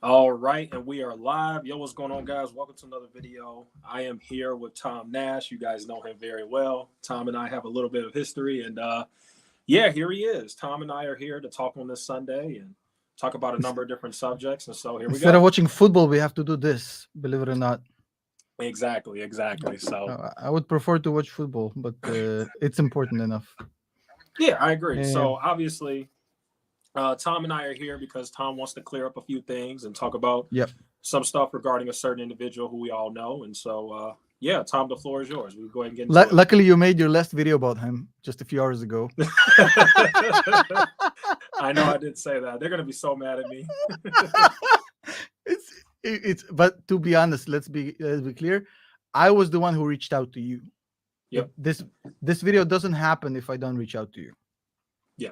All right, and we are live. Yo, what's going on, guys? Welcome to another video. I am here with Tom Nash. You guys know him very well. Tom and I have a little bit of history, and yeah, here he is. Tom and I are here to talk on this Sunday and talk about a number of different subjects. And so here we Instead of go. watching football, we have to do this, believe it or not. Exactly. So I would prefer to watch football, but it's important enough. yeah, I agree. Uh, So obviously, Tom and I are here because Tom wants to clear up a few things and talk about yep. some stuff regarding a certain individual who we all know. And so, yeah, Tom, the floor is yours. We go ahead and get into it. Luckily, you made your last video about him just a few hours ago. I know I did say that. They're gonna be so mad at me. But to be honest, let's be clear. I was the one who reached out to you. Yep. This video doesn't happen if I don't reach out to you. Yeah.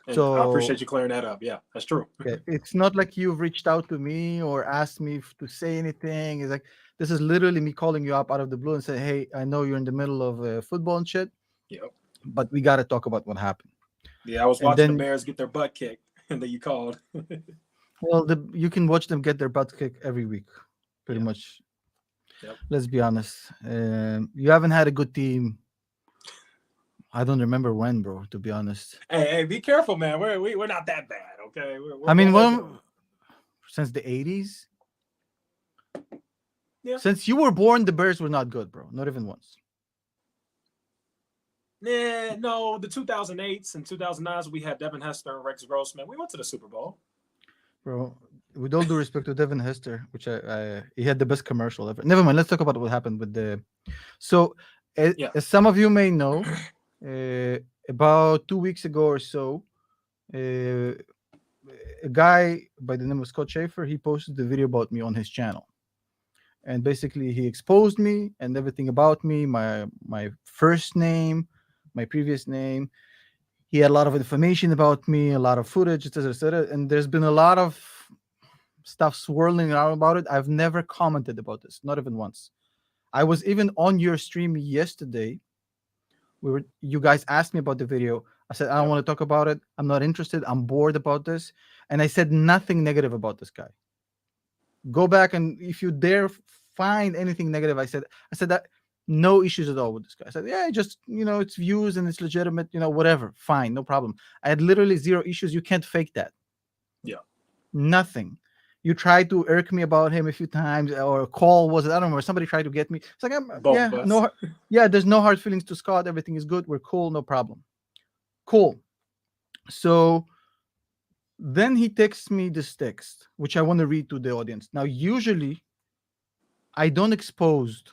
And so I appreciate you clearing that up. Yeah, that's true. Okay. It's not like you've reached out to me or asked me to say anything. It's like this is literally me calling you up out of the blue and saying, "Hey, I know you're in the middle of football and shit. Yep. But we got to talk about what happened." Yeah, I was watching the Bears get their butt kicked, and then you called. Well, you can watch them get their butt kicked every week, pretty much. Yep. Let's be honest. You haven't had a good team. I don't remember when, bro. To be honest. Hey, be careful, man. We're not that bad, okay? I mean, since the 80s. Yeah. Since you were born, the Bears were not good, bro. Not even once. No, the 2008s and 2009s, we had Devin Hester and Rex Grossman. We went to the Super Bowl. Bro, with all due respect to Devin Hester, which he had the best commercial ever. Never mind. Let's talk about what happened with the. So, as some of you may know, about 2 weeks ago or so, a guy by the name of Scott Schaefer, he posted the video about me on his channel, and basically he exposed me and everything about me, my first name, my previous name. He had a lot of information about me, a lot of footage, etc., and there's been a lot of stuff swirling around about it. I've never commented about this, not even once. I was even on your stream yesterday. You guys asked me about the video. I said, I don't want to talk about it. I'm not interested. I'm bored about this. And I said nothing negative about this guy. Go back, and if you dare find anything negative, I said that no issues at all with this guy. I said, yeah, just, it's views and it's legitimate, whatever. Fine, no problem. I had literally zero issues. You can't fake that. Yeah. Nothing. You tried to irk me about him a few times, or a call was it? I don't remember. Somebody tried to get me. It's like, there's no hard feelings to Scott. Everything is good. We're cool. No problem. Cool. So then he texts me this text, which I want to read to the audience. Now, usually I don't expose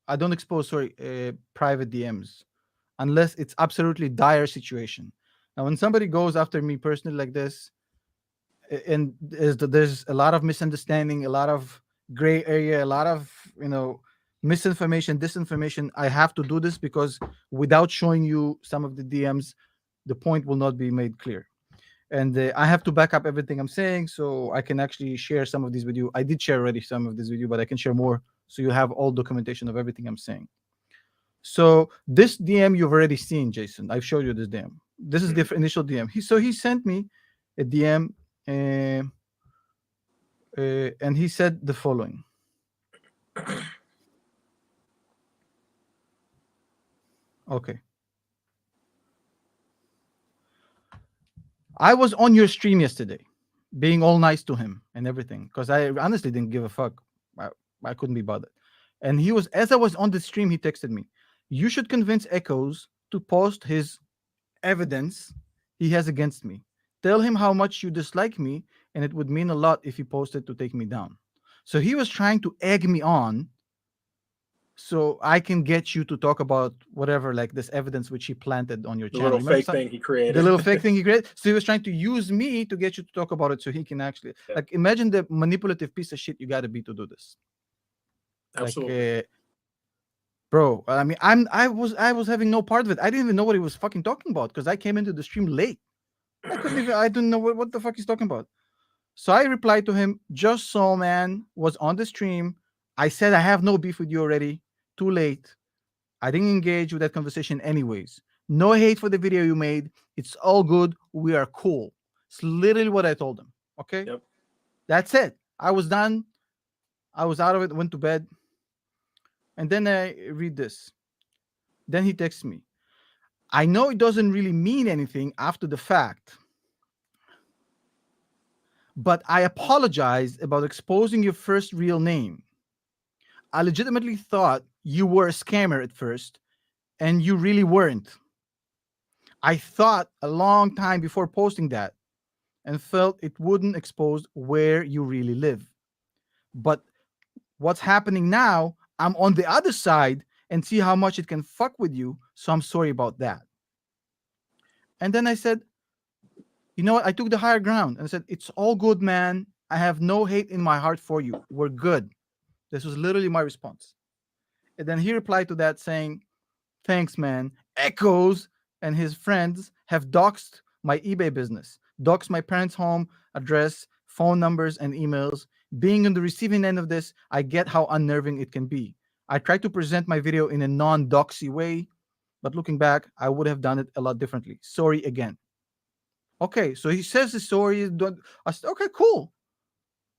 private DMs unless it's absolutely dire situation. Now, when somebody goes after me personally like this, and there's a lot of misunderstanding, a lot of gray area, a lot of misinformation, disinformation, I have to do this because without showing you some of the DMs, the point will not be made clear. And I have to back up everything I'm saying, so I can actually share some of these with you. I did share already some of this with you, but I can share more, so you have all documentation of everything I'm saying. So this DM you've already seen, Jason. I've showed you this DM. This is the initial DM. He sent me a DM, and he said the following. Okay. I was on your stream yesterday, being all nice to him and everything, because I honestly didn't give a fuck. I couldn't be bothered. And as I was on the stream, he texted me, "You should convince Echoes to post his evidence he has against me. Tell him how much you dislike me, and it would mean a lot if he posted to take me down." So he was trying to egg me on so I can get you to talk about whatever, like this evidence which he planted on your channel. The little fake thing he created. The little fake thing he created. So he was trying to use me to get you to talk about it so he can actually, like, imagine the manipulative piece of shit you got to be to do this. Absolutely. Like, bro, I mean, I was having no part of it. I didn't even know what he was fucking talking about because I came into the stream late. I didn't know what the fuck he's talking about. So I replied to him, "Just so, man, was on the stream. I said I have no beef with you already. Too late. I didn't engage with that conversation anyways. No hate for the video you made. It's all good. We are cool." It's literally what I told him. Okay? Yep. That's it. I was done. I was out of it, went to bed. And then I read this. Then he texts me. I know it doesn't really mean anything after the fact, but I apologize about exposing your first real name. I legitimately thought you were a scammer at first, and you really weren't. I thought a long time before posting that and felt it wouldn't expose where you really live. But what's happening now, I'm on the other side and see how much it can fuck with you. So I'm sorry about that. And then I said, you know what? I took the higher ground and I said, it's all good, man. I have no hate in my heart for you. We're good. This was literally my response. And then he replied to that saying, thanks, man. Echoes and his friends have doxed my eBay business, doxed my parents' home address, phone numbers, and emails. Being on the receiving end of this, I get how unnerving it can be. I tried to present my video in a non-doxy way, but looking back, I would have done it a lot differently. Sorry again. Okay, so he says the story. I said, okay, cool.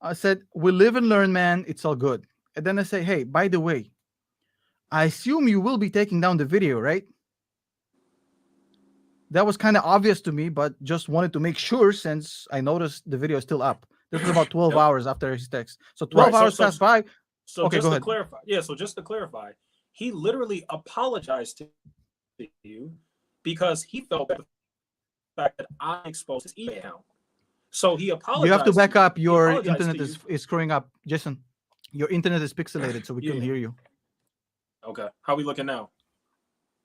I said, we live and learn, man. It's all good. And then I say, hey, by the way, I assume you will be taking down the video, right? That was kind of obvious to me, but just wanted to make sure since I noticed the video is still up. This was about 12 hours after his text. So 12 hours passed by. So okay, just go to ahead. clarify, so just to clarify, he literally apologized to you because he felt the fact that I exposed his email account. So he apologized. You have to back up. Your internet is screwing up. Jason, your internet is pixelated, so we couldn't hear you. Okay. How are we looking now?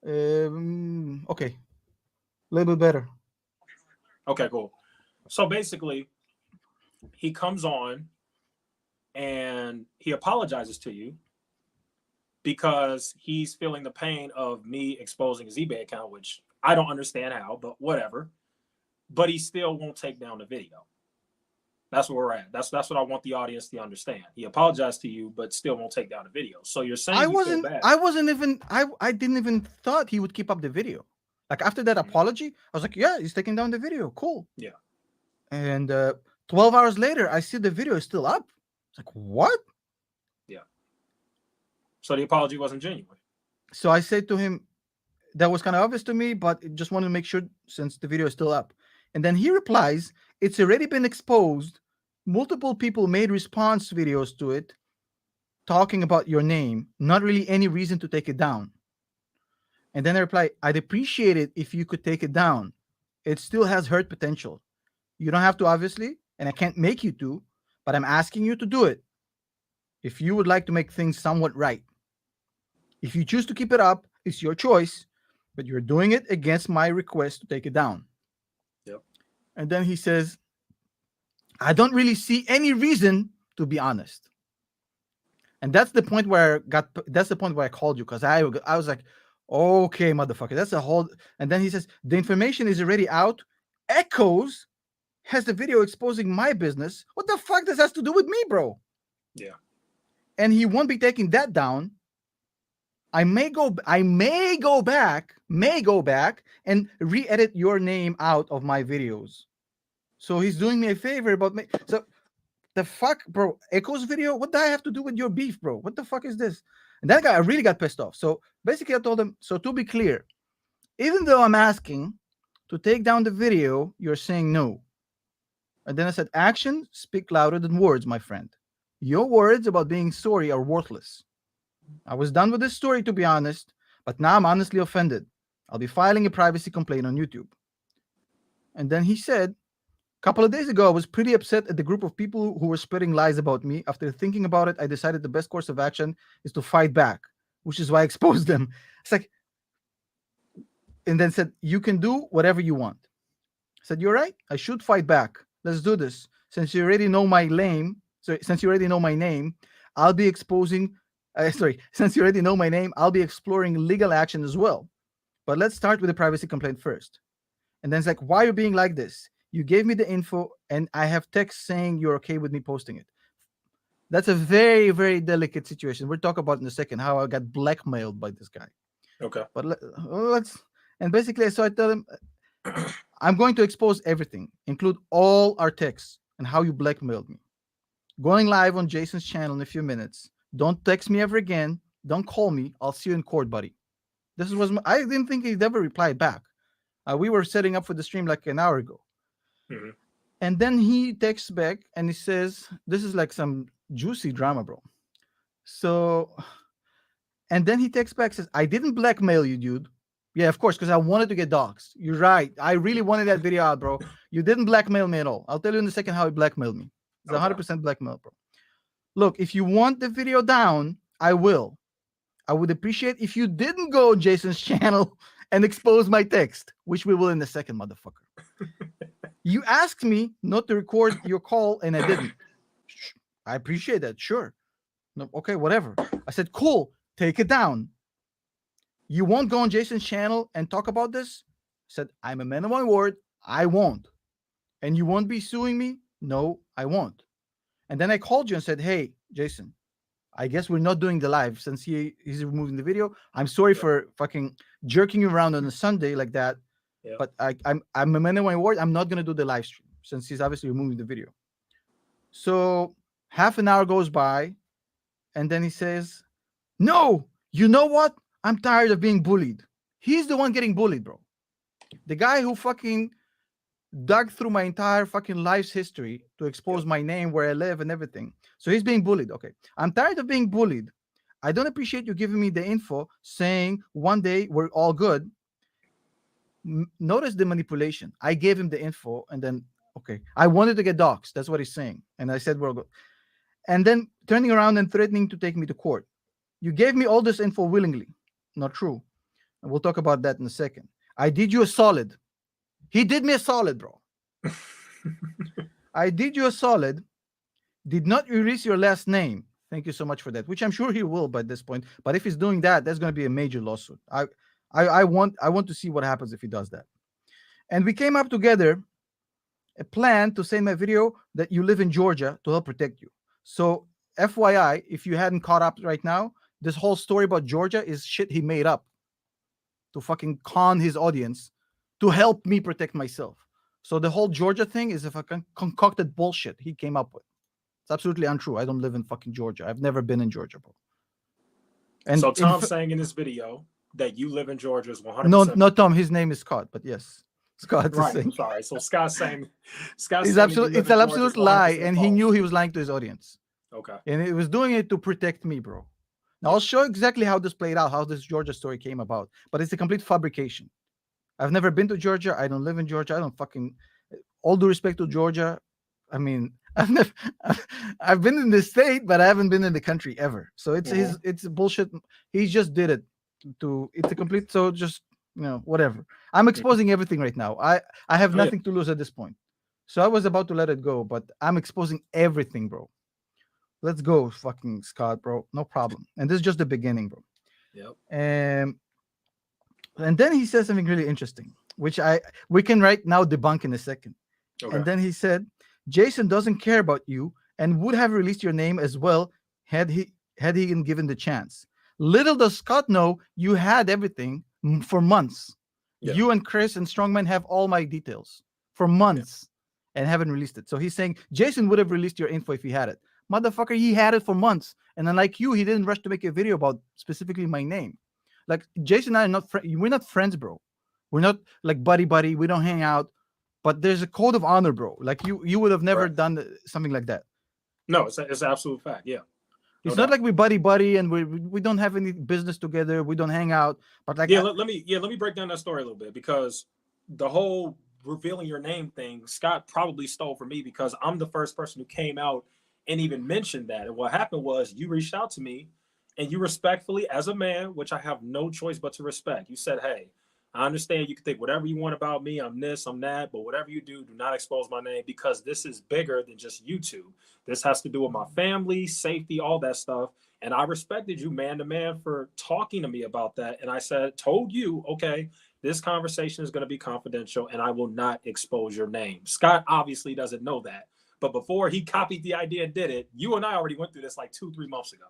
Okay. A little bit better. Okay, cool. So basically, he comes on and he apologizes to you because he's feeling the pain of me exposing his eBay account, which I don't understand how, but whatever. But he still won't take down the video. That's where we're at. That's what I want the audience to understand. He apologized to you, but still won't take down the video. So you're saying I didn't even thought he would keep up the video. Like after that apology, I was like, yeah, he's taking down the video. Cool. Yeah. And 12 hours later, I see the video is still up. It's like, what? Yeah. So the apology wasn't genuine. So I said to him, that was kind of obvious to me, but just wanted to make sure since the video is still up. And then he replies, it's already been exposed. Multiple people made response videos to it talking about your name. Not really any reason to take it down. And then I reply, I'd appreciate it if you could take it down. It still has hurt potential. You don't have to, obviously, and I can't make you to, but I'm asking you to do it if you would like to make things somewhat right. If you choose to keep it up, it's your choice, but you're doing it against my request to take it down. Yep. And then he says, I don't really see any reason, to be honest. And that's the point where I called you, because I was like, okay, motherfucker, that's a whole. And then he says, the information is already out. Echoes has the video exposing my business. What the fuck does that have to do with me, bro? Yeah. And he won't be taking that down. I may go back and re-edit your name out of my videos. So he's doing me a favor about me. So the fuck, bro? Echo's video? What do I have to do with your beef, bro? What the fuck is this? And that guy, I really got pissed off. So basically I told him, so to be clear, even though I'm asking to take down the video, you're saying no. And then I said, actions speak louder than words, my friend. Your words about being sorry are worthless. I was done with this story, to be honest, but now I'm honestly offended. I'll be filing a privacy complaint on YouTube. And then he said, a couple of days ago, I was pretty upset at the group of people who were spreading lies about me. After thinking about it, I decided the best course of action is to fight back, which is why I exposed them. It's like, and then said, you can do whatever you want. I said, you're right. I should fight back. Let's do this. Since you already know my name, I'll be exposing. Since you already know my name, I'll be exploring legal action as well. But let's start with the privacy complaint first. And then it's like, why are you being like this? You gave me the info, and I have text saying you're okay with me posting it. That's a very, very delicate situation. We'll talk about in a second how I got blackmailed by this guy. Okay. But let's. And basically, so I tell him, I'm going to expose everything, include all our texts and how you blackmailed me. Going live on Jason's channel in a few minutes. Don't text me ever again. Don't call me. I'll see you in court, buddy. I didn't think he'd ever replied back. We were setting up for the stream like an hour ago. Mm-hmm. And then he texts back and he says, this is like some juicy drama, bro. So, and then he texts back, says, I didn't blackmail you, dude. Yeah, of course, because I wanted to get doxxed. You're right. I really wanted that video out, bro. You didn't blackmail me at all. I'll tell you in a second how he blackmailed me. It's 100% blackmail, bro. Look, if you want the video down, I will. I would appreciate if you didn't go on Jason's channel and expose my text, which we will in a second, motherfucker. You asked me not to record your call, and I didn't. I appreciate that. Sure. No, okay, whatever. I said, cool. Take it down. You won't go on Jason's channel and talk about this? I said, I'm a man of my word. I won't. And you won't be suing me? No, I won't. And then I called you and said, hey, Jason, I guess we're not doing the live since he's removing the video. I'm sorry for fucking jerking you around on a Sunday like that. Yeah. But I'm a man of my word. I'm not going to do the live stream since he's obviously removing the video. So half an hour goes by. And then he says, no, you know what? I'm tired of being bullied. He's the one getting bullied, bro. The guy who fucking dug through my entire fucking life's history to expose my name, where I live and everything. So he's being bullied. Okay. I'm tired of being bullied. I don't appreciate you giving me the info saying one day we're all good. Notice the manipulation. I gave him the info and then, okay, I wanted to get doxxed. That's what he's saying. And I said, we're all good. And then turning around and threatening to take me to court. You gave me all this info willingly. Not true. And we'll talk about that in a second. I did you a solid. He did me a solid, bro. I did you a solid. Did not erase your last name. Thank you so much for that, which I'm sure he will by this point. But if he's doing that, that's going to be a major lawsuit. I want to see what happens if he does that. And we came up together a plan to say in my video that you live in Georgia to help protect you. So FYI, if you hadn't caught up right now, this whole story about Georgia is shit he made up to fucking con his audience to help me protect myself. So the whole Georgia thing is a fucking concocted bullshit he came up with. It's absolutely untrue. I don't live in fucking Georgia. I've never been in Georgia, bro. And so Tom's saying in this video that you live in Georgia is 100%. No, not Tom. His name is Scott, but yes. Scott. Right. I'm sorry. So Scott's saying it's an absolute lie, and he knew he was lying to his audience. Okay. And he was doing it to protect me, bro. Now I'll show exactly how this played out, how this Georgia story came about. But it's a complete fabrication. I've never been to Georgia. I don't live in Georgia. I don't fucking. All due respect to Georgia, I mean, I've been in the state, but I haven't been in the country ever. So it's bullshit. He just did it it's a complete. So just whatever. I'm exposing everything right now. I have nothing to lose at this point. So I was about to let it go, but I'm exposing everything, bro. Let's go, fucking Scott, bro. No problem. And this is just the beginning, bro. Yep. And then he says something really interesting, which we can right now debunk in a second. Okay. And then he said, Jason doesn't care about you and would have released your name as well had he been given the chance. Little does Scott know you had everything for months. Yeah. You and Chris and Strongman have all my details for months and haven't released it. So he's saying Jason would have released your info if he had it. Motherfucker, he had it for months. And unlike you, he didn't rush to make a video about specifically my name. Like Jason and I are not we're not friends, bro. We're not like buddy. We don't hang out. But there's a code of honor, bro. Like you would have never done something like that. No, it's an absolute fact. Yeah. It's not like we buddy and we don't have any business together. We don't hang out. But like let me break down that story a little bit, because the whole revealing your name thing, Scott probably stole from me, because I'm the first person who came out and even mentioned that. And what happened was you reached out to me and you respectfully, as a man, which I have no choice but to respect, you said, hey, I understand you can think whatever you want about me. I'm this, I'm that, but whatever you do not expose my name, because this is bigger than just YouTube. This has to do with my family, safety, all that stuff. And I respected you man to man for talking to me about that. And I told you, okay, this conversation is going to be confidential and I will not expose your name. Scott obviously doesn't know that. But before he copied the idea and did it, you and I already went through this like 2-3 months ago.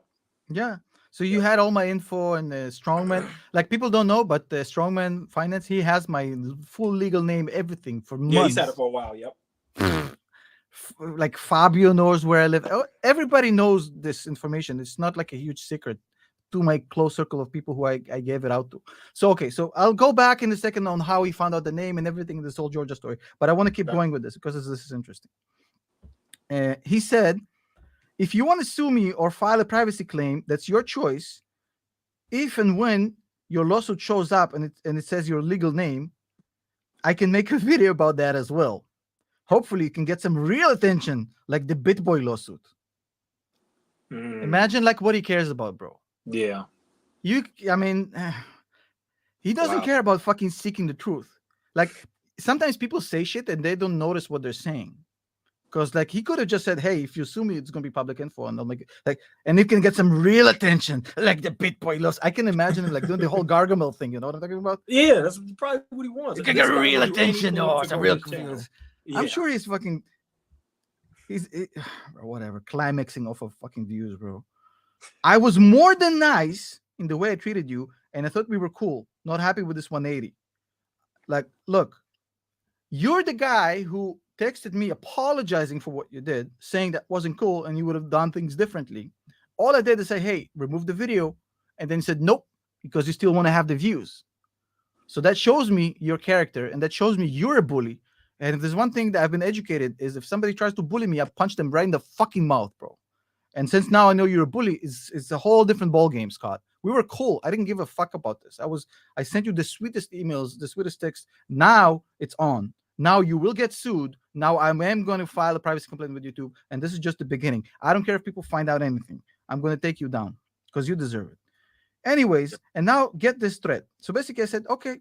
Yeah. So you had all my info, and Strongman, like people don't know, but Strongman Finance, he has my full legal name, everything for months. Yeah, he's had it for a while. Yep. like Fabio knows where I live. Everybody knows this information. It's not like a huge secret to my close circle of people who I gave it out to. So okay, so I'll go back in a second on how he found out the name and everything in this whole Georgia story. But I want to keep going with this because this is interesting. He said, if you want to sue me or file a privacy claim, that's your choice. If and when your lawsuit shows up and it says your legal name, I can make a video about that as well. Hopefully, you can get some real attention, like the BitBoy lawsuit. Imagine like what he cares about, bro. Yeah. I mean, he doesn't care about fucking seeking the truth. Like sometimes people say shit and they don't notice what they're saying. Because like he could have just said, "Hey, if you sue me, it's gonna be public info, and they'll make it like, and you can get some real attention, like the BitBoy loss." I can imagine him like doing the whole Gargamel thing. You know what I'm talking about? Yeah, that's probably what he wants. You can get real attention. Oh, it's a real. Yeah. I'm sure he's whatever climaxing off of fucking views, bro. I was more than nice in the way I treated you, and I thought we were cool. Not happy with this 180. Like, look, you're the guy who texted me apologizing for what you did, saying that wasn't cool and you would have done things differently. All I did is say, hey, remove the video. And then he said, nope, because you still want to have the views. So that shows me your character and that shows me you're a bully. And if there's one thing that I've been educated is if somebody tries to bully me, I punch them right in the fucking mouth, bro. And since now I know you're a bully, it's a whole different ball game, Scott. We were cool. I didn't give a fuck about this. I sent you the sweetest emails, the sweetest text. Now it's on. Now you will get sued. Now I am going to file a privacy complaint with YouTube, and this is just the beginning. I don't care if people find out anything. I'm going to take you down because you deserve it. Anyways, and now get this threat. So basically, I said, okay.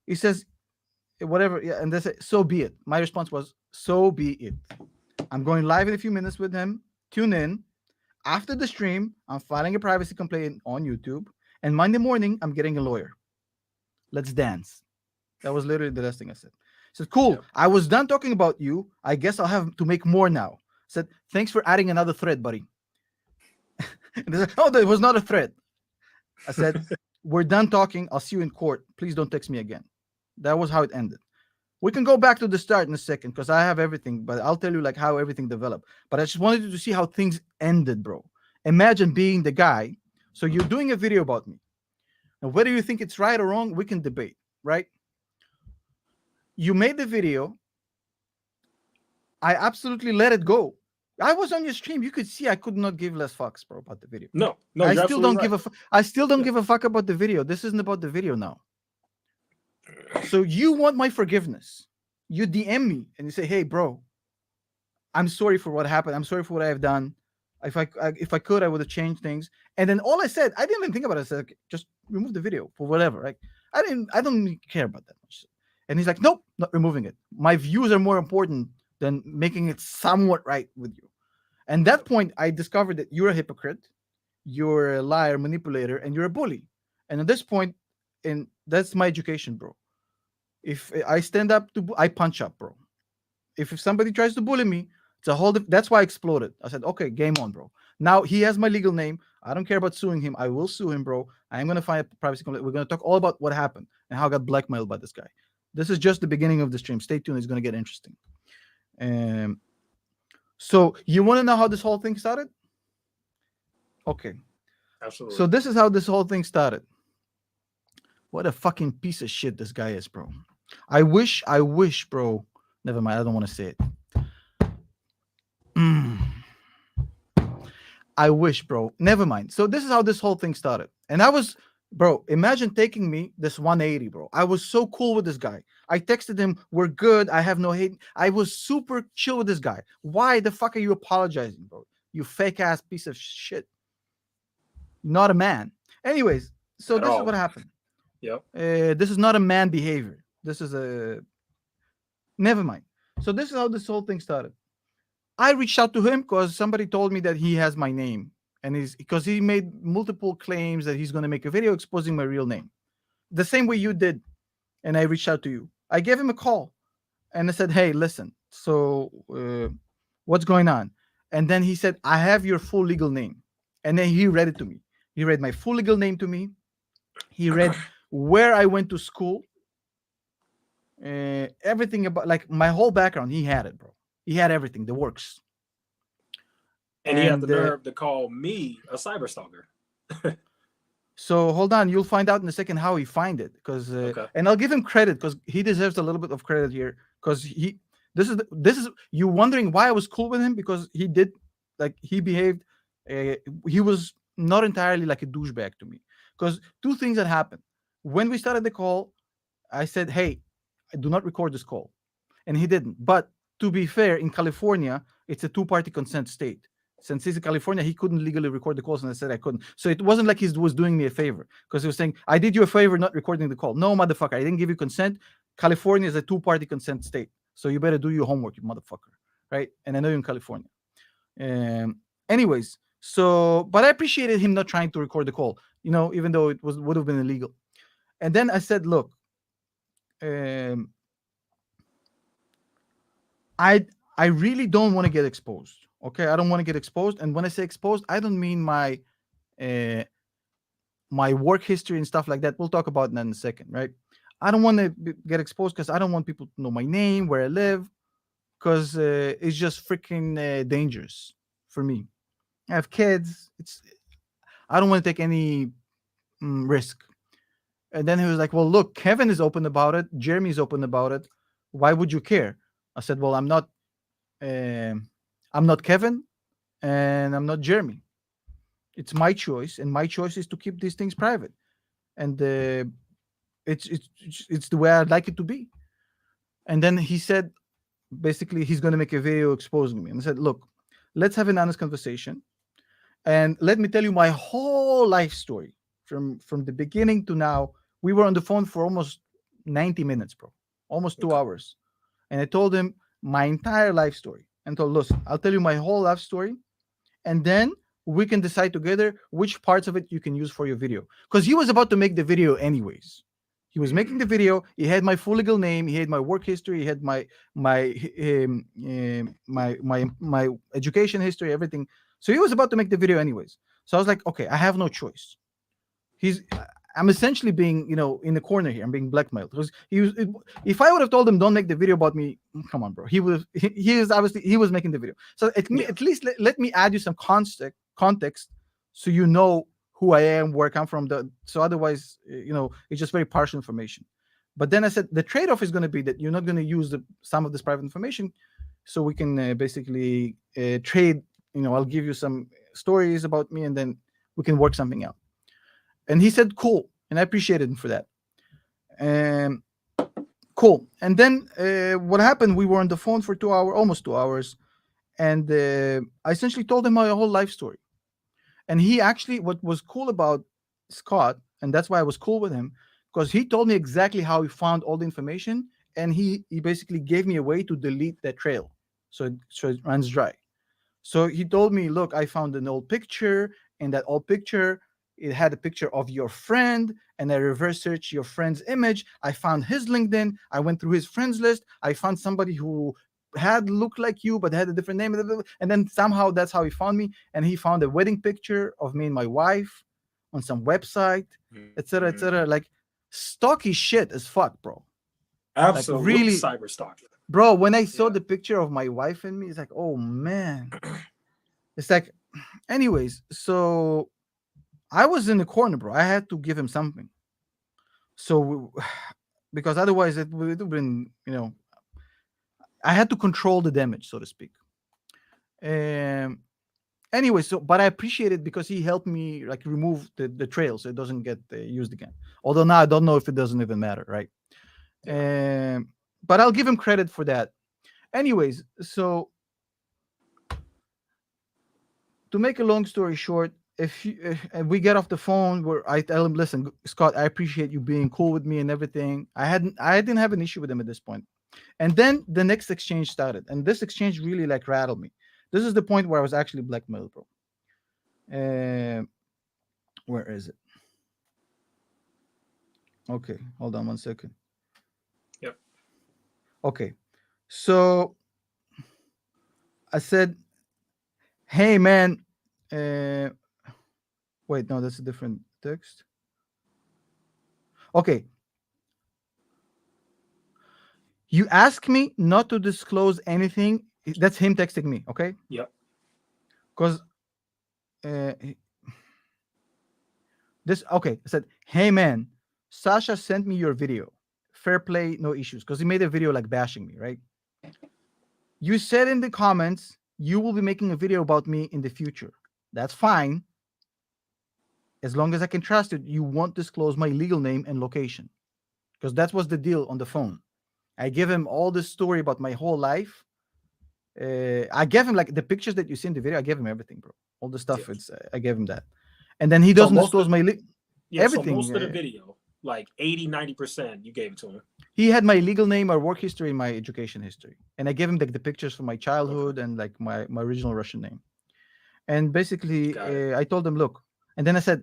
He says, whatever, yeah, and they said, so be it. My response was, so be it. I'm going live in a few minutes with him. Tune in. After the stream, I'm filing a privacy complaint on YouTube, and Monday morning, I'm getting a lawyer. Let's dance. That was literally the last thing I said. I said, cool. Yep. I was done talking about you. I guess I'll have to make more now. I said, thanks for adding another thread, buddy. And they said, oh, that was not a thread. I said, we're done talking. I'll see you in court. Please don't text me again. That was how it ended. We can go back to the start in a second because I have everything, but I'll tell you like how everything developed. But I just wanted you to see how things ended, bro. Imagine being the guy. So you're doing a video about me. And whether you think it's right or wrong, we can debate, right? You made the video. I absolutely let it go. I was on your stream. You could see I could not give less fucks, bro, about the video. No, I still don't give a I still don't give a fuck about the video. This isn't about the video now. So you want my forgiveness. You DM me and you say, hey, bro, I'm sorry for what happened. I'm sorry for what I have done. If I could, I would have changed things. And then all I said, I didn't even think about it. I said, okay, just remove the video for whatever. Right? I don't really care about that much. And he's like, nope, not removing it. My views are more important than making it somewhat right with you. And that point, I discovered that you're a hypocrite, you're a liar, manipulator, and you're a bully. And at this point, and that's my education, bro. If I stand up I punch up, bro. If somebody tries to bully me, it's a whole. That's why I exploded. I said, okay, game on, bro. Now he has my legal name. I don't care about suing him. I will sue him, bro. I am gonna find a privacy complaint. We're gonna talk all about what happened and how I got blackmailed by this guy. This is just the beginning of the stream. Stay tuned. It's gonna get interesting. So you want to know how this whole thing started? Okay. Absolutely. So this is how this whole thing started. What a fucking piece of shit this guy is, bro. I wish, bro. Never mind. I don't want to say it. I wish, bro. Never mind. So this is how this whole thing started. And I was, bro, imagine taking me this 180, bro. I was so cool with this guy. I texted him, we're good. I have no hate. I was super chill with this guy. Why the fuck are you apologizing, bro? You fake ass piece of shit. Not a man. Anyways, so this is what happened. Yep. This is not a man behavior. This is a... Never mind. So this is how this whole thing started. I reached out to him because somebody told me that he has my name. And because he made multiple claims that he's going to make a video exposing my real name. The same way you did. And I reached out to you. I gave him a call. And I said, hey, listen. So what's going on? And then he said, I have your full legal name. And then he read it to me. He read my full legal name to me. He read where I went to school. Everything about, like, my whole background. He had it, bro. He had everything, the works. And he had the And nerve to call me a cyber stalker. so hold on, you'll find out in a second how he find it. Because Okay. and I'll give him credit because he deserves a little bit of credit here. Because this is you wondering why I was cool with him, because he did, like, he behaved. He was not entirely like a douchebag to me. Because two things that happened when we started the call. I said, "Hey, I do not record this call," and he didn't. But to be fair, in California, it's a two-party consent state. Since he's in California, he couldn't legally record the calls, and I said I couldn't. So it wasn't like he was doing me a favor, because he was saying, "I did you a favor not recording the call." No, motherfucker, I didn't give you consent. California is a two-party consent state, so you better do your homework, you motherfucker, right? And I know you're in California. Anyways, so but I appreciated him not trying to record the call, even though it would have been illegal. And then I said, "Look, um, I I really don't want to get exposed. Okay, I don't want to get exposed. And when I say exposed, I don't mean uh, my work history and stuff like that. We'll talk about that in a second, right? I don't want to get exposed because I don't want people to know my name, where I live, because it's just freaking dangerous for me. I have kids. I don't want to take any risk." And then he was like, "Well, look, Kevin is open about it. Jeremy is open about it. Why would you care?" I said, "Well, I'm not Kevin, and I'm not Jeremy. It's my choice, and my choice is to keep these things private. And it's the way I'd like it to be." And then he said, basically, he's going to make a video exposing me. And I said, "Look, let's have an honest conversation, and let me tell you my whole life story from the beginning to now." We were on the phone for almost 90 minutes, bro, almost 2 hours. And I told him my entire life story and told, "Listen, I'll tell you my whole life story, and then we can decide together which parts of it you can use for your video." Because he was about to make the video anyways. He was making the video. He had my full legal name. He had my work history. He had my education history, everything. So he was about to make the video anyways. So I was like, okay, I have no choice. He's I'm essentially being, in the corner here. I'm being blackmailed because if I would have told him don't make the video about me, come on, bro. He was making the video. So at least let me add you some context, so you know who I am, where I come from. So otherwise, it's just very partial information. But then I said the trade-off is going to be that you're not going to use some of this private information, so we can basically trade. I'll give you some stories about me, and then we can work something out. And he said, "Cool," and I appreciated him for that. Cool. And then what happened? We were on the phone for almost 2 hours, and I essentially told him my whole life story. And he actually, what was cool about Scott, and that's why I was cool with him, because he told me exactly how he found all the information, and he basically gave me a way to delete that trail, so it runs dry. So he told me, "Look, I found an old picture, and that old picture, it had a picture of your friend, and I reverse searched your friend's image. I found his LinkedIn. I went through his friends list. I found somebody who had looked like you but had a different name, and then somehow that's how he found me. And he found a wedding picture of me and my wife on some website, etc., etc. Like, stocky shit as fuck, bro. Absolute like, really, cyber stalker, bro. When I saw the picture of my wife and me, it's like, oh man." It's like, anyways, so I was in the corner, bro. I had to give him something. So, because otherwise it would have been, I had to control the damage, so to speak. Anyway, but I appreciate it because he helped me like remove the trail so it doesn't get used again. Although now I don't know if it doesn't even matter, right? But I'll give him credit for that. Anyways, so to make a long story short, if we get off the phone, where I tell him, "Listen, Scott, I appreciate you being cool with me and everything. I didn't have an issue with him at this point." And then the next exchange started, and this exchange really like rattled me. This is the point where I was actually blackmailed, bro. Where is it? Okay, hold on one second. Yep. Okay, so I said, "Hey, man." Wait, no, that's a different text. Okay. "You ask me not to disclose anything That's him texting me, okay? Yep. Because this, okay, I said, hey man, Sasha sent me your video. Fair play, no issues. Because he made a video like bashing me, right? You said in the comments you will be making a video about me in the future. That's fine. As long as I can trust it, you won't disclose my legal name and location. Because that was the deal on the phone. I give him all this story about my whole life. I gave him like the pictures that you see in the video. I gave him everything, bro. All the stuff. Yeah. It's I gave him that, and then he So doesn't most disclose of, my yeah, so everything. most of the video, like 80-90%, you gave it to him. He had my legal name, my work history, and my education history, and I gave him like the pictures from my childhood Okay. and like my original Russian name. And basically, Got it. I told him, look, and then I said,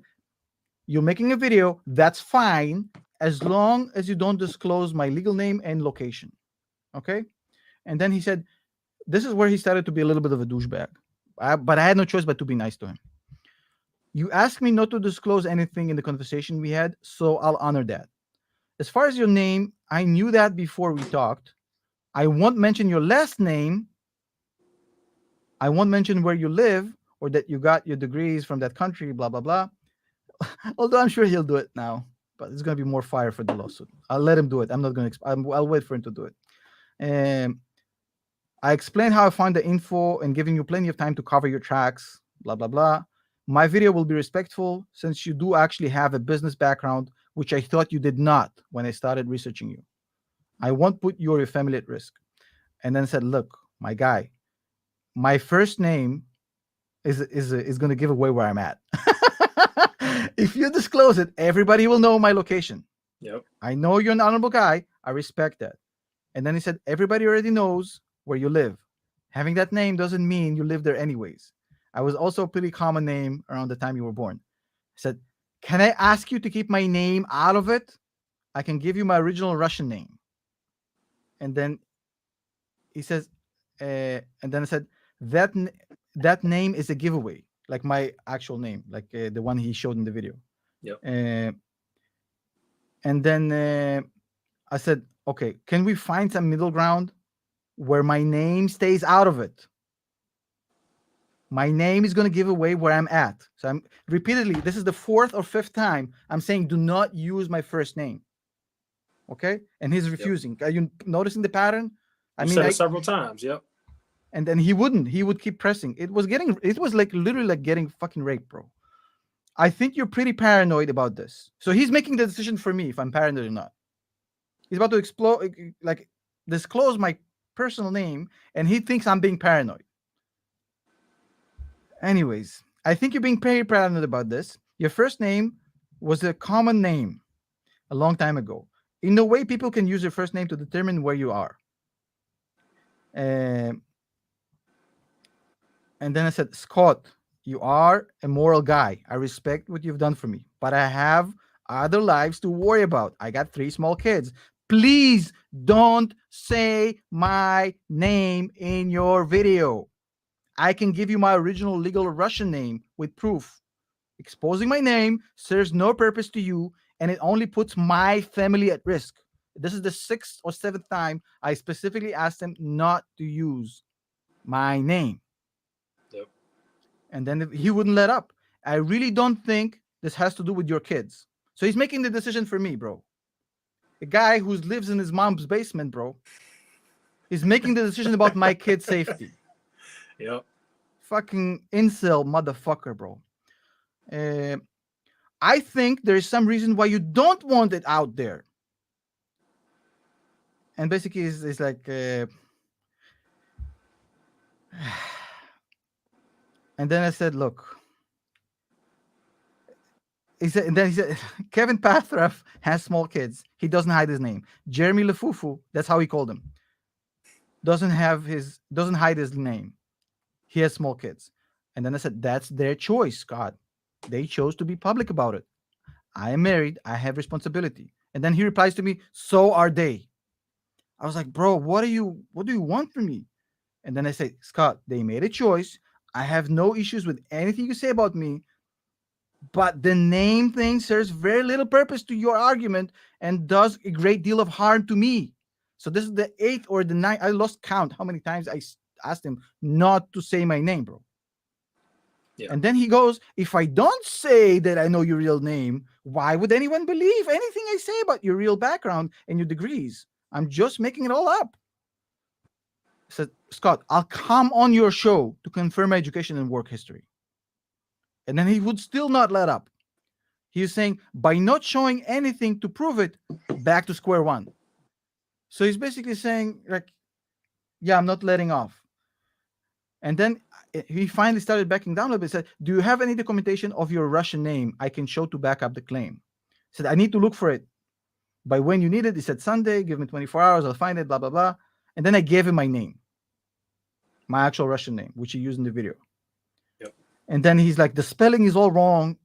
you're making a video. That's fine as long as you don't disclose my legal name and location. Okay. And then he said, this is where he started to be a little bit of a douchebag. But I had no choice but to be nice to him. You asked me not to disclose anything in the conversation we had, so I'll honor that. As far as your name, I knew that before we talked. I won't mention your last name. I won't mention where you live or that you got your degrees from that country, blah, blah, blah. Although I'm sure he'll do it now, but it's going to be more fire for the lawsuit. I'll let him do it. I'm not going to, I'll wait for him to do it. I explained how I found the info and giving you plenty of time to cover your tracks, blah, blah, blah. My video will be respectful since you do actually have a business background, which I thought you did not when I started researching you. I won't put you or your family at risk. And then said, look, my guy, my first name is going to give away where I'm at. If you disclose it, everybody will know my location. Yep. I know you're an honorable guy. I respect that. And then he said, everybody already knows where you live. Having that name doesn't mean you live there anyways. I was also a pretty common name around the time you were born. He said, can I ask you to keep my name out of it? I can give you my original Russian name. And then he says, and then I said, that name is a giveaway, like my actual name, like the one he showed in the video. Yep. And then I said, okay, can we find some middle ground where my name stays out of it? My name is going to give away where I'm at. So I'm repeatedly, this is the fourth or fifth time I'm saying, do not use my first name. Okay. And he's refusing. Yep. Are you noticing the pattern? I said it several times. Yep. And then he would keep pressing. It was like literally like getting fucking raped, bro. I think you're pretty paranoid about this. So he's making the decision for me if I'm paranoid or not. He's about to disclose my personal name, and he thinks I'm being paranoid. Anyways, I think you're being very paranoid about this. Your first name was a common name a long time ago. In a way, people can use your first name to determine where you are. And then I said, Scott, you are a moral guy. I respect what you've done for me, but I have other lives to worry about. I got 3 small kids. Please don't say my name in your video. I can give you my original legal Russian name with proof. Exposing my name serves no purpose to you, and it only puts my family at risk. This is the 6th or 7th time I specifically asked him not to use my name. Yep. And then he wouldn't let up. I really don't think this has to do with your kids. So he's making the decision for me, bro. A guy who lives in his mom's basement, bro, is making the decision about my kid's safety. Yep. Fucking incel motherfucker, bro. I think there is some reason why you don't want it out there. And basically, it's like, and then I said, look. He said, Kevin Pathruff has small kids. He doesn't hide his name. Jeremy Lefufu, that's how he called him, doesn't hide his name. He has small kids. And then I said, that's their choice, Scott. They chose to be public about it. I am married. I have responsibility. And then he replies to me, so are they. I was like, bro, what do you want from me? And then I say, Scott, they made a choice. I have no issues with anything you say about me. But the name thing serves very little purpose to your argument and does a great deal of harm to me. So this is the 8th or the 9th. I lost count how many times asked him not to say my name, bro. Yeah. And then he goes, if I don't say that I know your real name, why would anyone believe anything I say about your real background and your degrees? I'm just making it all up. I said, Scott, I'll come on your show to confirm my education and work history. And then he would still not let up. He was saying, by not showing anything to prove it, back to square one. So he's basically saying, like, yeah, I'm not letting off. And then he finally started backing down a little bit. He said, do you have any documentation of your Russian name I can show to back up the claim? He said, I need to look for it. By when you need it, he said, Sunday, give me 24 hours, I'll find it, blah, blah, blah. And then I gave him my name, my actual Russian name, which he used in the video. Yep. And then he's like, the spelling is all wrong.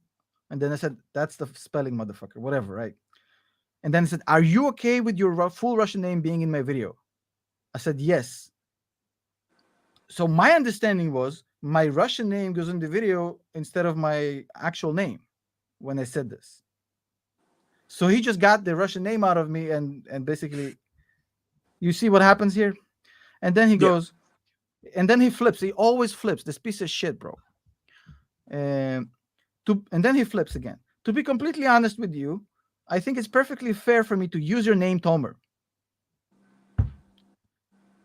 And then I said, that's the spelling, motherfucker, whatever, right? And then he said, are you okay with your full Russian name being in my video? I said, yes. So my understanding was my Russian name goes in the video instead of my actual name when I said this. So he just got the Russian name out of me and basically, you see what happens here? And then he goes, and then he flips. He always flips, this piece of shit, bro. And then he flips again. To be completely honest with you, I think it's perfectly fair for me to use your name, Tomer.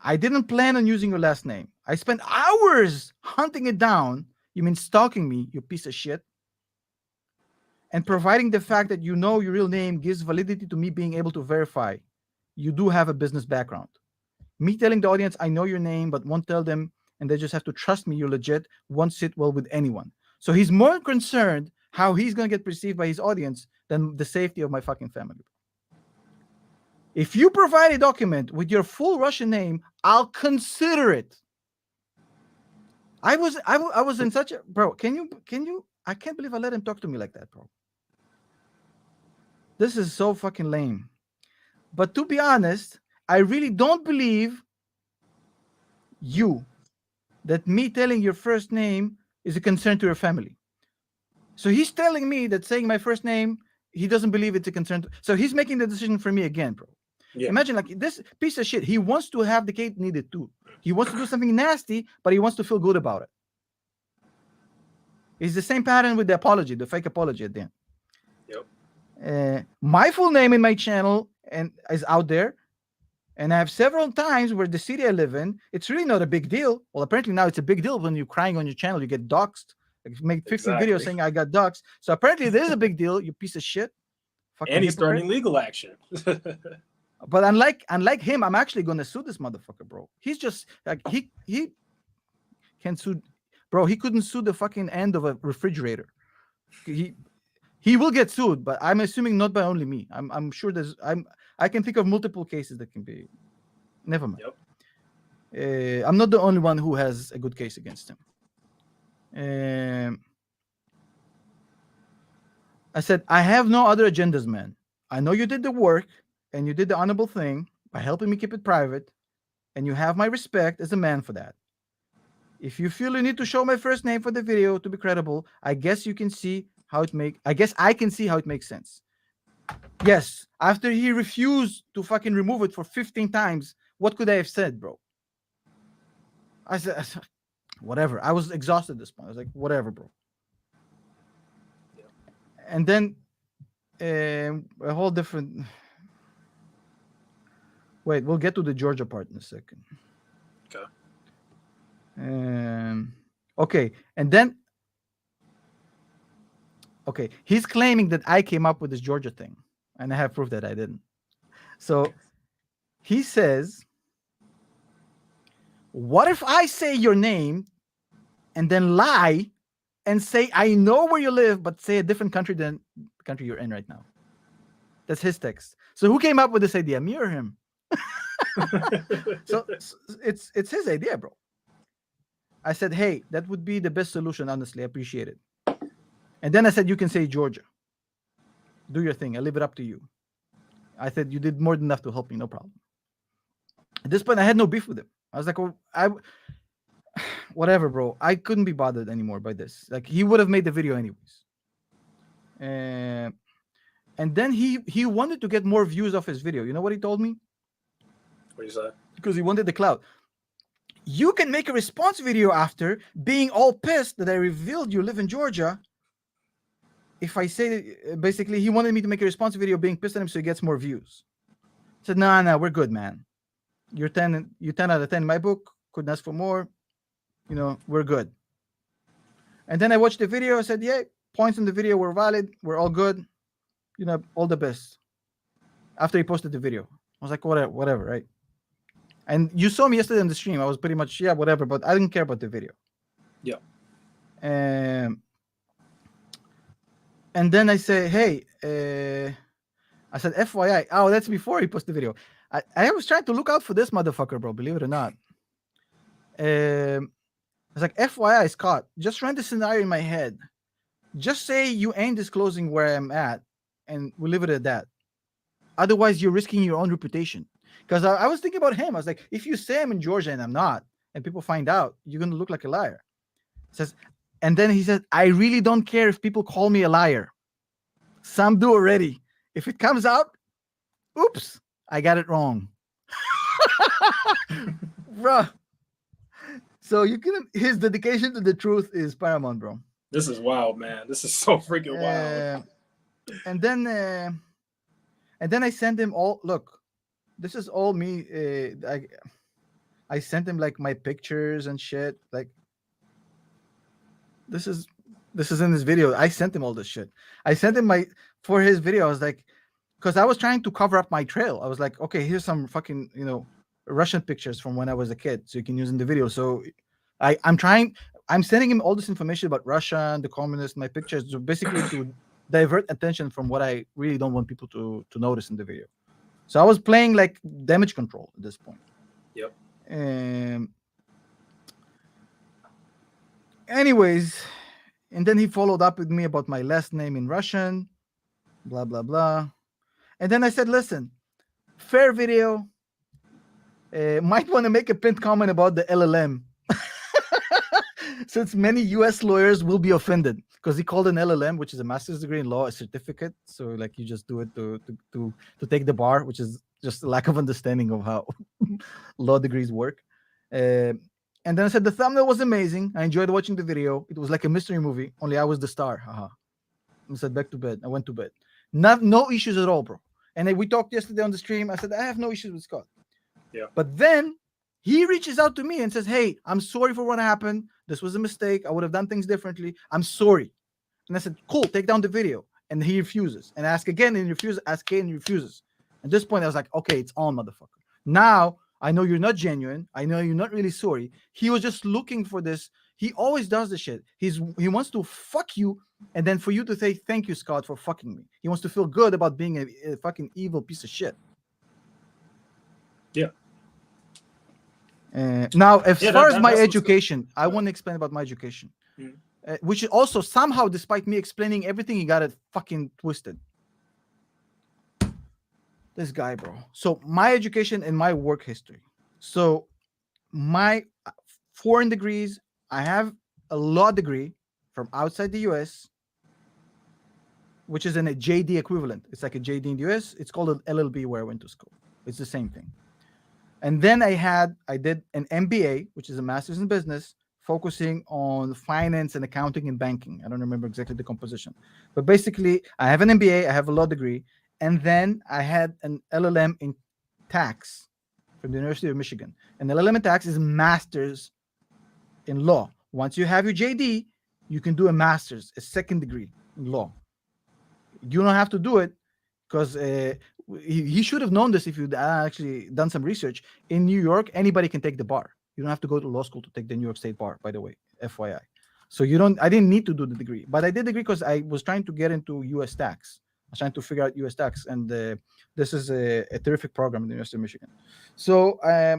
I didn't plan on using your last name. I spent hours hunting it down. You mean stalking me, you piece of shit? And providing the fact that you know your real name gives validity to me being able to verify you do have a business background. Me telling the audience I know your name but won't tell them, and they just have to trust me you're legit, won't sit well with anyone. So he's more concerned how he's going to get perceived by his audience than the safety of my fucking family. If you provide a document with your full Russian name, I'll consider it. I was in such a, bro, can you, I can't believe I let him talk to me like that, bro. This is so fucking lame. But to be honest, I really don't believe you that me telling your first name is a concern to your family. So he's telling me that saying my first name, he doesn't believe it's a concern. So he's making the decision for me again, bro. Yeah. Imagine like this piece of shit. He wants to have the cake needed too. He wants to do something nasty, but he wants to feel good about it. It's the same pattern with the apology, the fake apology at the end. Yep. My full name in my channel and is out there. And I have several times where the city I live in, it's really not a big deal. Well, apparently now it's a big deal when you're crying on your channel, you get doxxed. Like, make 15 videos saying I got doxxed. So apparently it is a big deal, you piece of shit. Fucking and he's starting legal action. But unlike him, I'm actually gonna sue this motherfucker, bro. He's just like he can sue, bro. He couldn't sue the fucking end of a refrigerator. He will get sued, but I'm assuming not by only me. I'm sure I can think of multiple cases that can be. Never mind. Yep. I'm not the only one who has a good case against him. I said, I have no other agendas, man. I know you did the work and you did the honorable thing by helping me keep it private, and you have my respect as a man for that. If you feel you need to show my first name for the video to be credible, I guess you can see how it I can see how it makes sense. Yes, after he refused to fucking remove it for 15 times, what could I have said, bro? I said, whatever. I was exhausted at this point. I was like, whatever, bro. And then a whole different. Wait, we'll get to the Georgia part in a second. Okay. Okay, and then. Okay, he's claiming that I came up with this Georgia thing, and I have proof that I didn't. So he says, what if I say your name and then lie and say I know where you live, but say a different country than the country you're in right now? That's his text. So who came up with this idea? Me or him? So it's his idea, bro. I said, hey, that would be the best solution, honestly. I appreciate it. And then I said, you can say Georgia. Do your thing. I leave it up to you. I said, you did more than enough to help me. No problem. At this point, I had no beef with him. I was like, oh, whatever, bro. I couldn't be bothered anymore by this. Like, he would have made the video anyways. And then he wanted to get more views off his video. You know what he told me? What is that? Because he wanted the clout. you can make a response video after being all pissed that I revealed you live in Georgia. If I say basically he wanted me to make a response video being pissed at him so he gets more views. I said, no, we're good, man. You're 10 out of 10 in my book. Couldn't ask for more. We're good. And then I watched the video. I said, yeah, points in the video were valid. We're all good. All the best. After he posted the video, I was like, whatever, right? And you saw me yesterday on the stream. I was pretty much, yeah, whatever, but I didn't care about the video. Yeah. And then I say, hey, I said, FYI. Oh, that's before he posted the video. I was trying to look out for this motherfucker, bro, believe it or not. I was like, FYI, Scott, just run the scenario in my head. Just say you ain't disclosing where I'm at, and we'll leave it at that. Otherwise, you're risking your own reputation. Because I was thinking about him. I was like, if you say I'm in Georgia and I'm not, and people find out, you're going to look like a liar. And then he said, I really don't care if people call me a liar. Some do already. If it comes out, oops, I got it wrong. Bro. So his dedication to the truth is paramount, bro. This is wild, man. This is so freaking wild. And then I sent him all. Look, this is all me. I sent him like my pictures and shit. Like this is in this video. I sent him all this shit. I sent him for his video. I was like, because I was trying to cover up my trail. I was like, okay, here's some fucking Russian pictures from when I was a kid, so you can use in the video. So I'm sending him all this information about Russia and the communists, my pictures, so basically to divert attention from what I really don't want people to notice in the video. So I was playing like damage control at this point. Yep. Anyways, and then he followed up with me about my last name in Russian, blah, blah, blah. And then I said, listen, fair video. Might want to make a pinned comment about the LLM. Since many US lawyers will be offended because he called an LLM, which is a master's degree in law, a certificate. So like you just do it to take the bar, which is just a lack of understanding of how law degrees work. And then I said the thumbnail was amazing. I enjoyed watching the video. It was like a mystery movie. Only I was the star. Haha. I said back to bed. I went to bed. No issues at all, bro. And we talked yesterday on the stream. I said I have no issues with Scott. Yeah. But then he reaches out to me and says, hey, I'm sorry for what happened. This was a mistake. I would have done things differently. I'm sorry. And I said, cool, take down the video. And he refuses. And I ask again and he refuses. Ask again and he refuses. At this point, I was like, okay, it's on, motherfucker. Now, I know you're not genuine. I know you're not really sorry. He was just looking for this. He always does this shit. He wants to fuck you and then for you to say, thank you, Scott, for fucking me. He wants to feel good about being a fucking evil piece of shit. Yeah. Now, as far as my education, I want to explain about my education, which is also somehow, despite me explaining everything, he got it fucking twisted. This guy, bro. So my education and my work history. So my foreign degrees, I have a law degree from outside the US, which is a JD equivalent. It's like a JD in the US. It's called an LLB where I went to school. It's the same thing. And then I did an MBA, which is a master's in business, focusing on finance and accounting and banking. I don't remember exactly the composition, but basically I have an MBA, I have a law degree, and then I had an LLM in tax from the University of Michigan. And LLM in tax is a master's in law. Once you have your JD, you can do a master's, a second degree in law. You don't have to do it because he should have known this if you'd actually done some research. In New York, anybody can take the bar. You don't have to go to law school to take the New York State bar, by the way, FYI. So I didn't need to do the degree, but I did the degree because I was trying to get into US tax. I was trying to figure out US tax, and this is a terrific program in the University of Michigan. So I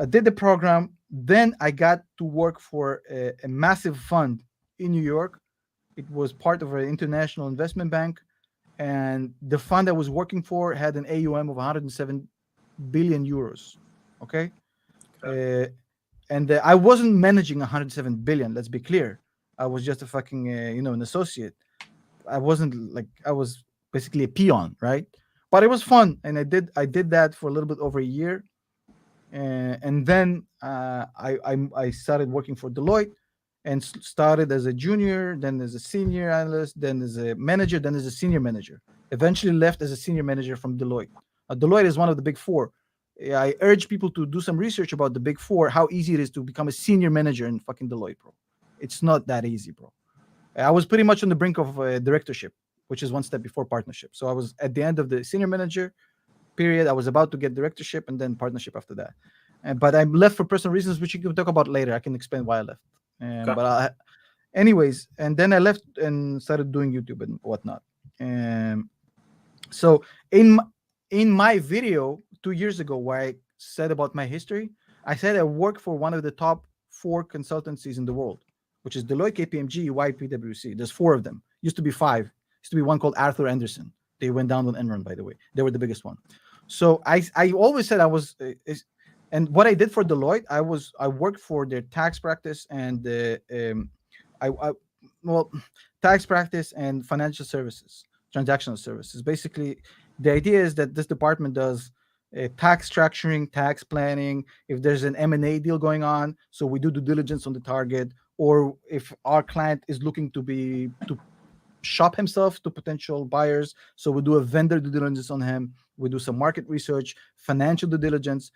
did the program. Then I got to work for a massive fund in New York. It was part of an international investment bank. And the fund I was working for had an AUM of 107 billion euros. Okay. And I wasn't managing 107 billion. Let's be clear. I was just a fucking, an associate. I was basically a peon, right? But it was fun. And I did that for a little bit over a year. And then I started working for Deloitte, and started as a junior, then as a senior analyst, then as a manager, then as a senior manager. Eventually left as a senior manager from Deloitte. Deloitte is one of the big four. I urge people to do some research about the big four, how easy it is to become a senior manager in fucking Deloitte, bro. It's not that easy, bro. I was pretty much on the brink of directorship, which is one step before partnership. So I was at the end of the senior manager period. I was about to get directorship and then partnership after that. But I left for personal reasons, which you can talk about later. I can explain why I left. Anyways, and then I left and started doing YouTube and whatnot. So in my video 2 years ago, where I said about my history, I said I work for one of the top 4 consultancies in the world, which is Deloitte, KPMG, EY, PwC. There's 4 of them. Used to be 5. Used to be one called Arthur Anderson. They went down on Enron, by the way. They were the biggest one. So I always said I was, and what I did for Deloitte, I worked for their tax practice and tax practice and financial services, transactional services. Basically, the idea is that this department does tax structuring, tax planning. If there's an M&A deal going on, so we do due diligence on the target, or if our client is looking to shop himself to potential buyers, so we do a vendor due diligence on him. We do some market research, financial due diligence,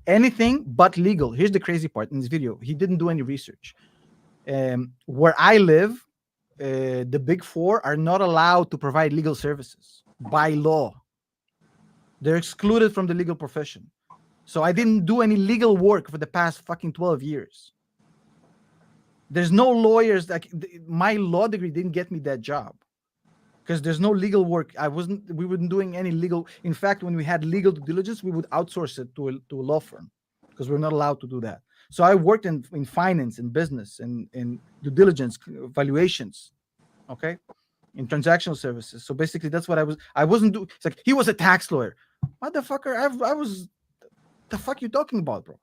anything but legal. Here's the crazy part in this video: he didn't do any research. Where I live, the big 4 are not allowed to provide legal services by law. They're excluded from the legal profession. So I didn't do any legal work for the past fucking 12 years. There's no lawyers my law degree didn't get me that job, because there's no legal work. We weren't doing any legal. In fact, when we had legal due diligence, we would outsource it to a law firm, because we're not allowed to do that. So I worked in finance, in business, in due diligence, valuations, okay, in transactional services. So basically, that's what I wasn't doing. It's like, he was a tax lawyer. Motherfucker, I was. The fuck you talking about, bro?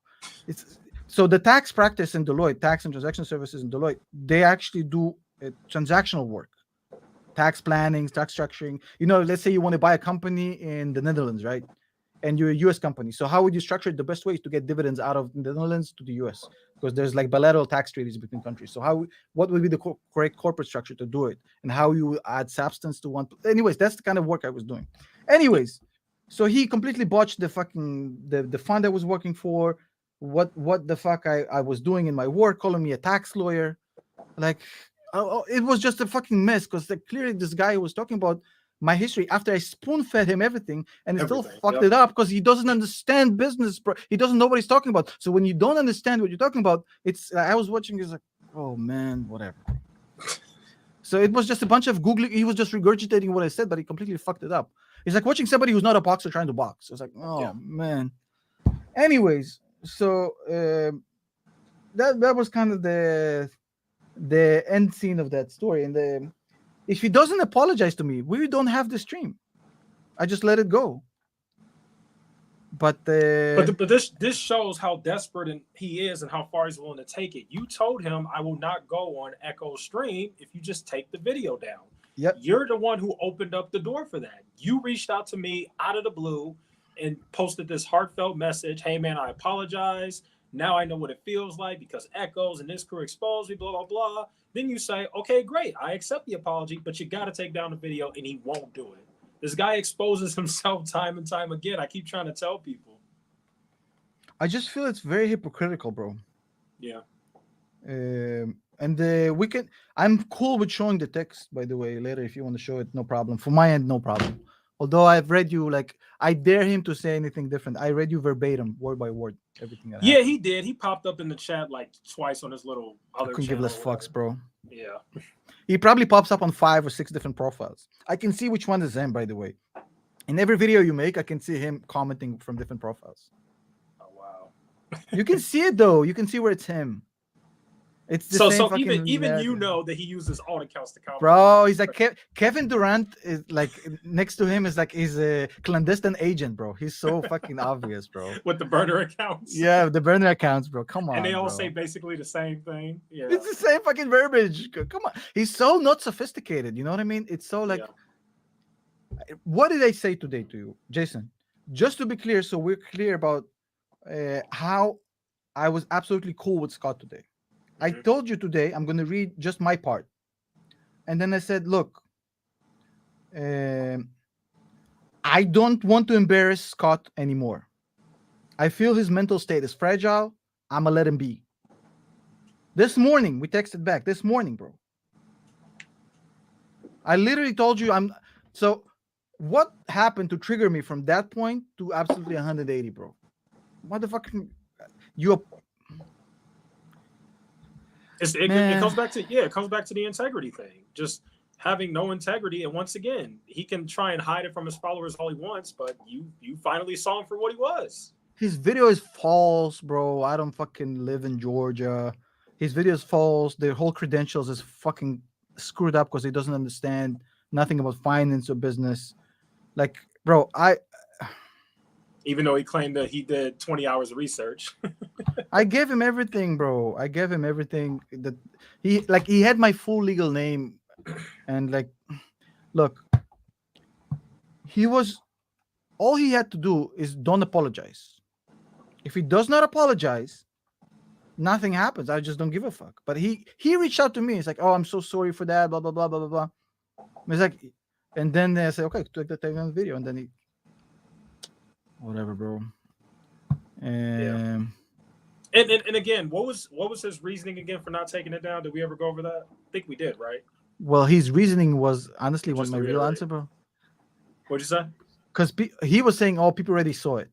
So the tax practice in Deloitte, tax and transaction services in Deloitte, they actually do transactional work, tax planning, tax structuring. Let's say you want to buy a company in the Netherlands, right? And you're a US company. So how would you structure it? The best way is to get dividends out of the Netherlands to the US, because there's like bilateral tax treaties between countries. So what would be the correct corporate structure to do it, and how you add substance to one? Anyways, that's the kind of work I was doing. Anyways, so he completely botched the fucking the fund I was working for. What the fuck I was doing in my work, calling me a tax lawyer. Like, it was just a fucking mess, because clearly this guy was talking about my history after I spoon-fed him everything, and he still fucked it up because he doesn't understand business, bro. He doesn't know what he's talking about. So when you don't understand what you're talking about, I was watching, it's like, oh man, whatever. So it was just a bunch of Googling. He was just regurgitating what I said, but he completely fucked it up. It's like watching somebody who's not a boxer trying to box. It's like, oh man. Anyways, so that was kind of the end scene of that story. And if he doesn't apologize to me, we don't have the stream. I just let it go. But this shows how desperate he is and how far he's willing to take it. You told him, I will not go on Echo's stream if you just take the video down. Yep. You're the one who opened up the door for that. You reached out to me out of the blue and posted this heartfelt message. Hey man, I apologize. Now I know what it feels like, because Echoes and this crew exposed me, blah, blah, blah. Then you say, okay, great, I accept the apology, but you got to take down the video, and he won't do it. This guy exposes himself time and time again. I keep trying to tell people. I just feel it's very hypocritical, bro. Yeah. I'm cool with showing the text, by the way, later if you want to show it, no problem. For my end, no problem. Although I've read you, like, I dare him to say anything different. I read you verbatim, word by word, everything. Yeah, he did. He popped up in the chat like twice on his little other channel. I couldn't give less fucks, bro. Yeah. He probably pops up on 5 or 6 different profiles. I can see which one is him, by the way. In every video you make, I can see him commenting from different profiles. Oh, wow. You can see it, though. You can see where it's him. It's the same so even you know that he uses alt accounts to comment. Bro, he's like Kevin Durant is like next to him is like he's a clandestine agent, bro. He's so fucking obvious, bro. With the burner accounts. Yeah, the burner accounts, bro. Come on. And they all bro. say basically the same thing. Yeah. It's the same fucking verbiage. Come on. He's so not sophisticated. You know what I mean? It's so like. Yeah. What did I say today to you, Jason? Just to be clear, so we're clear about how I was absolutely cool with Scott today. I Mm-hmm. told you today I'm going to read just my part, and then I said, "Look, um, I don't want to embarrass Scott anymore. I feel his mental state is fragile. I'm gonna let him be." This morning we texted back. This morning, bro. I literally told you I'm. So, what happened to trigger me from that point to absolutely 180, bro? Motherfucking you, It man. comes back to, yeah, it comes back to the integrity thing. Just having no integrity, and once again, he can try and hide it from his followers all he wants, but you finally saw him for what he was. His video is false, bro. I don't fucking live in Georgia. His video is false. The whole credentials is fucking screwed up because he doesn't understand nothing about finance or business. Like, bro, Even though he claimed that he did 20 hours of research. I gave him everything, bro. I gave him everything that he had my full legal name, and like, look, he was all he had to do is don't apologize. If he does not apologize, nothing happens. I just don't give a fuck. But he reached out to me. It's like, "Oh, I'm so sorry for that." Blah blah blah blah blah blah. It's like, and then I say, "Okay, take on the video," and then he, whatever, bro. Yeah. Um, And again, what was his reasoning again for not taking it down? Did we ever go over that? I think we did, right? well, his reasoning was honestly what Just my to real reiterate. answer, bro. What'd you say? Because he was saying, "Oh, people already saw it,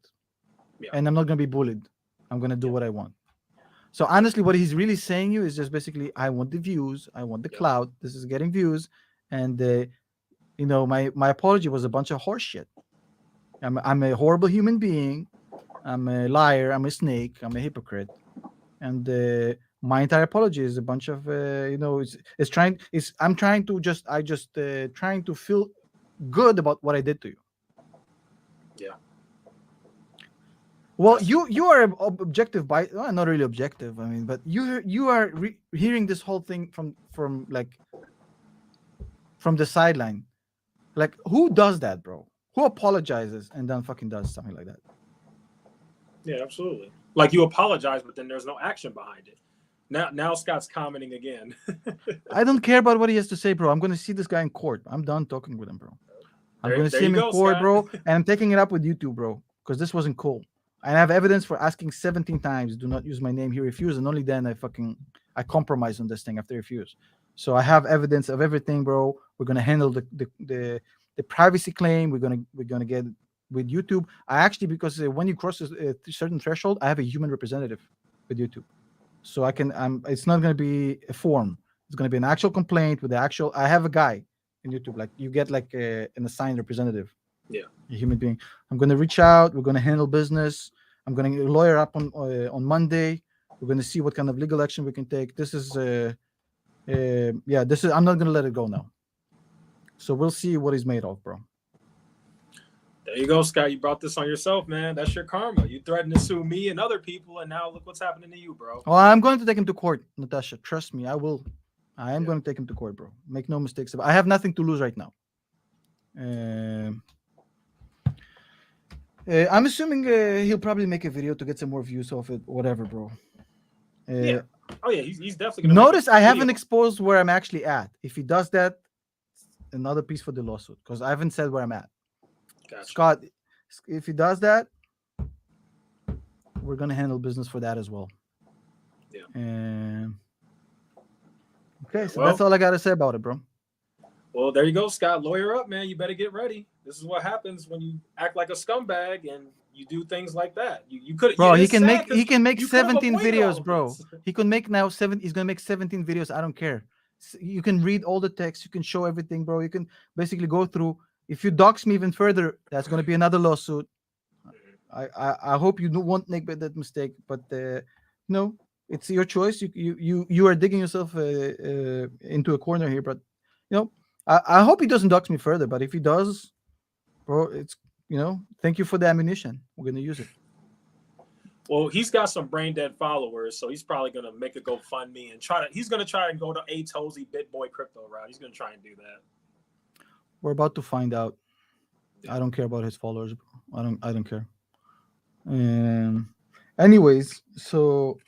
Yeah. and I'm not gonna be bullied. I'm gonna do Yeah. what I want." So honestly, what he's really saying you is just basically, I want the views, I want the Yeah. clout. This is getting views, and my apology was a bunch of horse shit. I'm a horrible human being. I'm a liar. I'm a snake. I'm a hypocrite. And my entire apology is a bunch of it's trying. It's I'm trying to just trying to feel good about what I did to you. Yeah. Well, That's you are objective by well, not really objective. I mean, but you are hearing this whole thing from like from the sideline. Like, who does that, bro? Who apologizes and then fucking does something like that? yeah, absolutely. Like you apologize, but then there's no action behind it. Now Scott's commenting again. I don't care about what he has to say, bro. I'm gonna see this guy in court. I'm done talking with him, bro. I'm gonna There see you him in go, court, Scott. bro, and I'm taking it up with you two, bro, because this wasn't cool. I have evidence for asking 17 times, do not use my name. He refused, and only then I compromised on this thing after he refused. So I have evidence of everything, bro. We're gonna handle the privacy claim. We're gonna get with YouTube. I actually, because when you cross a certain threshold, I have a human representative with YouTube, so I can. It's not gonna be a form. It's gonna be an actual complaint with the actual. I have a guy in YouTube. Like, you get like an assigned representative, Yeah. a human being. I'm gonna reach out. We're gonna handle business. I'm gonna lawyer up on Monday. We're gonna see what kind of legal action we can take. This is yeah. This is. I'm not gonna let it go now. So we'll see what he's made of, bro. There you go, Scott. You brought this on yourself, man. That's your karma. You threatened to sue me and other people, and now look what's happening to you, bro. Well, I'm going to take him to court, Natasha. Trust me, I will. I am Yeah. going to take him to court, bro. Make no mistakes about. I have nothing to lose right now. Um, I'm assuming he'll probably make a video to get some more views off it, whatever, bro. Yeah. Oh yeah, he's definitely gonna make Notice a I video. haven't exposed where I'm actually at. If he does that, another piece for the lawsuit, because I haven't said where I'm at. Gotcha. Scott, if he does that, we're gonna handle business for that as well. Yeah. Okay, Yeah, so well, that's all I gotta say about it, bro. well, there you go, Scott. Lawyer up, man. You better get ready. This is what happens when you act like a scumbag and you do things like that. You could, Bro, it's sad he because can make you could have 17 avoided all videos, of bro. this. He can make now seven. He's gonna make 17 videos. I don't care. You can read all the text. You can show everything, bro. You can basically go through. If you dox me even further, that's gonna be another lawsuit. I hope you won't make that mistake. But no, it's your choice. You are digging yourself into a corner here. But I hope he doesn't dox me further. But if he does, bro, it's thank you for the ammunition. We're gonna use it. Well, he's got some brain dead followers, so he's probably gonna make a GoFundMe and he's gonna try and go to A Tozy BitBoy crypto route. He's gonna try and do that. We're about to find out. Yeah. I don't care about his followers, bro. I don't care. Um, Anyways, so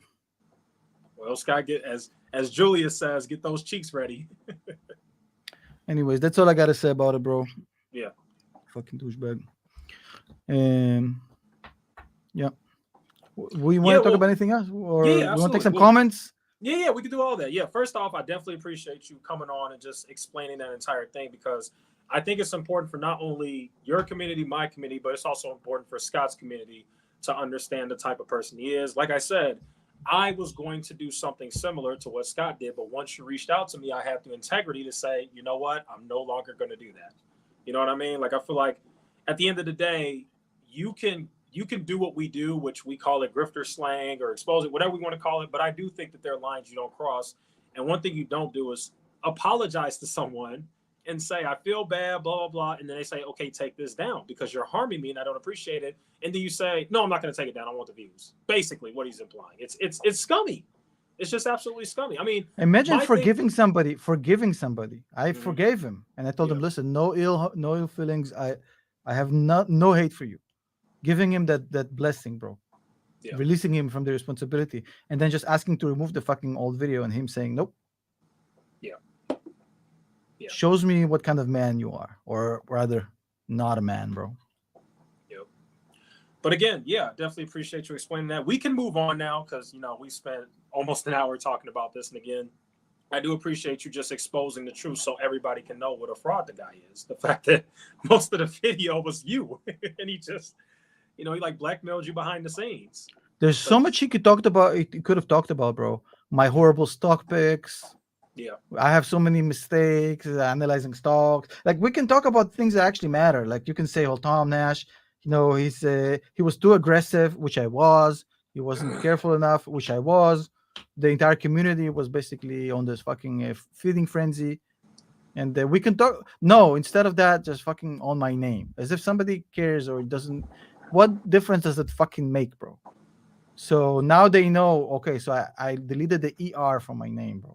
well, Scott, get as Julius says, get those cheeks ready. that's all I gotta say about it, bro. Yeah. Fucking douchebag. Um, yeah. We want Yeah. to talk about Well. anything else, Yeah. or Yeah. we want to take Absolutely. some Well. comments? Yeah, we could do all that. Yeah, first off, I definitely appreciate you coming on and just explaining that entire thing because I think it's important for not only your community, my community, but it's also important for Scott's community to understand the type of person he is. Like I said, I was going to do something similar to what Scott did, but once you reached out to me, I had the integrity to say, you know what, I'm no longer going to do that. You know what I mean? Like I feel like at the end of the day, you can do what we do, which we call it grifter slang or expose it, whatever we want to call it. But I do think that there are lines you don't cross. And one thing you don't do is apologize to someone and say, I feel bad, blah, blah, blah. And then they say, okay, take this down because you're harming me and I don't appreciate it. And then you say, no, I'm not going to take it down. I want the views. Basically, what he's implying. It's scummy. It's just absolutely scummy. I mean, Imagine my thing. forgiving somebody. I forgave him, and I told Yeah, him, "Listen, no ill feelings. I have no hate for you." Giving him that blessing, bro. yeah, Releasing him from the responsibility, and then just asking to remove the fucking old video, and him saying, "Nope." yeah, yeah, Shows me what kind of man you are, or rather, not a man, bro. yeah. But again, yeah, definitely appreciate you explaining that. We can move on now because we spent almost an hour talking about this, and again, I do appreciate you just exposing the truth so everybody can know what a fraud the guy is. The fact that most of the video was you, and he just, he like blackmailed you behind the scenes. There's So so much he could talked about. He could have talked about, bro. My horrible stock picks. yeah, I have so many mistakes analyzing stocks. Like we can talk about things that actually matter. Like you can say, "Oh, Tom Nash, he was too aggressive," which I was. He wasn't careful enough, which I was. The entire community was basically on this fucking feeding frenzy, and we can talk. No, instead of that, just fucking on my name, as if somebody cares or doesn't. What difference does it fucking make, bro? So now they know. Okay, so I deleted the ER from my name, bro.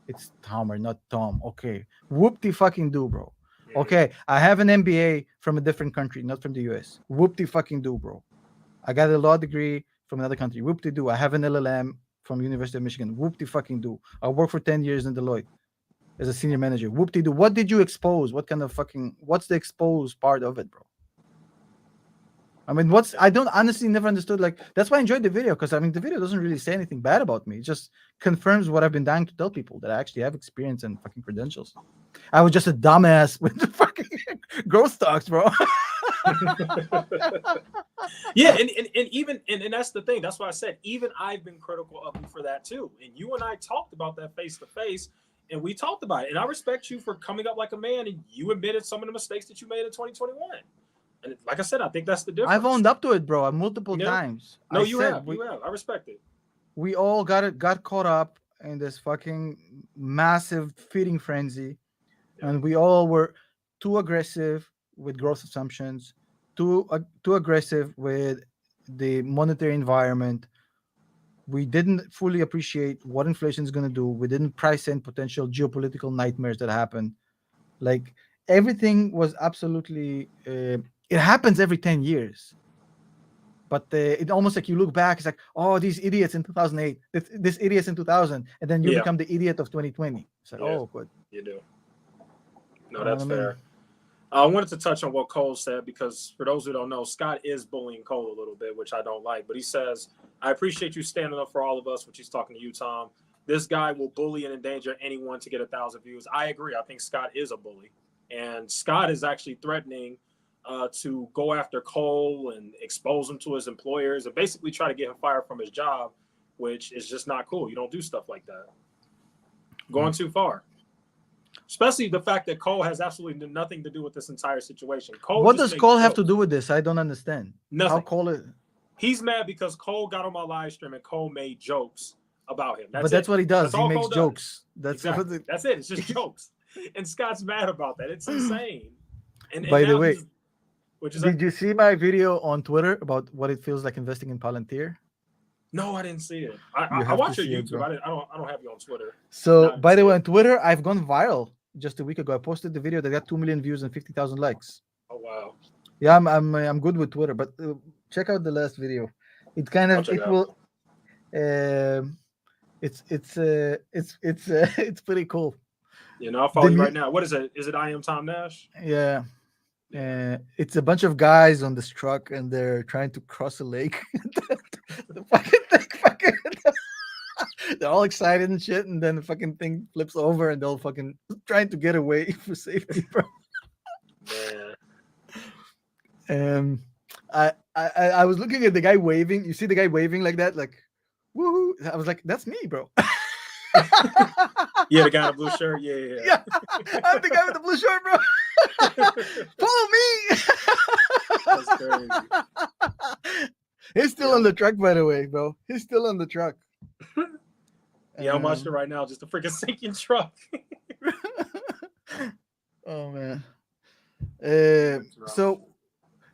It's Tomer, not Tom. Okay. Whoop de fucking do, bro. mm-hmm. Okay. I have an MBA from a different country, not from the US. Whoop de fucking do, bro. I got a law degree from another country. Whoop de do. I have an LLM from University of Michigan. Whoop de fucking do. I worked for 10 years in Deloitte as a senior manager. Whoop de do. What did you expose? What kind of fucking, what's the exposed part of it, bro? I mean, I don't honestly never understood. Like, that's why I enjoyed the video because I mean, the video doesn't really say anything bad about me. It just confirms what I've been dying to tell people that I actually have experience and fucking credentials. I was just a dumbass with the fucking growth stocks, bro. Yeah, and even and that's the thing. That's why I said even I've been critical of you for that too. And you and I talked about that face to face, and we talked about it. And I respect you for coming up like a man, and you admitted some of the mistakes that you made in 2021. And like I said, I think that's the difference. I've owned up to it, bro, multiple times. No, I you said have. You have. I respect it. We all got caught up in this fucking massive feeding frenzy, and we all were too aggressive with growth assumptions, too aggressive with the monetary environment. We didn't fully appreciate what inflation is going to do. We didn't price in potential geopolitical nightmares that happen. Like everything was absolutely. It happens every 10 years. But it almost like you look back, it's like, oh, these idiots in 2008, this idiots in 2000, and then you become the idiot of 2020. It's like, oh, good. You do. No, that's fair. I wanted to touch on what Cole said because for those who don't know, Scott is bullying Cole a little bit, which I don't like. But he says, I appreciate you standing up for all of us, which he's talking to you, Tom. This guy will bully and endanger anyone to get 1,000 views. I agree. I think Scott is a bully. And Scott is actually threatening to go after Cole and expose him to his employers and basically try to get him fired from his job, which is just not cool. You don't do stuff like that. Going too far. Especially the fact that Cole has absolutely nothing to do with this entire situation. What does Cole have to do with this? I don't understand. Nothing. How Cole is... He's mad because Cole got on my live stream and Cole made jokes about him. That's what he does. He makes jokes. That's it. It's just jokes. And Scott's mad about that. It's insane. And by the way, did you see my video on Twitter about what it feels like investing in Palantir? No, I didn't see it. I watch your YouTube. I don't have you on Twitter. So, by the way, on Twitter, I've gone viral just a week ago. I posted the video that got 2 million views and 50,000 likes. Oh wow. Yeah, I'm good with Twitter, but check out the last video. It kind I'll of check it it out. will. It's it's pretty cool. You know, I'll follow The you mu- right now. What is it? Is it I am Tom Nash? yeah, Yeah. it's a bunch of guys on this truck and they're trying to cross a lake. The fucking thing, they're all excited and shit, and then the fucking thing flips over and they'll fucking trying to get away for safety, bro. Man. Um, I was looking at the guy waving. You see the guy waving like that, like, woohoo! I was like, that's me, bro. Yeah, the guy in the blue shirt. Yeah, yeah. Yeah, I'm the guy with the blue shirt, bro. Follow me. That's crazy. He's still on the truck, by the way, bro. He's still on the truck. Yeah, I'm watching it right now. Just a freaking sinking truck. Oh man. So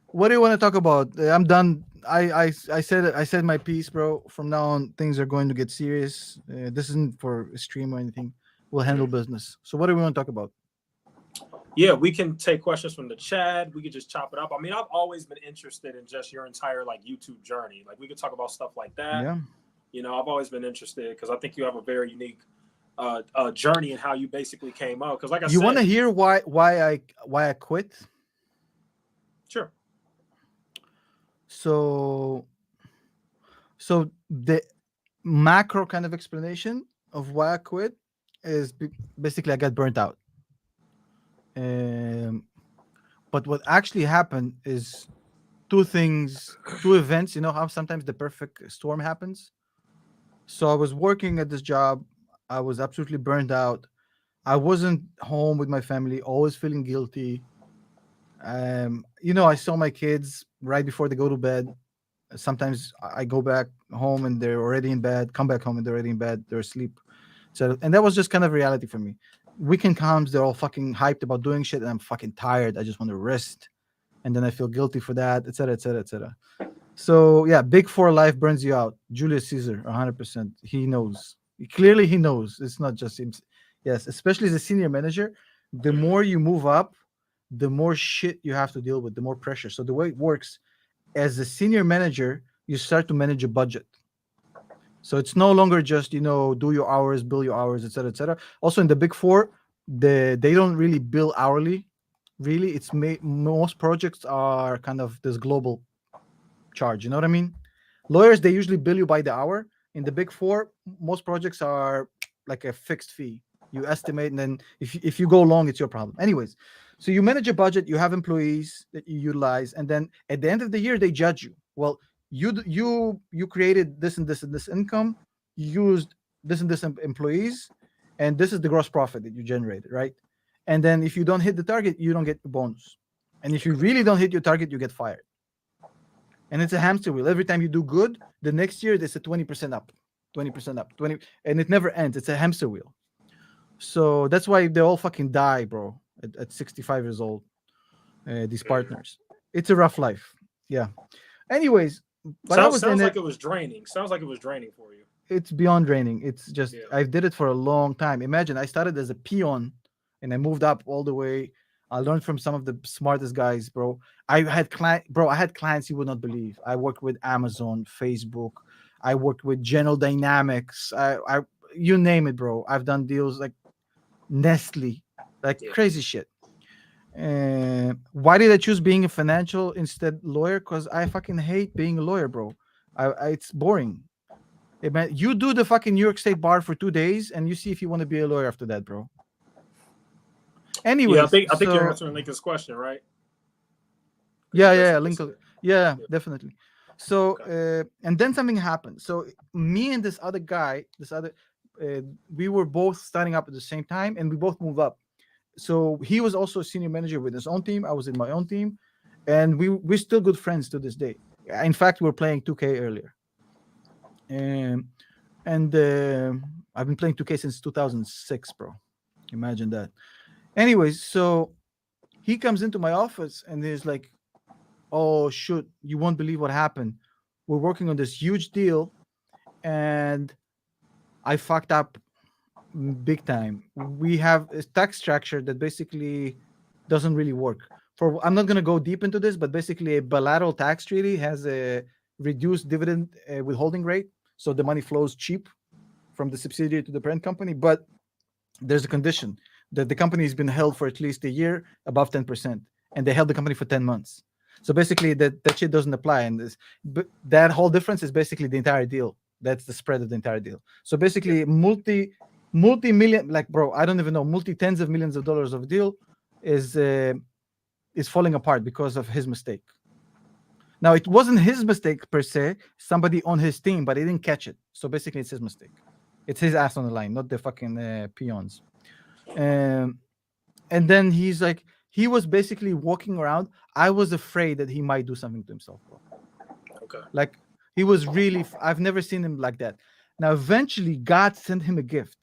what do you want to talk about? I'm done. I said my piece, bro. From now on, things are going to get serious. This isn't for a stream or anything. We'll handle business. So what do we want to talk about? Yeah, we can take questions from the chat. We could just chop it up. I mean, I've always been interested in just your entire like YouTube journey. Like we could talk about stuff like that. Yeah. You know, I've always been interested because I think you have a very unique journey and how you basically came out. Because like I said, you want to hear why I quit? Sure. So the macro kind of explanation of why I quit is basically I got burnt out. But what actually happened is two events. You know how sometimes the perfect storm happens? So I was working at this job. I was absolutely burned out. I wasn't home with my family, always feeling guilty. I saw my kids right before they go to bed. Sometimes I go back home and they're already in bed, come back home and they're already in bed, they're asleep. So, and that was just kind of reality for me. Weekend comes, they're all fucking hyped about doing shit, and I'm fucking tired. I just want to rest. And then I feel guilty for that, etc., etc., etc. So yeah, Big Four life burns you out. Julius Caesar, 100%. He knows. Clearly, he knows. It's not just him. Yes, especially as a senior manager, the more you move up, the more shit you have to deal with, the more pressure. So the way it works, as a senior manager, you start to manage a budget. So it's no longer just do your hours, bill your hours, etc., etc. Also in the Big Four, they don't really bill hourly. Really, it's most projects are kind of this global charge. You know what I mean? Lawyers, they usually bill you by the hour. In the Big Four, most projects are like a fixed fee. You estimate, and then if you go long, it's your problem. Anyways, so you manage a budget, you have employees that you utilize, and then at the end of the year, they judge you. Well, you created this and this and this income, you used this and this employees, and this is the gross profit that you generated, right? And then if you don't hit the target, you don't get the bonus. And if you really don't hit your target, you get fired. And it's a hamster wheel. Every time you do good, the next year there's a 20% up, 20% up, 20, and it never ends. It's a hamster wheel. So that's why they all fucking die, bro, at 65 years old. These partners. It's a rough life. Yeah. Anyways, but sounds like it was draining. Sounds like it was draining for you. It's beyond draining. It's just I did it for a long time. Imagine I started as a peon and I moved up all the way. I learned from some of the smartest guys, bro. I had clients you would not believe. I worked with Amazon, Facebook. I worked with General Dynamics. I you name it, bro. I've done deals like Nestle, like crazy shit. Why did I choose being a financial instead lawyer? Because I fucking hate being a lawyer, bro. It's boring. Hey, man, you do the fucking New York State bar for 2 days, and you see if you want to be a lawyer after that, bro. Anyways, I think you're answering Lincoln's question, right? Yeah, Lincoln. Yeah, definitely. So, and then something happened. So, me and this other guy, we were both starting up at the same time, and we both moved up. So he was also a senior manager with his own team. I was in my own team, and we're still good friends to this day. In fact, we were playing 2K earlier. And I've been playing 2K since 2006, bro. Imagine that. Anyways, so he comes into my office and he's like, "Oh shoot, you won't believe what happened. We're working on this huge deal, and I fucked up big time. We have a tax structure that basically doesn't really work. I'm not gonna go deep into this, but basically a bilateral tax treaty has a reduced dividend withholding rate, so the money flows cheap from the subsidiary to the parent company. But there's a condition that the company has been held for at least a year above 10%, and they held the company for 10 months. So basically, that shit doesn't apply, and but that whole difference is basically the entire deal. That's the spread of the entire deal. So basically, multi-million, like, bro, I don't even know, multi tens of millions of dollars of deal is falling apart because of his mistake. Now, it wasn't his mistake per se, somebody on his team, but he didn't catch it. So basically, it's his mistake. It's his ass on the line, not the fucking peons. And then he's like, he was basically walking around. I was afraid that he might do something to himself, bro. Okay. Like, he was really, I've never seen him like that. Now, eventually, God sent him a gift.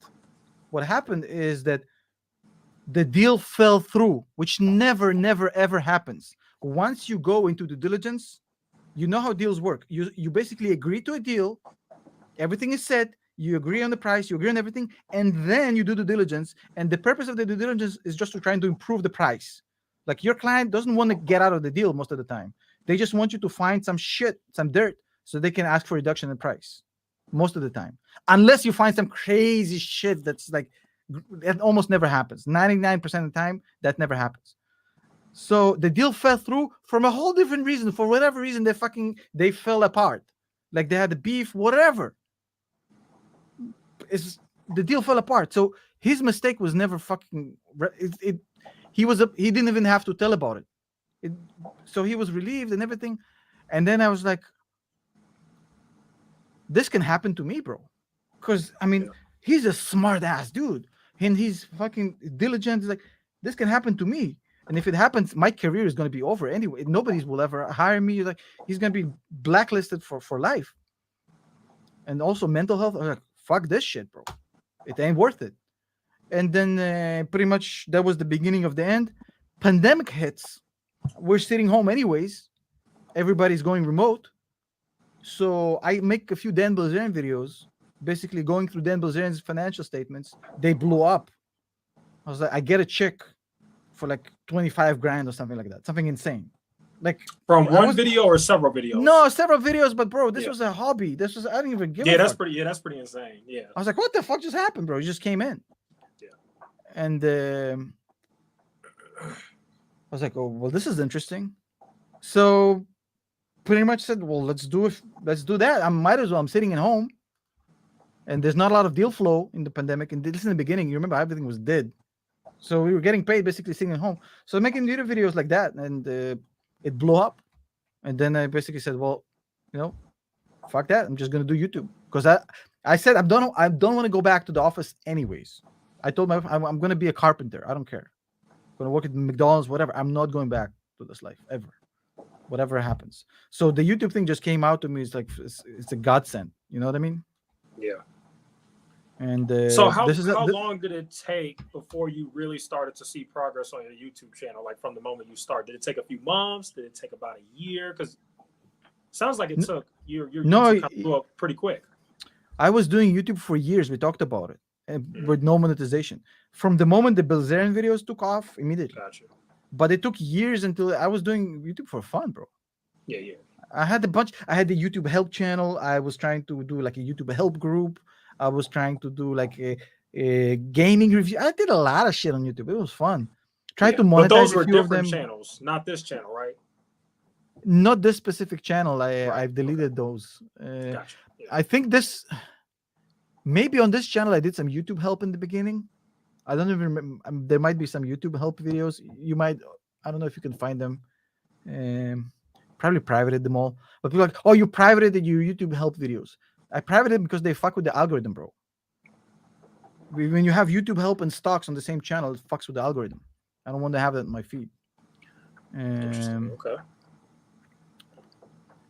What happened is that the deal fell through, which never, ever happens. Once you go into due diligence, you know how deals work. You basically agree to a deal, everything is set, you agree on the price, you agree on everything, and then you do due diligence. And the purpose of the due diligence is just to try and to improve the price. Like, your client doesn't want to get out of the deal most of the time. They just want you to find some shit, some dirt, so they can ask for reduction in price most of the time. Unless you find some crazy shit that's like, that almost never happens. 99% of the time, that never happens. So the deal fell through from a whole different reason. For whatever reason, they fell apart. Like, they had a beef, whatever. The deal fell apart. So his mistake was never fucking. He didn't even have to tell about it. So he was relieved and everything. And then I was like, this can happen to me, bro. Because I mean, he's a smart ass dude, and he's fucking diligent. He's like, this can happen to me. And if it happens, my career is going to be over anyway. Nobody will ever hire me. Like, he's going to be blacklisted for life. And also mental health. I was like, fuck this shit, bro. It ain't worth it. And then pretty much that was the beginning of the end. Pandemic hits. We're sitting home anyways. Everybody's going remote. So I make a few Dan Bilzerian videos, basically going through Dan Bilzerian's financial statements. They blew up. I was like, I get a check for like 25 grand or something like that. Something insane. Like, from one video or several videos? No, several videos, but bro, this was a hobby. I didn't even give a fuck. That's pretty insane. Yeah. I was like, what the fuck just happened, bro? He just came in. Yeah. And I was like, oh, well, this is interesting. So pretty much said, well, let's do that. I might as well. I'm sitting at home, and there's not a lot of deal flow in the pandemic. And this is in the beginning. You remember, everything was dead, so we were getting paid basically sitting at home. So making YouTube videos like that, and it blew up. And then I basically said, well, fuck that. I'm just gonna do YouTube, because I said I don't want to go back to the office anyways. I told my I'm gonna be a carpenter. I don't care. I'm gonna work at McDonald's, whatever. I'm not going back to this life ever. Whatever happens. So the YouTube thing just came out to me. It's like it's a godsend. You know what I mean? Yeah. And so how long did it take before you really started to see progress on your YouTube channel? Like, from the moment you started, did it take a few months? Did it take about a year? Because it sounds like it took your YouTube kind of blew up pretty quick. I was doing YouTube for years. We talked about it, with no monetization. From the moment the Bilzerian videos took off, immediately. Gotcha. But it took years until I was doing YouTube for fun, bro. Yeah. I had the YouTube help channel. I was trying to do like a YouTube help group. I was trying to do like a gaming review. I did a lot of shit on YouTube. It was fun. Tried to monetize. But those were different channels, not this channel, right? Not this specific channel. I've deleted those. Gotcha. Yeah. I think maybe on this channel I did some YouTube help in the beginning. I don't even remember. There might be some YouTube help videos. I don't know if you can find them. Probably privated them all. But people are like, oh, you privated your YouTube help videos. I privated them because they fuck with the algorithm, bro. When you have YouTube help and stocks on the same channel, it fucks with the algorithm. I don't want to have that in my feed. Interesting. Okay.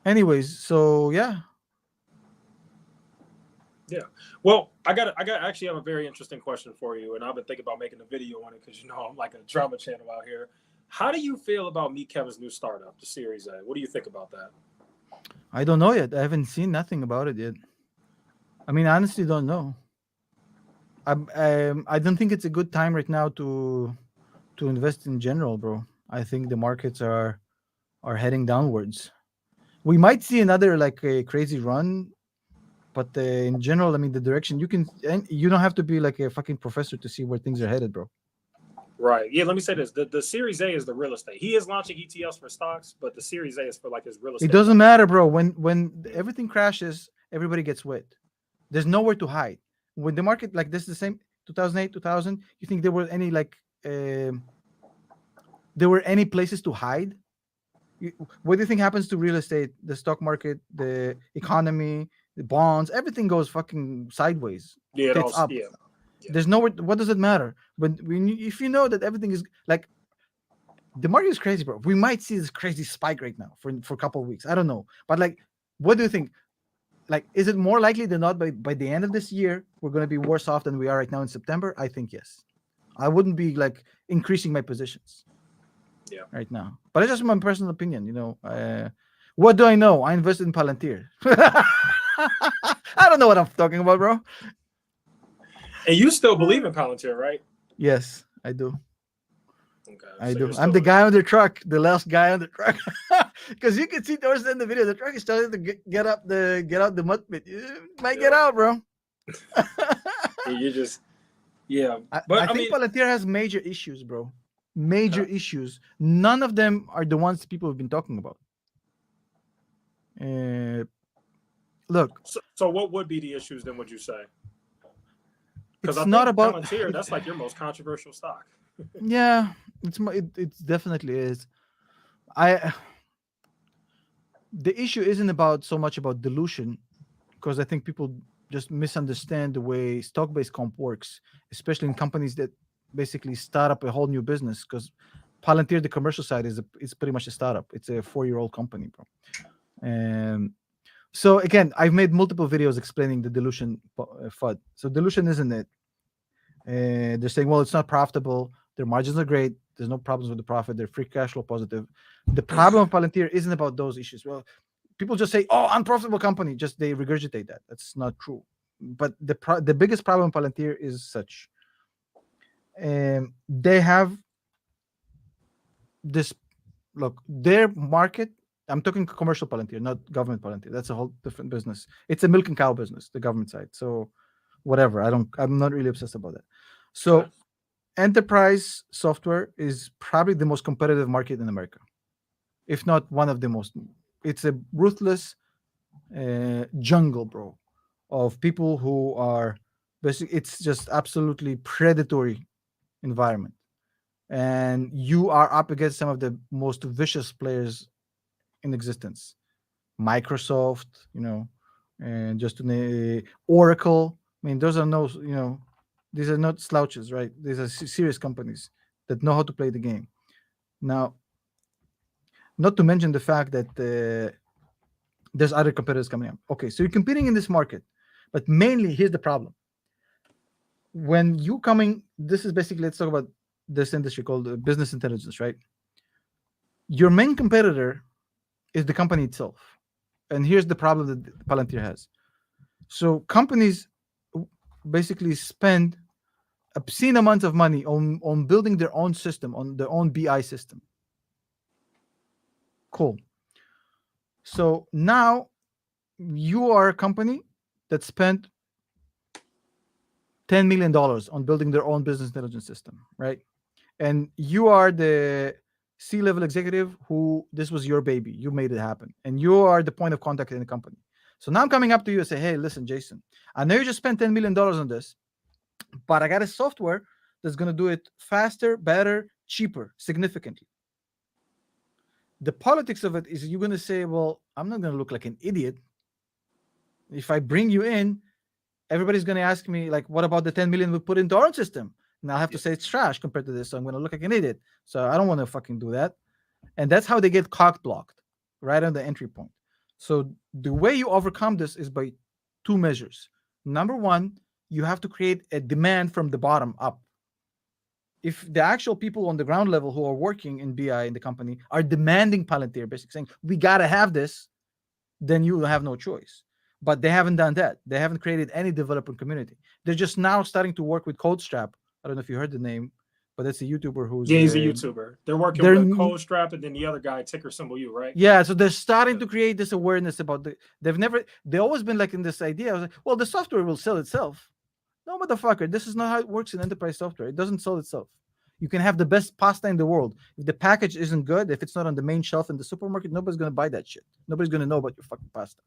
Anyways, so yeah. Yeah. Well, I actually have a very interesting question for you, and I've been thinking about making a video on it because I'm like a drama channel out here. How do you feel about Meet Kevin's new startup, the Series A? What do you think about that? I don't know yet. I haven't seen nothing about it yet. I mean, I honestly don't know. I don't think it's a good time right now to invest in general, bro. I think the markets are heading downwards. We might see another like a crazy run, but in general, I mean, the direction you can, and you don't have to be like a fucking professor to see where things are headed, bro. Right. Yeah. Let me say this: the Series A is the real estate. He is launching ETFs for stocks, but the Series A is for like his real It estate doesn't fund. matter, bro. When everything crashes, everybody gets wet. There's nowhere to hide. When the market like this is the same 2008, 2000, you think there were any like there were any places to hide? What do you think happens to real estate, the stock market, the economy, the bonds? Everything goes fucking sideways. Yeah. It all. Gets up. Yeah. Yeah. There's nowhere. What does it matter? If you know that everything is like the market is crazy, bro. We might see this crazy spike right now for a couple of weeks. I don't know, but like, what do you think? Like, is it more likely than not by the end of this year we're going to be worse off than we are right now in September? I think yes. I wouldn't be like increasing my positions Yeah. right now, but it's just my personal opinion. What do I know? I invested in Palantir. I don't know what I'm talking about, bro. And you still believe in Palantir, right? Yes, I do. Okay. I So do. you're I'm still. the guy on the truck, the last guy on the truck, because you can see towards the end of the video, the truck is starting to get out the mud pit. You might get out, bro. You just. Yeah. I But I think mean. Palantir has major issues, bro. Major Okay. issues. None of them are the ones people have been talking about. Uh, Look, So what would be the issues then? Would you say? Because I it's not think about. Palantir, that's like your most controversial stock. Yeah, it definitely is. I The issue isn't about so much about dilution, because I think people just misunderstand the way stock-based comp works, especially in companies that basically start up a whole new business. Because Palantir, the commercial side, is pretty much a startup. It's a 4-year-old company, bro. And so again, I've made multiple videos explaining the dilution FUD. So dilution isn't it. They're saying, well, it's not profitable. Their margins are great. There's no problems with the profit. They're free cash flow positive. The problem of Palantir isn't about those issues. Well, people just say, "Oh, unprofitable company." Just they regurgitate that. That's not true. But the biggest problem in Palantir is such. They have this look. Their market. I'm talking commercial Palantir, not government Palantir. That's a whole different business. It's a milk and cow business, the government side. So, whatever. I'm not really obsessed about that. Okay. So, enterprise software is probably the most competitive market in America, if not one of the most. It's a ruthless jungle, bro, of people who are basically. It's just absolutely predatory environment, and you are up against some of the most vicious players in existence. Microsoft, and just to name Oracle. I mean, those are no, these are not slouches, right? These are serious companies that know how to play the game. Now, not to mention the fact that there's other competitors coming up. Okay, so you're competing in this market, but mainly here's the problem. When you coming, this is basically, let's talk about this industry called business intelligence, right? Your main competitor is the company itself. And here's the problem that Palantir has. So companies basically spend obscene amounts of money on building their own system, on their own BI system. Cool. So now you are a company that spent $10 million on building their own business intelligence system, right? And you are the C-level executive who this was your baby. You made it happen. And you are the point of contact in the company. So now I'm coming up to you and say, hey, listen, Jason, I know you just spent $10 million on this, but I got a software that's going to do it faster, better, cheaper, significantly. The politics of it is you're going to say, well, I'm not going to look like an idiot. If I bring you in, everybody's going to ask me, like, what about the 10 million we put into our system? And I'll have to say it's trash compared to this. So I'm going to look like an idiot. So I don't want to fucking do that. And that's how they get cock blocked right on the entry point. So the way you overcome this is by two measures. Number one, you have to create a demand from the bottom up. If the actual people on the ground level who are working in BI in the company are demanding Palantir, basically saying, we got to have this, then you have no choice. But they haven't done that. They haven't created any developer community. They're just now starting to work with CodeStrap. I don't know if you heard the name. but that's a YouTuber who's Yeah, he's a YouTuber. They're working they're with Cold Strap and then the other guy, Ticker Symbol U, right? yeah, so they're starting to create this awareness about they've always been like in this idea. I was like, well, the software will sell itself. No, motherfucker, this is not how it works in enterprise software. It doesn't sell itself. You can have the best pasta in the world. If the package isn't good, if it's not on the main shelf in the supermarket, nobody's gonna buy that shit. Nobody's gonna know about your fucking pasta.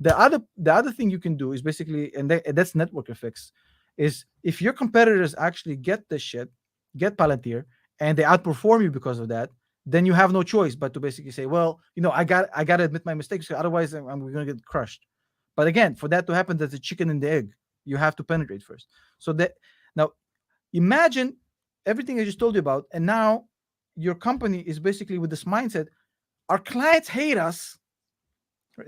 The other thing you can do is basically, and that's network effects, is if your competitors actually get this shit, get Palantir, and they outperform you because of that, then you have no choice but to basically say, well, I gotta admit my mistakes, otherwise I'm gonna get crushed. But again, for that to happen, that's a chicken and the egg. You have to penetrate first. So that now imagine everything I just told you about, and now your company is basically with this mindset: our clients hate us.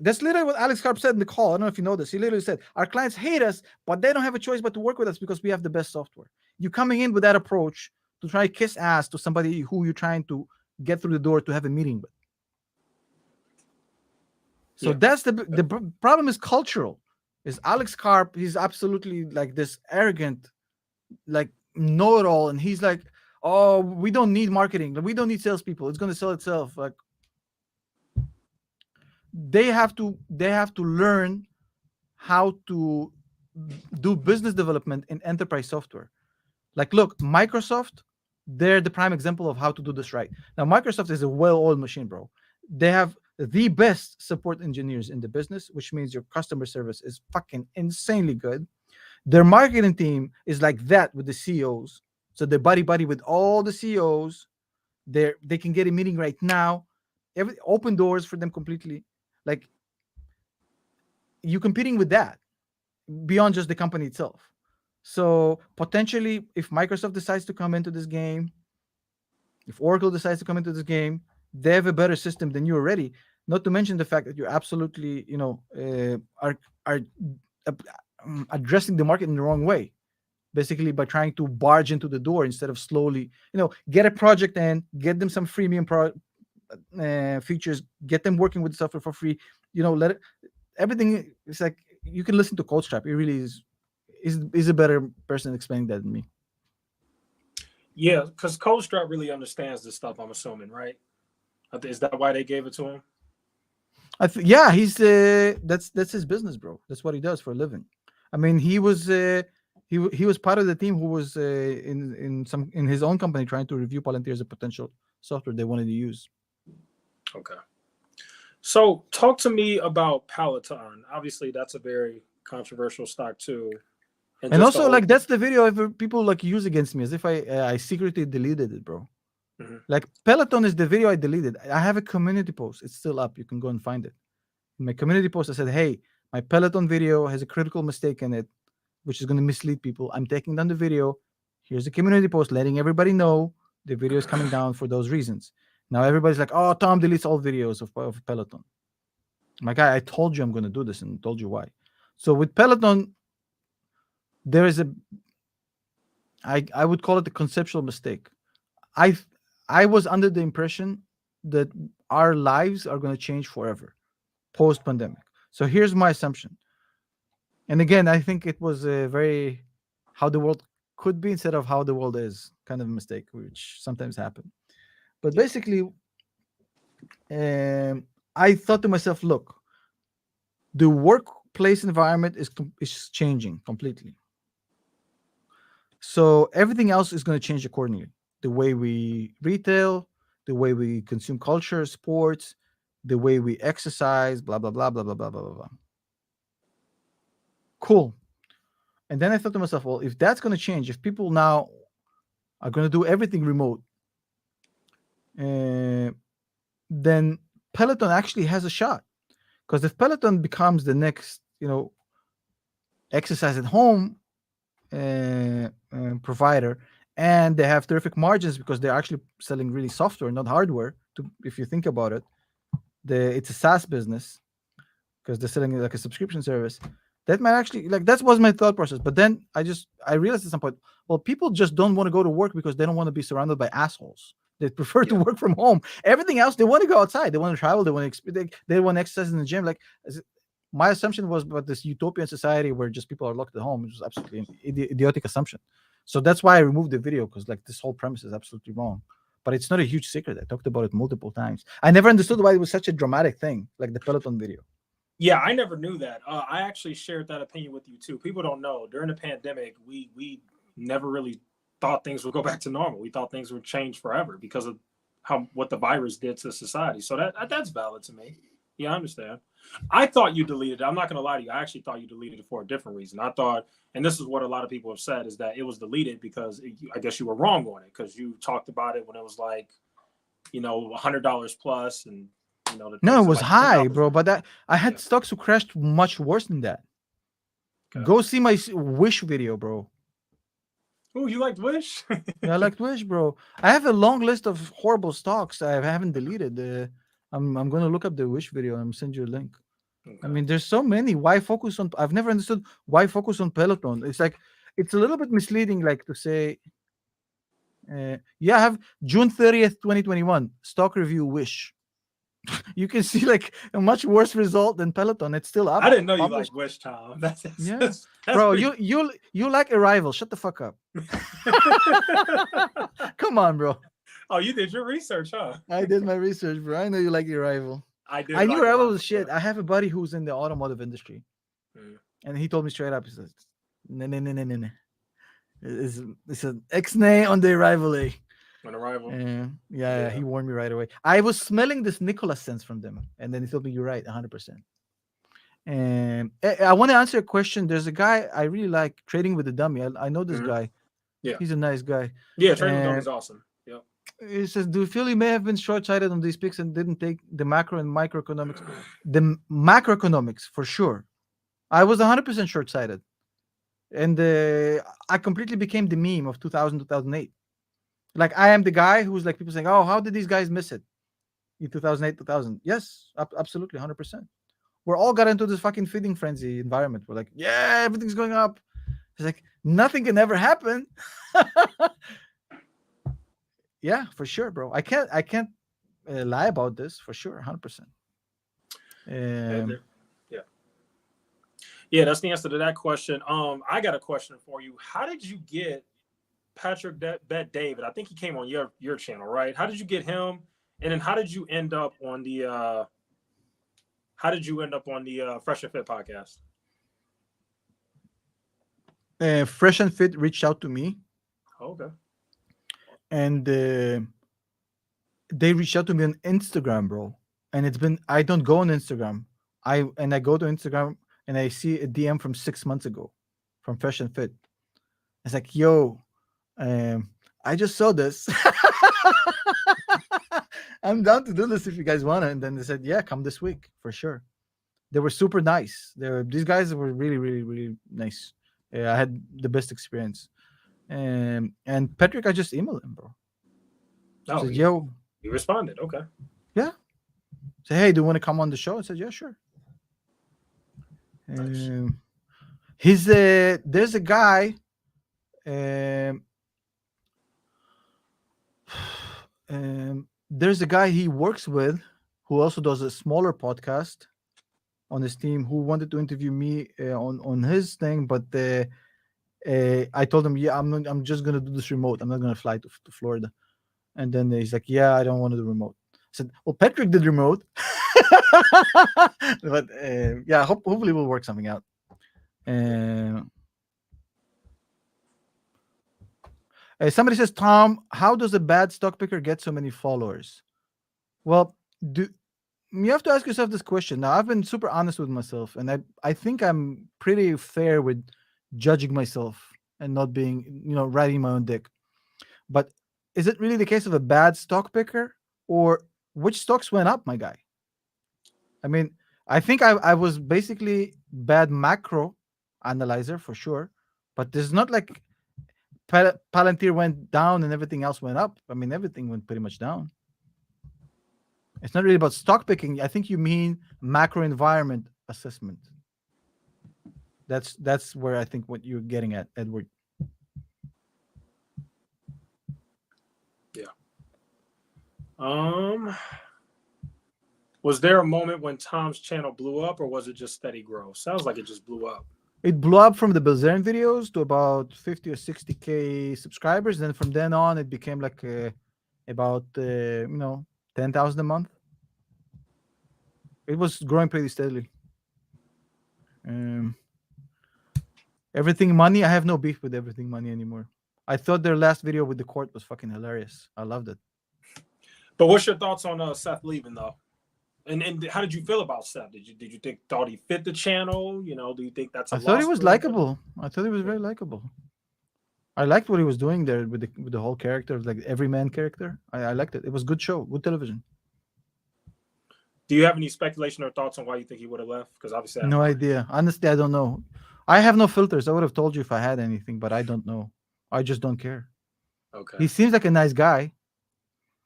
That's literally what Alex Karp said in the call. I don't know if you know this. He literally said, our clients hate us, but they don't have a choice but to work with us because we have the best software. You coming in with that approach to try to kiss ass to somebody who you're trying to get through the door to have a meeting with. So that's the problem is cultural. Is Alex Karp, he's absolutely like this arrogant, like know-it-all, and he's like, oh, we don't need marketing, we don't need salespeople, it's going to sell itself. Like, they have to learn how to do business development in enterprise software. Like, look, Microsoft, they're the prime example of how to do this right. Now, Microsoft is a well-oiled machine, bro. They have the best support engineers in the business, which means your customer service is fucking insanely good. Their marketing team is like that with the CEOs. So they're buddy with all the CEOs. They can get a meeting right now. Open doors for them completely. Like, you're competing with that beyond just the company itself. So potentially, if Microsoft decides to come into this game, if Oracle decides to come into this game, they have a better system than you already. Not to mention the fact that you're absolutely, are addressing the market in the wrong way, basically by trying to barge into the door instead of slowly, get a project in, get them some freemium features, get them working with the software for free. Let it. Everything is like, you can listen to Cold Strap. It really is a better person explaining that than me. Yeah, because Cold Strap really understands this stuff, I'm assuming, right? Is that why they gave it to him? Yeah, he's that's his business, bro. That's what he does for a living. I mean, he was part of the team who was in his own company trying to review Palantir as a potential software they wanted to use. Okay. So talk to me about Peloton. Obviously, that's a very controversial stock too. And also, like, that's the video of people like use against me as if I secretly deleted it, bro. Mm-hmm. Like, Peloton is the video I deleted. I have a community post. It's still up. You can go and find it. In my community post, I said, hey, my Peloton video has a critical mistake in it, which is going to mislead people. I'm taking down the video. Here's a community post letting everybody know the video is coming down for those reasons. Now everybody's like, oh, Tom deletes all videos of Peloton. My guy, I told you I'm going to do this and told you why. So with Peloton, there is I would call it a conceptual mistake. I was under the impression that our lives are going to change forever post-pandemic. So here's my assumption. And again, I think it was a very how the world could be instead of how the world is kind of a mistake, which sometimes happen. But basically, I thought to myself, look, the workplace environment is changing completely. So everything else is going to change accordingly. The way we retail, the way we consume culture, sports, the way we exercise, blah, blah, blah, blah, blah, blah, blah, blah. Cool. And then I thought to myself, well, if that's going to change, if people now are going to do everything remote, then Peloton actually has a shot. Because if Peloton becomes the next, exercise at home provider, and they have terrific margins because they're actually selling really software, not hardware. If you think about it, it's a SaaS business because they're selling like a subscription service. That might actually, like, that was my thought process. But then I realized at some point, well, people just don't want to go to work because they don't want to be surrounded by assholes. They prefer to work from home. Everything else, they want to go outside. They want to travel. They want to exercise in the gym. Like, my assumption was about this utopian society where just people are locked at home. It was absolutely an idiotic assumption. So that's why I removed the video, because like this whole premise is absolutely wrong. But it's not a huge secret. I talked about it multiple times. I never understood why it was such a dramatic thing, like the Peloton video. Yeah, I never knew that. I actually shared that opinion with you too. People don't know, during the pandemic, we never really thought things would go back to normal. We thought things would change forever because of what the virus did to society. So that's valid to me. Yeah, I understand. I thought you deleted it. I'm not going to lie to you. I actually thought you deleted it for a different reason. I thought, and this is what a lot of people have said, is that it was deleted because I guess you were wrong on it, because you talked about it when it was like, $100 plus, and no, it was like high, bro. But I had stocks who crashed much worse than that. Okay. Go see my Wish video, bro. Oh, you liked Wish? Yeah, I liked Wish, bro. I have a long list of horrible stocks I haven't deleted. I'm gonna look up the Wish video and send you a link. Okay. I mean, there's so many. Why focus on? I've never understood why focus on Peloton. It's like, it's a little bit misleading, like to say, yeah, I have June 30th, 2021 stock review Wish. You can see like a much worse result than Peloton. It's still up. I didn't know you like Wish, Tom. That's bro. Pretty... You like Arrival? Shut the fuck up. Come on, bro. Oh, you did your research, huh? I did my research, bro. I know you like Arrival. I did. I knew Arrival was shit. I have a buddy who's in the automotive industry, and he told me straight up. He says, "No. It's an X-nay on the Arrival, eh?" On Arrival. Yeah, he warned me right away. I was smelling this Nicola sense from them, and then he told me, "You're right, 100%." And I want to answer a question. There's a guy I really like, Trading with the Dummy. I know this guy. Yeah, he's a nice guy. Yeah, Trading with the Dummy is awesome. Yep. He says, "Do you feel you may have been short-sighted on these picks and didn't take the macro and microeconomics?" The macroeconomics, for sure. I was 100% short-sighted, and I completely became the meme of 2000, 2008. Like, I am the guy who's like, people saying, "Oh, how did these guys miss it in 2008, 2000?" Yes, absolutely, 100%. We're all got into this fucking feeding frenzy environment. We're like, yeah, everything's going up. It's like, nothing can ever happen. Yeah, for sure, bro. I can't lie about this, for sure, 100%. Yeah, that's the answer to that question. I got a question for you. How did you get Patrick Bet David? I think he came on your channel, right? How did you get him? And then how did you end up on the Fresh and Fit podcast? Fresh and Fit reached out to me. Okay. And they reached out to me on Instagram, bro. And I don't go on Instagram. I go to Instagram and I see a DM from 6 months ago from Fresh and Fit. It's like, yo, I just saw this. I'm down to do this if you guys want to. And then they said, yeah, come this week for sure. They were super nice. These guys were really, really, really nice. I had the best experience. And Patrick, I just emailed him, bro. Oh, said, yo. You responded. Okay. Yeah. Say, hey, do you want to come on the show? I said, yeah, sure. Nice. There's a guy. There's a guy he works with who also does a smaller podcast on his team, who wanted to interview me on his thing, but I told him, yeah, I'm just gonna do this remote. I'm not gonna fly to Florida. And then he's like, yeah, I don't want to do remote. I said, well, Patrick did remote. But yeah, hopefully we'll work something out. Somebody says, Tom, how does a bad stock picker get so many followers? Well, you have to ask yourself this question. Now, I've been super honest with myself, and I think I'm pretty fair with judging myself and not being, riding my own dick. But is it really the case of a bad stock picker, or which stocks went up, my guy? I mean, I think I was basically bad macro analyzer for sure, but there's not like Palantir went down and everything else went up. I mean, everything went pretty much down. It's not really about stock picking. I think you mean macro environment assessment. That's where I think what you're getting at, Edward. Yeah. Was there a moment when Tom's channel blew up, or was it just steady growth? Sounds like it just blew up. It blew up from the Bilzerian videos to about 50 or 60K subscribers. Then from then on, it became like about 10,000 a month. It was growing pretty steadily. Um, Everything Money. I have no beef with Everything Money anymore. I thought their last video with the court was fucking hilarious. I loved it. But what's your thoughts on Seth leaving though? And how did you feel about Seth? Did you thought he fit the channel? You know, do you think that's a I thought he loss was for him? likable. I thought he was very likable. I liked what he was doing there with the whole character, like everyman character. I liked it. It was good show, good television. Do you have any speculation or thoughts on why you think he would have left? Because obviously, No idea. Honestly, I don't know. I have no filters. I would have told you if I had anything, but I don't know. I just don't care. Okay. He seems like a nice guy.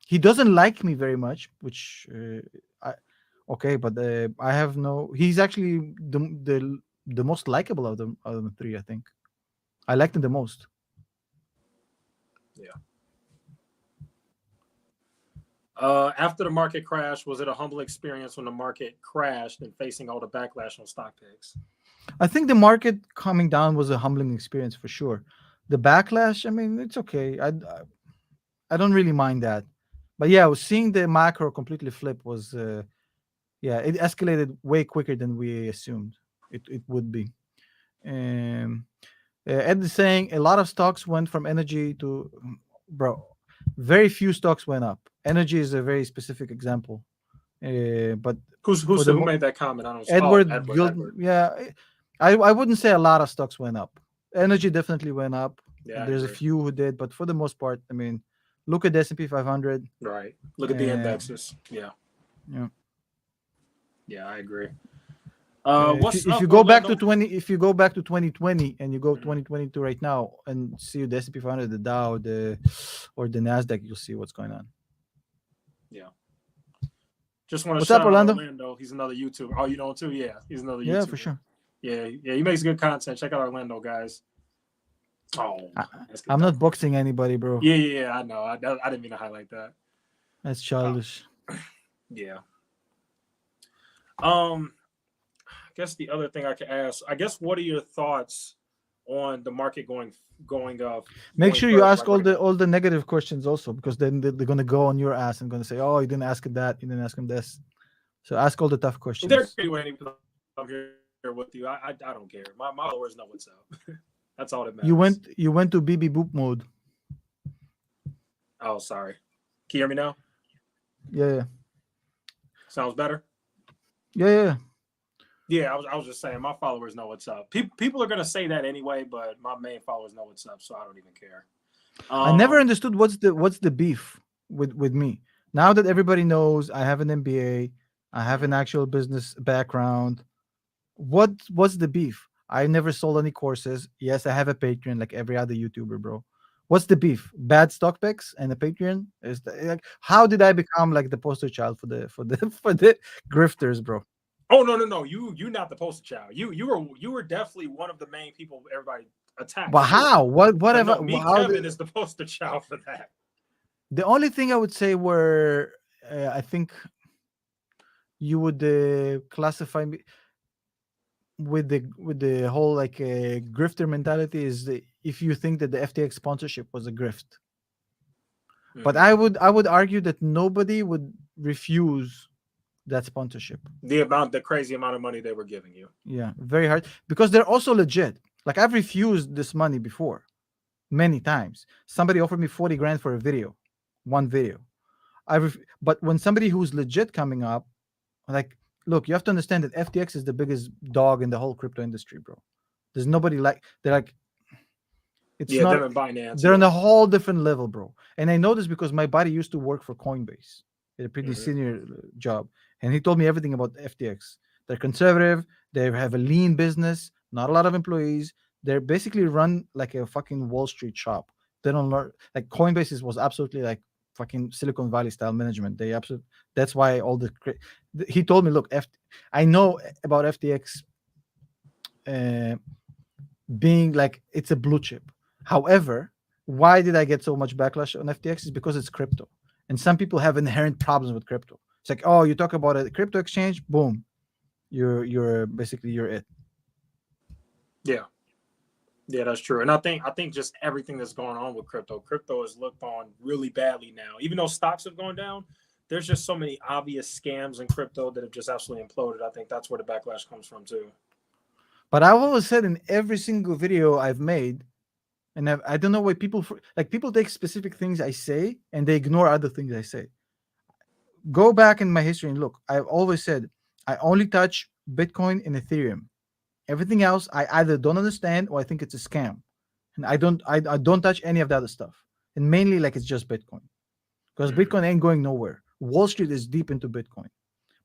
He doesn't like me very much, which okay, but I have no. He's actually the most likable of the three. I think I liked him the most. Yeah. After the market crash, was it a humble experience when the market crashed and facing all the backlash on stock picks? I think the market coming down was a humbling experience for sure. The backlash, I mean, it's okay. I don't really mind that, but yeah, seeing the macro completely flip was yeah, it escalated way quicker than we assumed it would be. Um, Ed is saying a lot of stocks went from energy to bro. Very few stocks went up. Energy is a very specific example. But Who made that comment? I don't. Edward Guild. Edward. Yeah, I wouldn't say a lot of stocks went up. Energy definitely went up. Yeah, There's a few who did, but for the most part, I mean, look at the S&P 500. Right. Look at the indexes. Yeah. Yeah. Yeah, I agree. If you go back to 2020 and you go 2022 right now and see the S&P 500, the Dow, or the Nasdaq, you'll see what's going on. Yeah. Just want to What's shout up, Orlando? Orlando. He's another YouTuber. Oh, you know him too? Yeah, he's another YouTuber. Yeah, for sure. Yeah, he makes good content. Check out Orlando, guys. Oh, I'm not boxing anybody, bro. Yeah, I know. I didn't mean to highlight that. That's childish. Yeah. I guess the other thing I could ask, I guess, what are your thoughts on the market going up? Make sure you ask all the negative questions also, because then they're gonna go on your ass and gonna say, "Oh, you didn't ask him that. You didn't ask him this." So ask all the tough questions. I'm here with you. I don't care. My followers know what's up. That's all that matters. You went to BB boop mode. Oh, sorry. Can you hear me now? Yeah. Sounds better. Yeah. Yeah, I was just saying, my followers know what's up. People are gonna say that anyway, but my main followers know what's up, so I don't even care. I never understood what's the beef with me. Now that everybody knows I have an MBA, I have an actual business background. What's the beef? I never sold any courses. Yes, I have a Patreon like every other YouTuber, bro. What's the beef? Bad stock picks and a Patreon? Like, how did I become like the poster child for the grifters, bro? Oh no! You're not the poster child. You were definitely one of the main people everybody attacked. But how? Whatever. No, Kevin is the poster child for that. The only thing I would say where I think you would classify me with the whole like grifter mentality is if you think that the FTX sponsorship was a grift. But I would argue that nobody would refuse that sponsorship. The crazy amount of money they were giving you. Yeah, very hard, because they're also legit. Like, I've refused this money before many times. Somebody offered me 40 grand for one video. But when somebody who's legit coming up, like, look, you have to understand that FTX is the biggest dog in the whole crypto industry, bro. There's nobody they're like, it's not, them and Binance. They're on a whole different level, bro. And I know this because my buddy used to work for Coinbase, a pretty senior job, and he told me everything about FTX. They're conservative. They have a lean business, not a lot of employees. They're basically run like a fucking Wall Street shop. They don't learn, like, Coinbase was absolutely like fucking Silicon Valley style management. That's why he told me, look, I know about FTX being like, it's a blue chip. However, why did I get so much backlash on FTX? Is because it's crypto, and some people have inherent problems with crypto. It's like, oh, you talk about a crypto exchange, boom, you're basically it. Yeah. Yeah, that's true. And I think just everything that's going on with crypto is looked on really badly now. Even though stocks have gone down, there's just so many obvious scams in crypto that have just absolutely imploded. I think that's where the backlash comes from too. But I've always said in every single video I've made, and I don't know why people like people take specific things I say and they ignore other things I say. Go back in my history and look. I've always said I only touch Bitcoin and Ethereum. Everything else I either don't understand or I think it's a scam, and I don't touch any of the other stuff. And mainly like it's just Bitcoin because Bitcoin ain't going nowhere. Wall Street is deep into Bitcoin,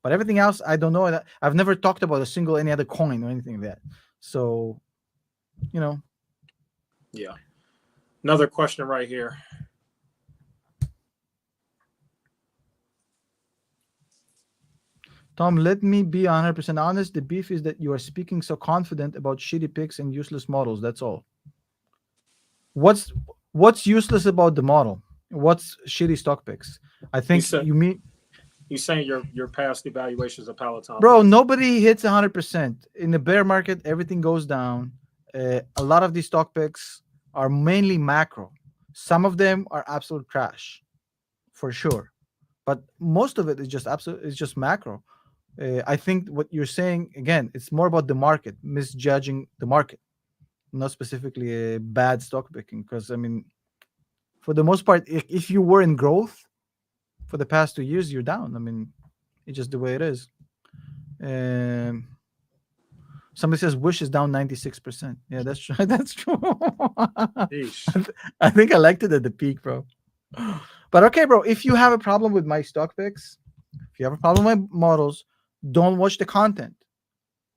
but everything else I don't know. I've never talked about a single any other coin or anything like that. So, you know. Yeah. Another question right here. Tom, let me be 100% honest. The beef is that you are speaking so confident about shitty picks and useless models. That's all. What's useless about the model? What's shitty stock picks? I think you mean you saying your past evaluations of Peloton. Bro, nobody hits 100%. In the bear market, everything goes down. A lot of these stock picks are mainly macro. Some of them are absolute trash, for sure. But most of it is just macro. I think what you're saying again, it's more about the market, misjudging the market, not specifically a bad stock picking. Because I mean, for the most part, if you were in growth for the past 2 years, you're down. I mean, it's just the way it is. Somebody says Wish is down 96%. Yeah, that's true. That's true. I think I liked it at the peak, bro. But okay, bro. If you have a problem with my stock picks, if you have a problem with my models, don't watch the content.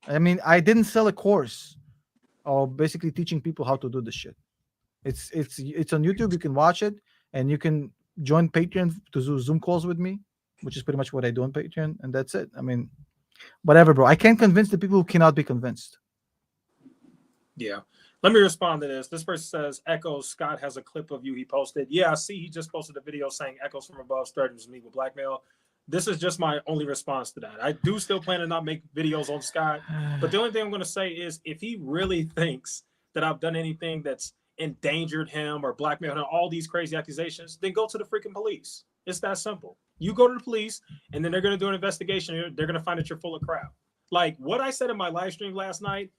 I mean, I didn't sell a course of basically teaching people how to do this shit. It's on YouTube. You can watch it, and you can join Patreon to do Zoom calls with me, which is pretty much what I do on Patreon, and that's it. I mean, whatever, bro. I can't convince the people who cannot be convinced. Yeah. Let me respond to this. This person says, Echoes, Scott has a clip of you he posted. Yeah, I see he just posted a video saying Echoes from above threatens me with blackmail. This is just my only response to that. I do still plan to not make videos on Scott, but the only thing I'm going to say is if he really thinks that I've done anything that's endangered him or blackmailed him, all these crazy accusations, then go to the freaking police. It's that simple. You go to the police, and then they're going to do an investigation. They're going to find that you're full of crap. Like what I said in my live stream last night,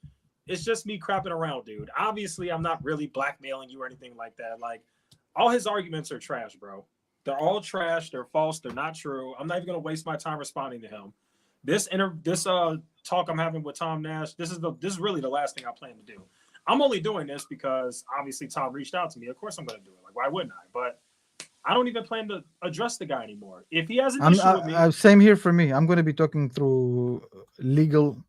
it's just me crapping around, dude. Obviously, I'm not really blackmailing you or anything like that. Like all his arguments are trash, bro. They're all trash. They're false. They're not true. I'm not even going to waste my time responding to him. This talk I'm having with Tom Nash, this is really the last thing I plan to do. I'm only doing this because obviously Tom reached out to me. Of course I'm going to do it. Like, why wouldn't I? But I don't even plan to address the guy anymore. If he has an issue with me. Same here for me. I'm going to be talking through legal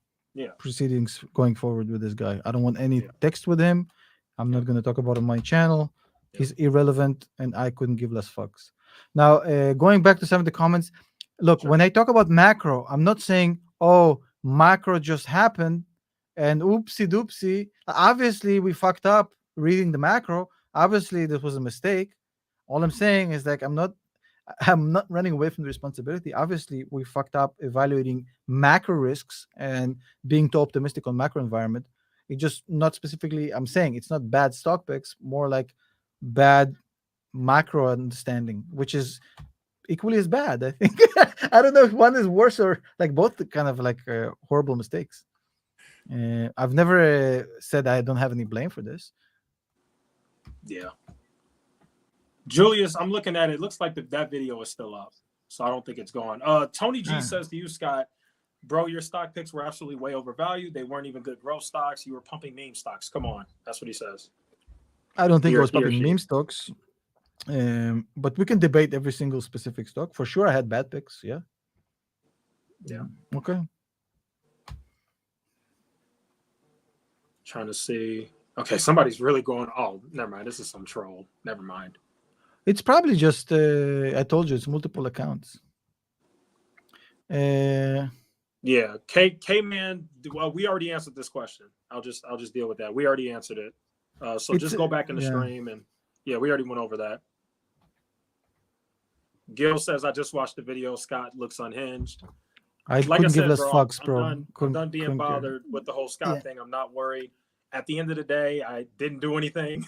proceedings going forward with this guy. I don't want any text with him. I'm not going to talk about him on my channel. He's irrelevant, and I couldn't give less fucks. Now, going back to some of the comments, look, when I talk about macro, I'm not saying, oh, macro just happened and oopsie doopsie. Obviously, we fucked up reading the macro. Obviously, this was a mistake. All I'm saying is like I'm not running away from the responsibility. Obviously, we fucked up evaluating macro risks and being too optimistic on macro environment. It just not specifically. I'm saying it's not bad stock picks, more like bad macro understanding, which is equally as bad. I think. I don't know if one is worse or like both kind of like horrible mistakes. I've never said I don't have any blame for this. Yeah. Julius, I'm looking at it. It looks like that video is still up, so I don't think it's gone. Tony G says to you, Scott, bro, your stock picks were absolutely way overvalued. They weren't even good growth stocks. You were pumping meme stocks. Come on. That's what he says. I don't think I was pumping meme stocks. But we can debate every single specific stock. For sure, I had bad picks. Yeah. Okay. Trying to see. Okay, somebody's really going. Oh, never mind. This is some troll. Never mind. It's probably just. I told you it's multiple accounts. Yeah, K Man. Well, we already answered this question. I'll just deal with that. We already answered it. So just go back in the stream and we already went over that. Gil says, I just watched the video. Scott looks unhinged. Like couldn't give less fucks, bro. I'm done being bothered with the whole Scott thing. I'm not worried. At the end of the day, I didn't do anything.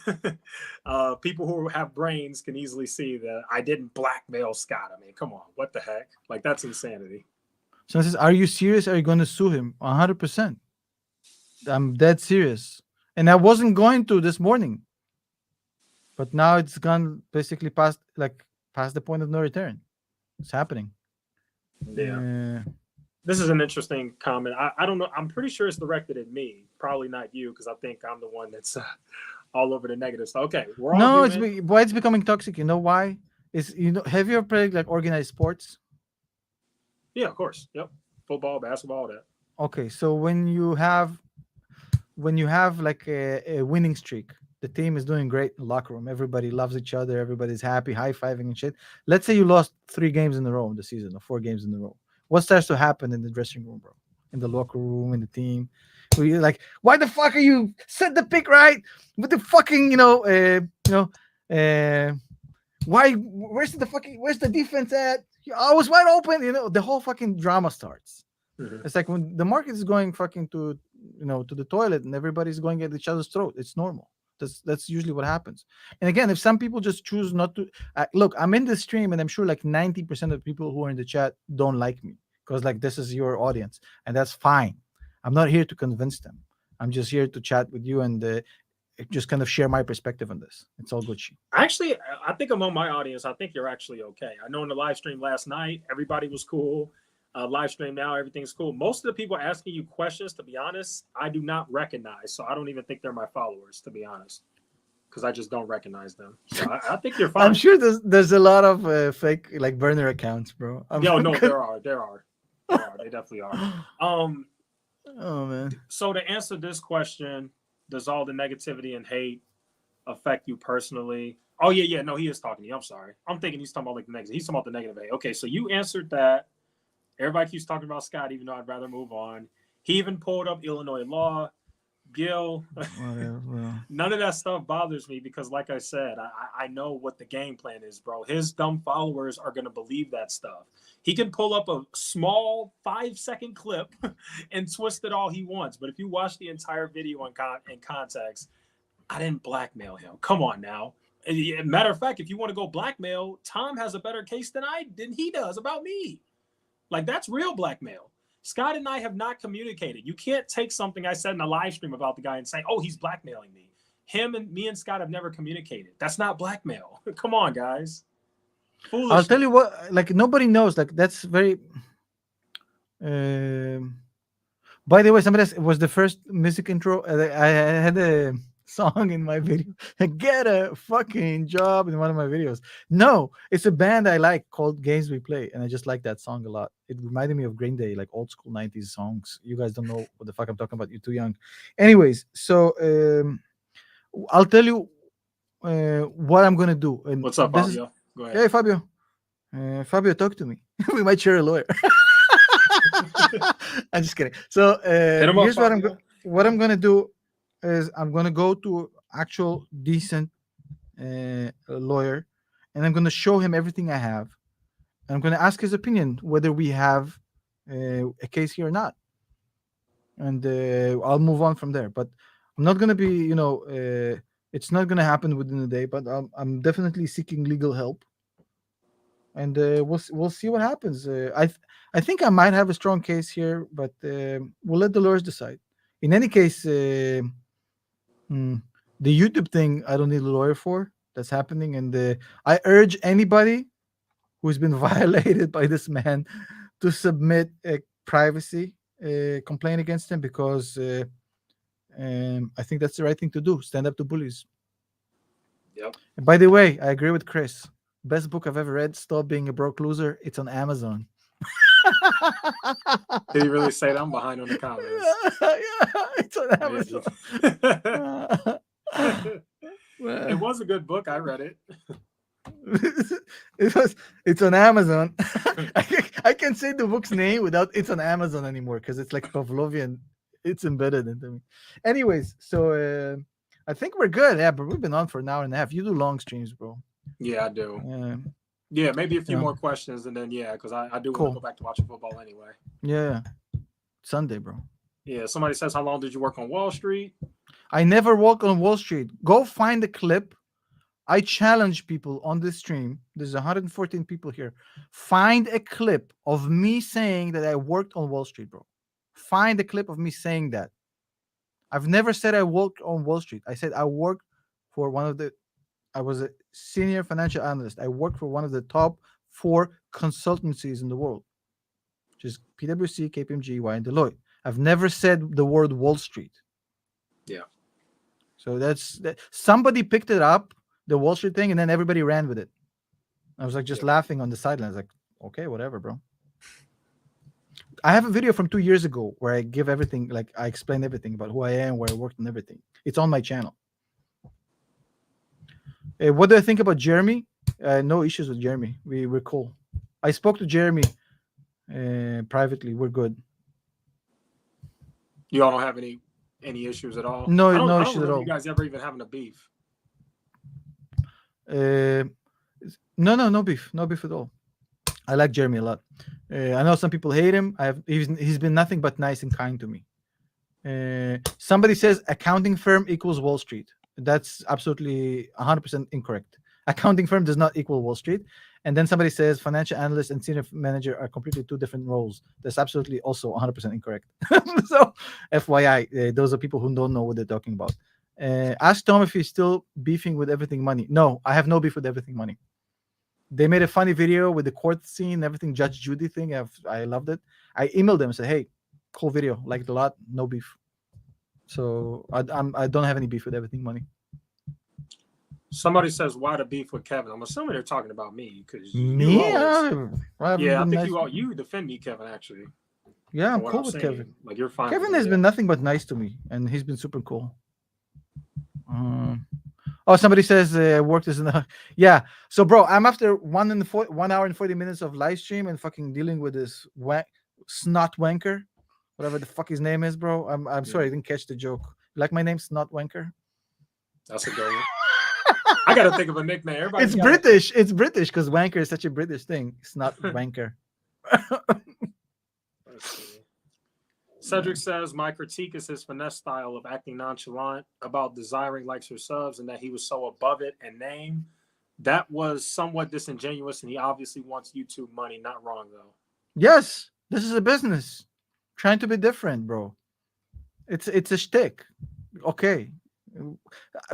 People who have brains can easily see that I didn't blackmail Scott. I mean, come on, what the heck? Like, that's insanity. So I says, are you serious? Are you going to sue him? 100%. I'm dead serious. And I wasn't going to this morning. But now it's gone basically past the point of no return. It's happening. Yeah. This is an interesting comment. I don't know. I'm pretty sure it's directed at me. Probably not you, because I think I'm the one that's all over the negative stuff. Okay, we're all no, human. why it's becoming toxic. You know why? Have you ever played like organized sports? Yeah, of course. Yep. Football, basketball, all that. Okay, so when you have like a winning streak, the team is doing great in the locker room. Everybody loves each other. Everybody's happy, high fiving and shit. Let's say you lost 3 games in a row in the season, or 4 games in a row. What starts to happen in the dressing room, bro? In the locker room, in the team, where you're like, why the fuck are you set the pick right with the fucking why? Where's the defense at? I was wide open. The whole fucking drama starts. Mm-hmm. It's like when the market is going fucking to the toilet and everybody's going at each other's throat. It's normal. That's usually what happens. And again, if some people just choose not to look, I'm in this stream and I'm sure like 90% of people who are in the chat don't like me because like this is your audience, and that's fine. I'm not here to convince them. I'm just here to chat with you and just kind of share my perspective on this. It's all good shit. Actually, I think among my audience, I think you're actually okay. I know in the live stream last night, everybody was cool. Live stream now, everything's cool. Most of the people asking you questions, to be honest, I do not recognize. So I don't even think they're my followers, to be honest, because I just don't recognize them. So I think you're fine. I'm sure there's a lot of fake like burner accounts, bro. No, there are. They definitely are. Oh man. So to answer this question, does all the negativity and hate affect you personally? Oh yeah. No, he is talking to you. I'm sorry. I'm thinking he's talking about like the negative. He's talking about the negative hate. Okay, so you answered that. Everybody keeps talking about Scott, even though I'd rather move on. He even pulled up Illinois law. Gil, none of that stuff bothers me because, like I said, I know what the game plan is, bro. His dumb followers are going to believe that stuff. He can pull up a small 5-second clip and twist it all he wants. But if you watch the entire video in context, I didn't blackmail him. Come on now. Matter of fact, if you want to go blackmail, Tom has a better case than he does about me. Like, that's real blackmail. Scott and I have not communicated. You can't take something I said in a live stream about the guy and say, oh, he's blackmailing me. Me and Scott have never communicated. That's not blackmail. Come on, guys. Foolish. I'll tell you what, like, nobody knows. Like, that's very... By the way, somebody else, it was the first music intro. I had a song in my video. Get a fucking job in one of my videos. No, it's a band I like called Games We Play, and I just like that song a lot. It reminded me of Green Day, like old school 90s songs. You guys don't know what the fuck I'm talking about. You're too young. Anyways, so I'll tell you what I'm gonna do. And what's up, Fabio? Go ahead. Hey, Fabio. Fabio, talk to me. We might share a lawyer. I'm just kidding. So here's what I'm gonna do is I'm gonna go to actual decent lawyer, and I'm gonna show him everything I have. And I'm gonna ask his opinion whether we have a case here or not, and I'll move on from there. But I'm not gonna be, it's not gonna happen within a day. But I'm definitely seeking legal help, and we'll see what happens. I think I might have a strong case here, but we'll let the lawyers decide. In any case, the YouTube thing, I don't need a lawyer for. That's happening, and I urge anybody who's been violated by this man to submit a privacy complaint against him, because I think that's the right thing to do. Stand up to bullies. Yep. And by the way, I agree with Chris. Best book I've ever read, Stop Being a Broke Loser. It's on Amazon. Did he really say that? I'm behind on the comments. Yeah, it's on Amazon. It was a good book. I read it. It's on Amazon. I can't say the book's name without it's on Amazon anymore, because it's like Pavlovian. It's embedded into me. Anyways, so I think we're good. Yeah, but we've been on for an hour and a half. You do long streams, bro. Yeah, I do. Yeah, maybe a few more questions, and then because I do want to go back to watching football anyway. Yeah, Sunday, bro. Yeah, somebody says, how long did you work on Wall Street? I never walk on Wall Street. Go find the clip. I challenge people on this stream. There's 114 people here. Find a clip of me saying that I worked on Wall Street, bro. Find a clip of me saying that. I've never said I worked on Wall Street. I said I worked for I was a senior financial analyst. I worked for one of the top 4 consultancies in the world, which is PwC, KPMG, and Deloitte. I've never said the word Wall Street. Yeah. So somebody picked it up, the Wall Street thing, and then everybody ran with it. I was like just laughing on the sidelines, like, okay, whatever, bro. I have a video from 2 years ago where I give everything, like I explain everything about who I am, where I worked, and everything. It's on my channel. What do I think about Jeremy? No issues with Jeremy. We're cool. I spoke to Jeremy privately. We're good. You all don't have any issues at all? No, I don't issues at all. You guys ever even having a beef? No beef. No beef at all. I like Jeremy a lot. I know some people hate him. He's been nothing but nice and kind to me. Somebody says accounting firm equals Wall Street. That's absolutely 100% incorrect. Accounting firm does not equal Wall Street. And then somebody says financial analyst and senior manager are completely 2 different roles. That's absolutely also 100% incorrect. So, FYI, those are people who don't know what they're talking about. Ask Tom if he's still beefing with Everything Money. No, I have no beef with Everything Money. They made a funny video with the court scene, everything, Judge Judy thing. I loved it. I emailed them and said, hey, cool video, liked it a lot, no beef. So I don't have any beef with Everything Money. Somebody says, why the beef with Kevin? I'm assuming they're talking about me because me. I think you defend me, Kevin. Actually, yeah, I'm cool with Kevin. Like you're fine. Kevin has been nothing but nice to me, and he's been super cool. Oh, somebody says worked as an yeah. So, bro, I'm after 1 hour and 40 minutes of live stream and fucking dealing with this snot wanker, whatever the fuck his name is, bro. I'm sorry, I didn't catch the joke. You like my name, Snot Wanker? That's a good one. I gotta think of a nickname. It's British. It's British because wanker is such a British thing. Snot Wanker. Let's see. Cedric says, my critique is his finesse style of acting nonchalant about desiring likes or subs and that he was so above it and name. That was somewhat disingenuous, and he obviously wants YouTube money. Not wrong, though. Yes, this is a business. Trying to be different, bro. It's a shtick. Okay.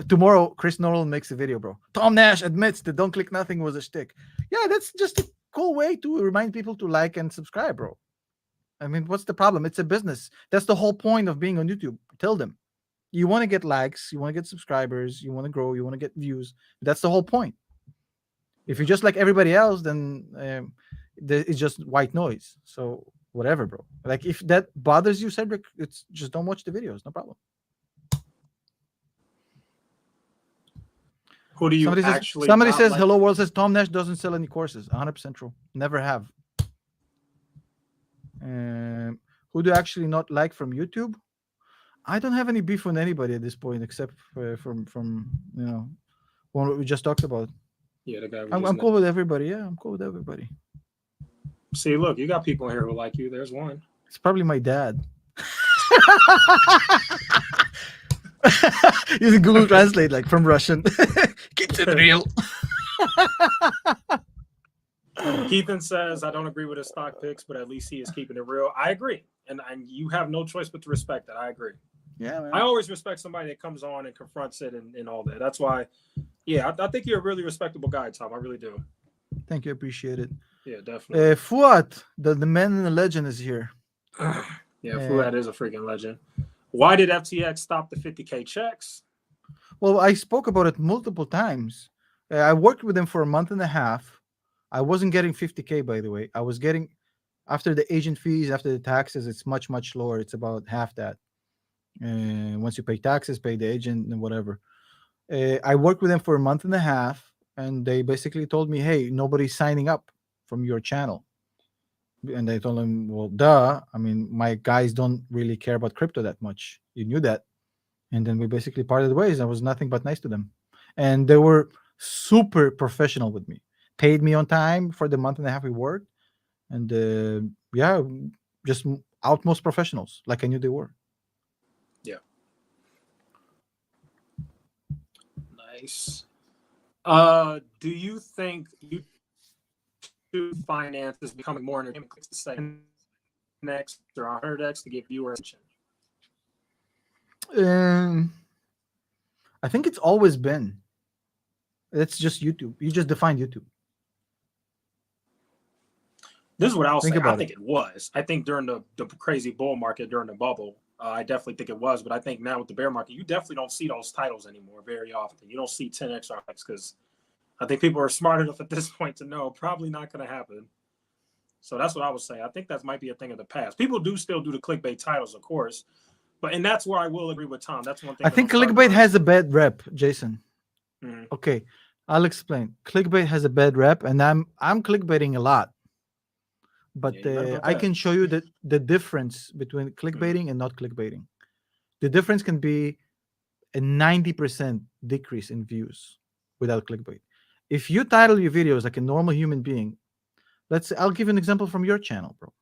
Tomorrow, Chris Norrell makes a video, bro. Tom Nash admits that Don't Click Nothing was a shtick. Yeah, that's just a cool way to remind people to like and subscribe, bro. I mean, what's the problem? It's a business. That's the whole point of being on YouTube. Tell them. You want to get likes, you want to get subscribers, you want to grow, you want to get views. That's the whole point. If you're just like everybody else, then it's just white noise. So whatever, bro. Like if that bothers you, Cedric, it's just don't watch the videos. No problem. Who do you somebody says like? Hello World says Tom Nash doesn't sell any courses. 100% true. Never have. Who do you actually not like from YouTube? I don't have any beef with anybody at this point except from what we just talked about. Yeah, the guy. I'm cool with everybody. Yeah, I'm cool with everybody. See, look, you got people in here who like you. There's one. It's probably my dad. Using Google Translate, like from Russian. Keeps it real. Keithan says, I don't agree with his stock picks, but at least he is keeping it real. I agree. And you have no choice but to respect that. I agree. Yeah, man. I always respect somebody that comes on and confronts it and all that. That's why, yeah, I think you're a really respectable guy, Tom. I really do. Thank you. Appreciate it. Yeah, definitely. Fuad, the man and the legend is here. Yeah, Fuad is a freaking legend. Why did FTX stop the 50K checks? Well, I spoke about it multiple times. I worked with them for a month and a half. I wasn't getting 50K, by the way. I was getting, after the agent fees, after the taxes, it's much, much lower. It's about half that. Once you pay taxes, pay the agent, and whatever. I worked with them for a month and a half, and they basically told me, hey, nobody's signing up from your channel. And I told them, well, duh. I mean, my guys don't really care about crypto that much. You knew that. And then we basically parted ways. I was nothing but nice to them. And they were super professional with me. Paid me on time for the month and a half we worked. And yeah, just utmost professionals, like I knew they were. nice. Do you think YouTube finance is becoming more entertainment to say next or 100x to get viewers attention? I think it's always been. It's just YouTube. You just define YouTube. This is what I'll say. I think it. it was. I think during the crazy bull market, during the bubble, I definitely think it was. But I think now with the bear market, you definitely don't see those titles anymore very often. You don't see 10x or X because I think people are smart enough at this point to know probably not going to happen. So that's what I would say. I think that might be a thing of the past. People do still do the clickbait titles, of course. And that's where I will agree with Tom. That's one thing. I think clickbait has a bad rep, Jason. Mm-hmm. Okay, I'll explain. Clickbait has a bad rep, and I'm clickbaiting a lot. But I can show you the difference between clickbaiting and not clickbaiting. The difference can be a 90% decrease in views without clickbait. If you title your videos like a normal human being, I'll give you an example from your channel, bro.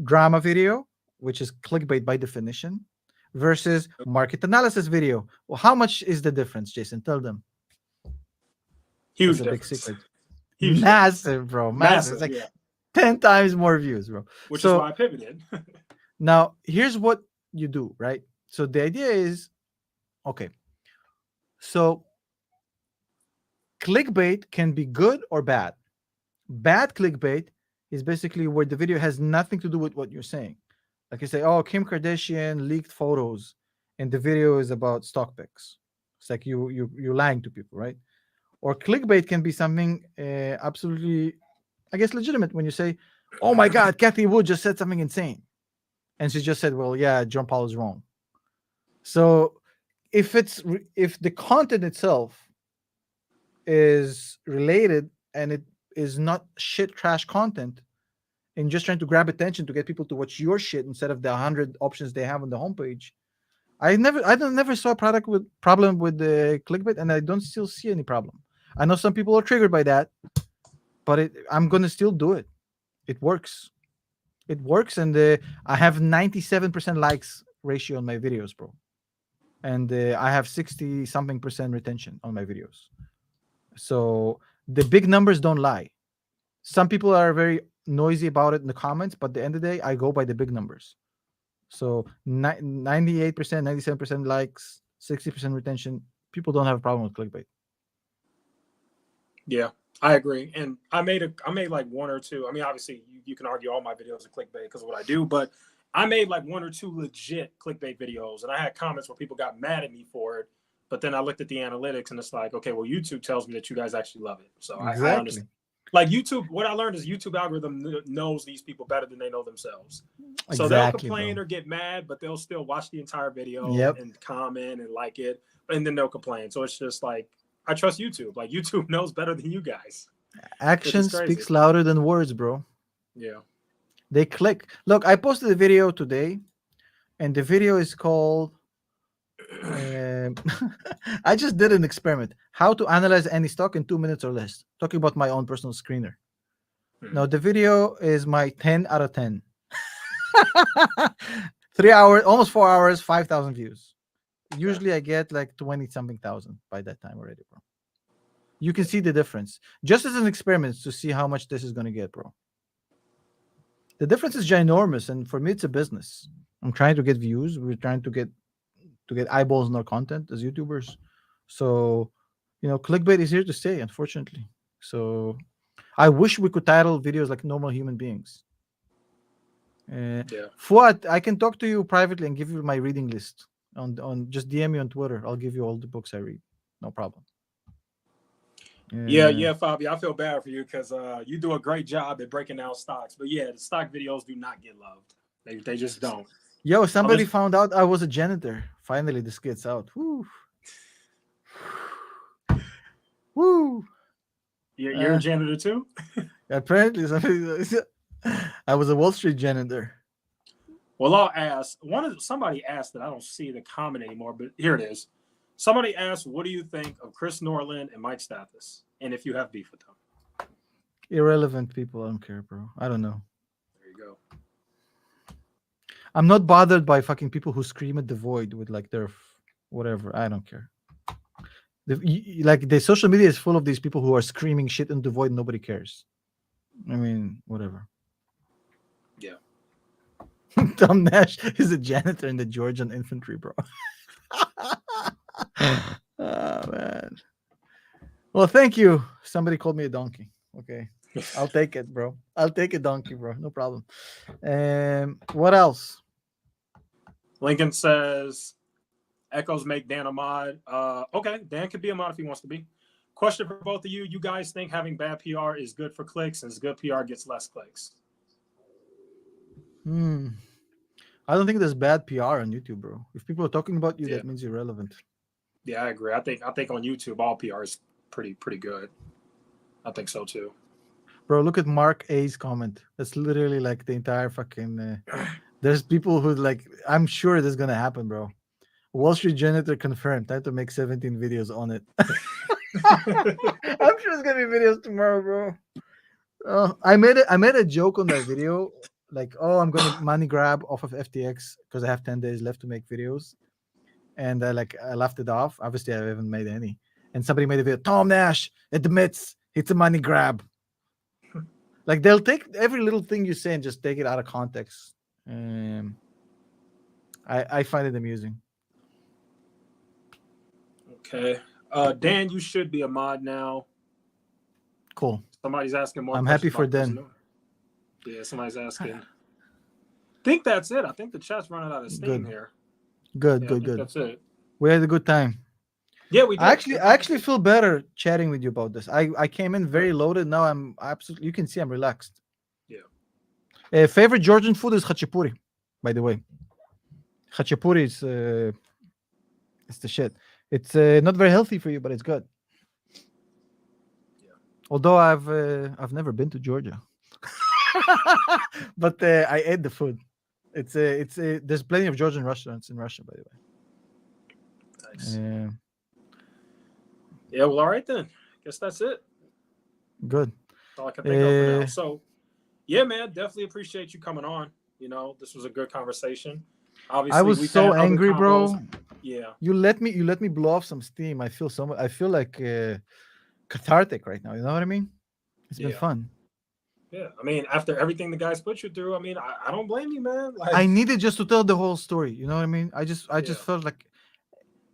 Drama video, which is clickbait by definition, versus market analysis video. Well, how much is the difference, Jason? Tell them. Huge That's a difference. big secret. Huge massive, difference. Bro. Massive. It's like yeah. 10 times more views, bro. Which is why I pivoted. Now, here's what you do, right? So the idea is, okay, so clickbait can be good or bad. Bad clickbait is basically where the video has nothing to do with what you're saying. Like you say, oh, Kim Kardashian leaked photos, and the video is about stock picks. It's like you're lying to people, right? Or clickbait can be something absolutely, I guess, legitimate when you say, oh my God, Kathy Wood just said something insane. And she just said, well, yeah, John Paul is wrong. So if the content itself is related and it is not shit trash content and just trying to grab attention to get people to watch your shit instead of the 100 options they have on the homepage, I never saw a problem with the clickbait, and I don't still see any problem. I know some people are triggered by that, but I'm gonna still do it. It works. It works, and I have 97% likes ratio on my videos, bro, and I have 60 something percent retention on my videos. So the big numbers don't lie. Some people are very noisy about it in the comments, but at the end of the day, I go by the big numbers. So 98%, 97% likes, 60% retention. People don't have a problem with clickbait. Yeah, I agree. And I made like one or two. I mean, obviously you can argue all my videos are clickbait because of what I do, but I made like one or two legit clickbait videos, and I had comments where people got mad at me for it. But then I looked at the analytics, and it's like, okay, well, YouTube tells me that you guys actually love it. So exactly. I understand. Like YouTube, what I learned is YouTube algorithm knows these people better than they know themselves. So they'll complain or get mad, but they'll still watch the entire video and comment and like it, and then they'll complain. So it's just like, I trust YouTube. Like YouTube knows better than you guys. Action speaks louder than words, bro. Yeah. They click. Look, I posted a video today, and the video is called I just did an experiment. How to analyze any stock in 2 minutes or less. Talking about my own personal screener. Now, the video is my 10 out of 10. 3 hours, almost 4 hours, 5,000 views. Usually I get like 20 something thousand by that time already, bro. You can see the difference. Just as an experiment to see how much this is going to get, bro. The difference is ginormous, and for me, it's a business. I'm trying to get views. We're trying to get eyeballs in our content as YouTubers. So, clickbait is here to stay, unfortunately. So, I wish we could title videos like normal human beings. Fuad, I can talk to you privately and give you my reading list. On just DM me on Twitter. I'll give you all the books I read. No problem. Yeah, Fabio. I feel bad for you because you do a great job at breaking down stocks. But yeah, the stock videos do not get loved. They just don't. Yo, somebody found out I was a janitor. Finally, this gets out. Woo. Woo. You're a janitor too? Apparently, I was a Wall Street janitor. Well, I'll ask. Somebody asked that I don't see the comment anymore, but here it is. Somebody asked, what do you think of Chris Norland and Mike Stathis? And if you have beef with them? Irrelevant people. I don't care, bro. I don't know. There you go. I'm not bothered by fucking people who scream at the void with like their whatever. I don't care. Like the social media is full of these people who are screaming shit into the void. Nobody cares. I mean, whatever. Yeah. Tom Nash is a janitor in the Georgian infantry, bro. Oh man. Well, thank you. Somebody called me a donkey. Okay. I'll take it, bro. I'll take a donkey, bro. No problem. What else? Lincoln says Echoes make Dan a mod. Okay, Dan could be a mod if he wants to be. Question for both of you. You guys think having bad PR is good for clicks, and good PR gets less clicks? I don't think there's bad PR on YouTube, bro. If people are talking about you, that means you're relevant. Yeah, I agree. I think on YouTube all PR is pretty good. I think so too. Bro, look at Mark A's comment. That's literally like the entire fucking. There's people who like. I'm sure this is gonna happen, bro. Wall Street Janitor confirmed. Time to make 17 videos on it. I'm sure there's gonna be videos tomorrow, bro. I made a joke on that video, like, oh, I'm gonna money grab off of FTX because I have 10 days left to make videos, and I laughed it off. Obviously, I haven't made any. And somebody made a video. Tom Nash admits it's a money grab. Like they'll take every little thing you say and just take it out of context. I find it amusing. Okay. Dan, you should be a mod now. Cool. Somebody's asking more. I'm happy for Dan. Yeah, somebody's asking. I think that's it. I think the chat's running out of steam here. Good. That's it. We had a good time. Yeah, we did. I actually feel better chatting with you about this. I came in very loaded. Now I'm absolutely. You can see I'm relaxed. Yeah. Favorite Georgian food is khachapuri, by the way. Khachapuri is it's the shit. It's not very healthy for you, but it's good. Yeah. Although I've never been to Georgia, but I ate the food. It's there's plenty of Georgian restaurants in Russia, by the way. Nice. Yeah, well, all right then. Guess that's it. Good. That's all I can think of for now. So, yeah, man, definitely appreciate you coming on. You know, this was a good conversation. Obviously, I was so angry, bro. Yeah. You let me blow off some steam. I feel like cathartic right now. You know what I mean? It's been fun. Yeah, I mean, after everything the guys put you through, I mean, I don't blame you, man. Like, I needed just to tell the whole story. You know what I mean? I just felt like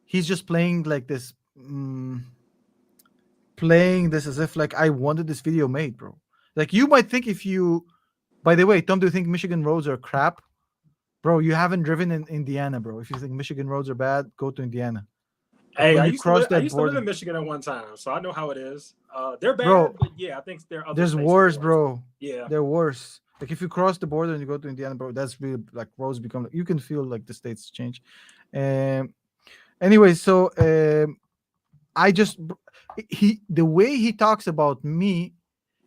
he's just playing like this. Playing this as if like I wanted this video made, bro. Like you might think if you, by the way, Tom, do you think Michigan roads are crap? Bro, you haven't driven in Indiana, bro. If you think Michigan roads are bad, go to Indiana. Hey, I used to live in Michigan at one time, so I know how it is. They're bad, bro, but yeah, I think there are other there's worse, bro. Yeah. They're worse. Like if you cross the border and you go to Indiana, bro, that's really like roads become, you can feel like the states change. Anyway, so the way he talks about me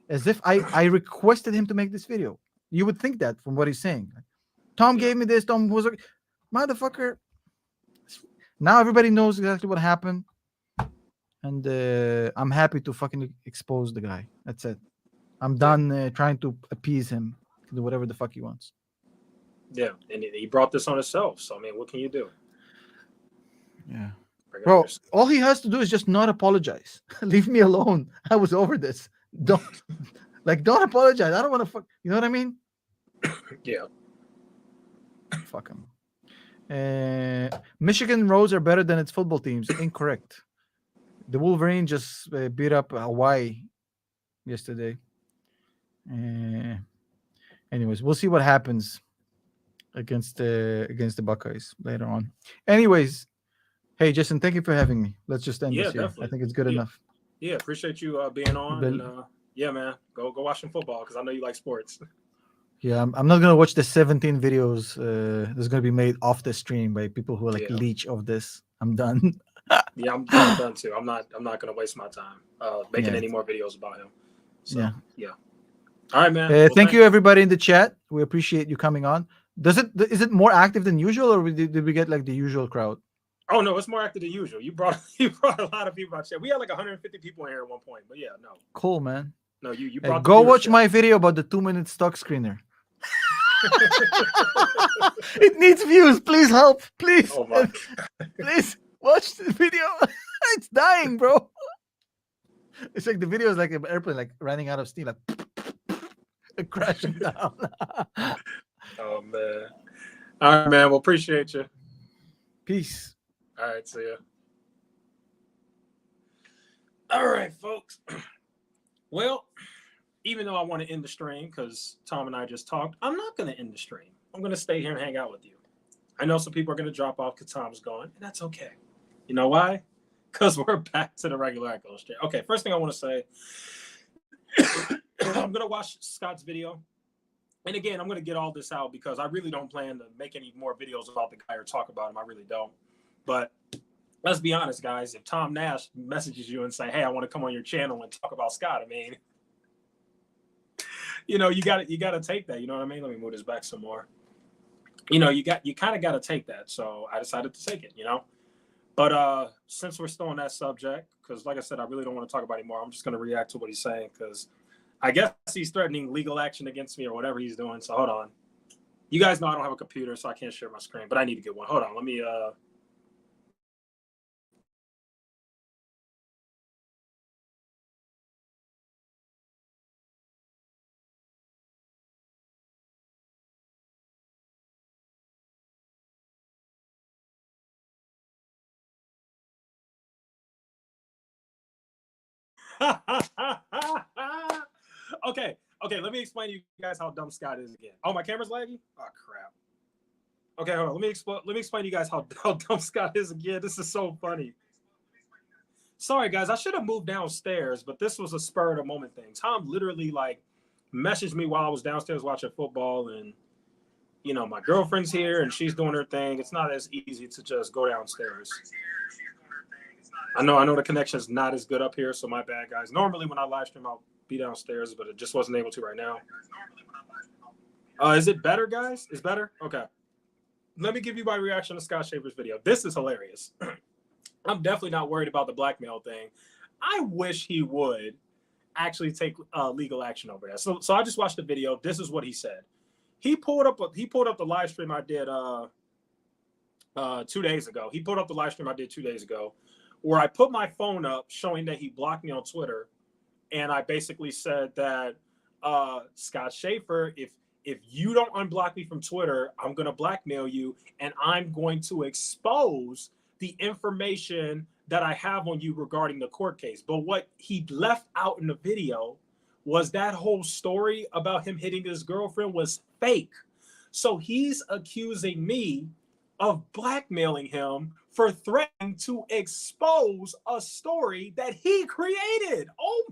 as if I requested him to make this video. You would think that from what he's saying. Tom gave me this. Tom was like, motherfucker. Now everybody knows exactly what happened. And I'm happy to fucking expose the guy. That's it. I'm done trying to appease him. Do whatever the fuck he wants. Yeah, and he brought this on himself. So, I mean, what can you do? Yeah. Bro, all he has to do is just not apologize. Leave me alone. I was over this. Don't apologize. I don't want to fuck. You know what I mean? Yeah. Fuck him. Michigan roads are better than its football teams. Incorrect. The Wolverine just beat up Hawaii yesterday. Anyways, we'll see what happens against the Buckeyes later on. Anyways. Hey, Jason, thank you for having me. Let's just end this here. Definitely. I think it's good enough. Yeah, appreciate you being on. And, yeah, man, go watch some football because I know you like sports. Yeah, I'm not gonna watch the 17 videos that's gonna be made off the stream by people who are like leech of this. I'm done. Yeah, I'm done too. I'm not gonna waste my time making any more videos about him. So, yeah. All right, man. Well, thank you everybody in the chat. We appreciate you coming on. Is it more active than usual, or did we get like the usual crowd? Oh no, it's more active than usual. You brought a lot of people out here. We had like 150 people in here at one point, but yeah, no. Cool, man. No, you brought. Go watch my video about the 2-minute stock screener. It needs views. Please help. Please. Oh my. Please. Watch the video. It's dying, bro. It's like the video is like an airplane, like running out of steam, like crashing down. Oh man. All right, man. Well, appreciate you. Peace. All right, see ya. All right, folks. Well, even though I want to end the stream because Tom and I just talked, I'm not going to end the stream. I'm going to stay here and hang out with you. I know some people are going to drop off because Tom's gone, and that's okay. You know why? Because we're back to the regular Echo stream. Okay, first thing I want to say, I'm going to watch Scott's video. And again, I'm going to get all this out because I really don't plan to make any more videos about the guy or talk about him. I really don't. But let's be honest, guys. If Tom Nash messages you and say, hey, I want to come on your channel and talk about Scott, I mean, you know, you got to take that. You know what I mean? Let me move this back some more. You know, you kind of got to take that. So I decided to take it, you know. But since we're still on that subject, because like I said, I really don't want to talk about it anymore. I'm just going to react to what he's saying because I guess he's threatening legal action against me or whatever he's doing. So hold on. You guys know I don't have a computer, so I can't share my screen, but I need to get one. Hold on. Let me okay, let me explain to you guys how dumb Scott is again. Oh, my camera's laggy? Oh, crap. Okay, hold on. Let me explain to you guys how dumb Scott is again. This is so funny. Sorry, guys. I should have moved downstairs, but this was a spur of the moment thing. Tom literally like messaged me while I was downstairs watching football, and you know my girlfriend's here and she's doing her thing. It's not as easy to just go downstairs. I know the connection's not as good up here, so my bad, guys. Normally when I live stream, I'll be downstairs, but it just wasn't able to right now. Is it better, guys? Is better? Okay. Let me give you my reaction to Scott Schaefer's video. This is hilarious. I'm definitely not worried about the blackmail thing. I wish he would actually take legal action over that. So I just watched the video. This is what he said. He pulled up the live stream I did 2 days ago. He pulled up the live stream I did 2 days ago, where I put my phone up showing that he blocked me on Twitter, and I basically said that Scott Schaefer, if you don't unblock me from Twitter, I'm going to blackmail you, and I'm going to expose the information that I have on you regarding the court case. But what he left out in the video was that whole story about him hitting his girlfriend was fake. So he's accusing me of blackmailing him for threatening to expose a story that he created. Oh,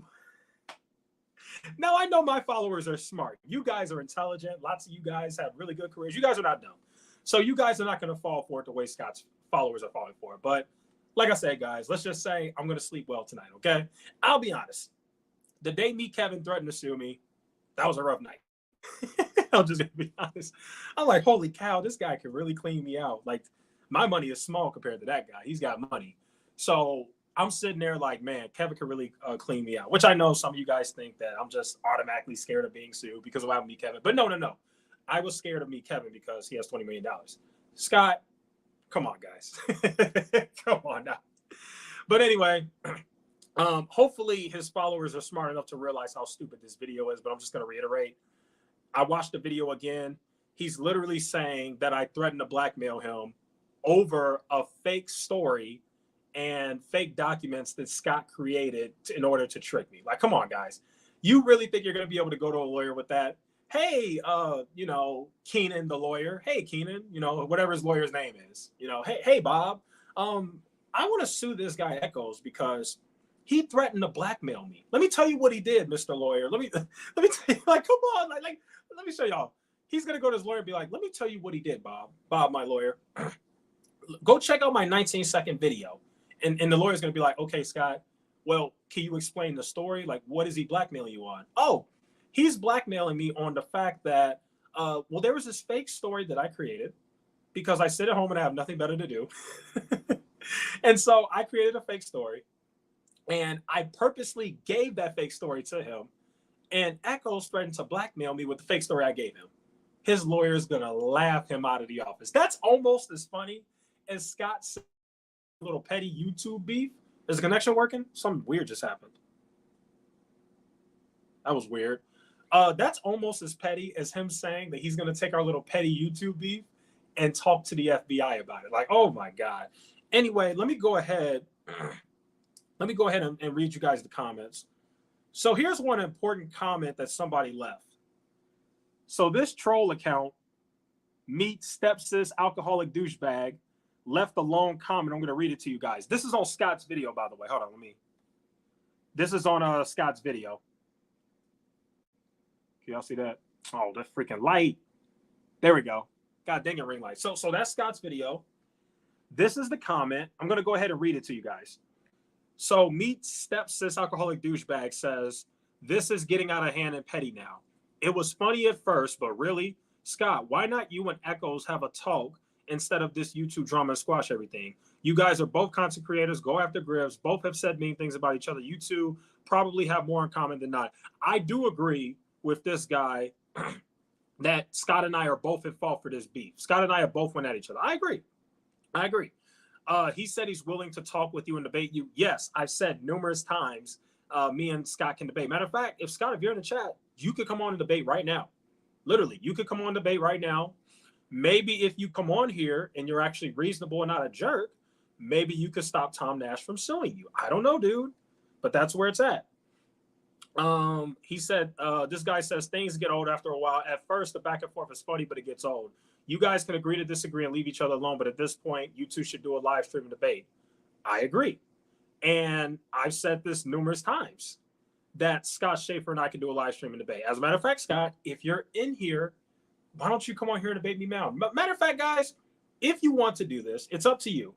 now I know my followers are smart. You guys are intelligent. Lots of you guys have really good careers. You guys are not dumb. So you guys are not going to fall for it the way Scott's followers are falling for it. But like I said, guys, let's just say I'm going to sleep well tonight, okay? I'll be honest. The day me, Kevin, threatened to sue me, that was a rough night. I'm just going to be honest. I'm like, holy cow, this guy can really clean me out. Like, my money is small compared to that guy. He's got money. So I'm sitting there like, man, Kevin can really clean me out, which I know some of you guys think that I'm just automatically scared of being sued because of how I meet Kevin. But no. I was scared of meet Kevin because he has $20 million. Scott, come on, guys. Come on now. But anyway, hopefully his followers are smart enough to realize how stupid this video is, but I'm just going to reiterate. I watched the video again. He's literally saying that I threatened to blackmail him over a fake story and fake documents that Scott created in order to trick me. Like, come on, guys. You really think you're going to be able to go to a lawyer with that? Hey, you know, Keenan, the lawyer. Hey, Keenan, you know, whatever his lawyer's name is. You know, hey, Bob. I want to sue this guy Echoes because he threatened to blackmail me. Let me tell you what he did, Mr. Lawyer. Let me tell you, like, come on, like, let me show y'all. He's gonna go to his lawyer and be like, let me tell you what he did, Bob. Bob, my lawyer. Go check out my 19-second video. And the lawyer's gonna be like, okay, Scott, well, can you explain the story? Like, what is he blackmailing you on? Oh, he's blackmailing me on the fact that, well, there was this fake story that I created because I sit at home and I have nothing better to do. And so I created a fake story and I purposely gave that fake story to him. And Echoes threatened to blackmail me with the fake story I gave him. His lawyer is going to laugh him out of the office. That's almost as funny as Scott little petty YouTube beef. Is the connection working? Something weird just happened. That was weird. That's almost as petty as him saying that he's going to take our little petty YouTube beef and talk to the FBI about it. Like, oh my God. Anyway, let me go ahead. Let me go ahead and read you guys the comments. So here's one important comment that somebody left. So this troll account, meet stepsis alcoholic douchebag, left a long comment. I'm going to read it to you guys. This is on Scott's video, by the way. Hold on, this is on Scott's video. Can y'all see that? Oh, that freaking light. There we go. God dang it, ring light. So that's Scott's video. This is the comment. I'm going to go ahead and read it to you guys. So meet stepsis alcoholic douchebag says, this is getting out of hand and petty now. It was funny at first, but really, Scott, why not you and Echoes have a talk instead of this YouTube drama and squash everything? You guys are both content creators. Go after Griffs. Both have said mean things about each other. You two probably have more in common than not. I do agree with this guy that Scott and I are both at fault for this beef. Scott and I have both went at each other. I agree. He said he's willing to talk with you and debate you. Yes, I've said numerous times me and Scott can debate. Matter of fact, if Scott, if you're in the chat, you could come on and debate right now. Literally, you could come on and debate right now. Maybe if you come on here and you're actually reasonable and not a jerk, maybe you could stop Tom Nash from suing you. I don't know, dude, but that's where it's at. He said, this guy says things get old after a while. At first, the back and forth is funny, but it gets old. You guys can agree to disagree and leave each other alone, but at this point, you two should do a live stream debate. I agree. And I've said this numerous times that Scott Schaefer and I can do a live stream and debate. As a matter of fact, Scott, if you're in here, why don't you come on here and debate me now? Matter of fact, guys, if you want to do this, it's up to you.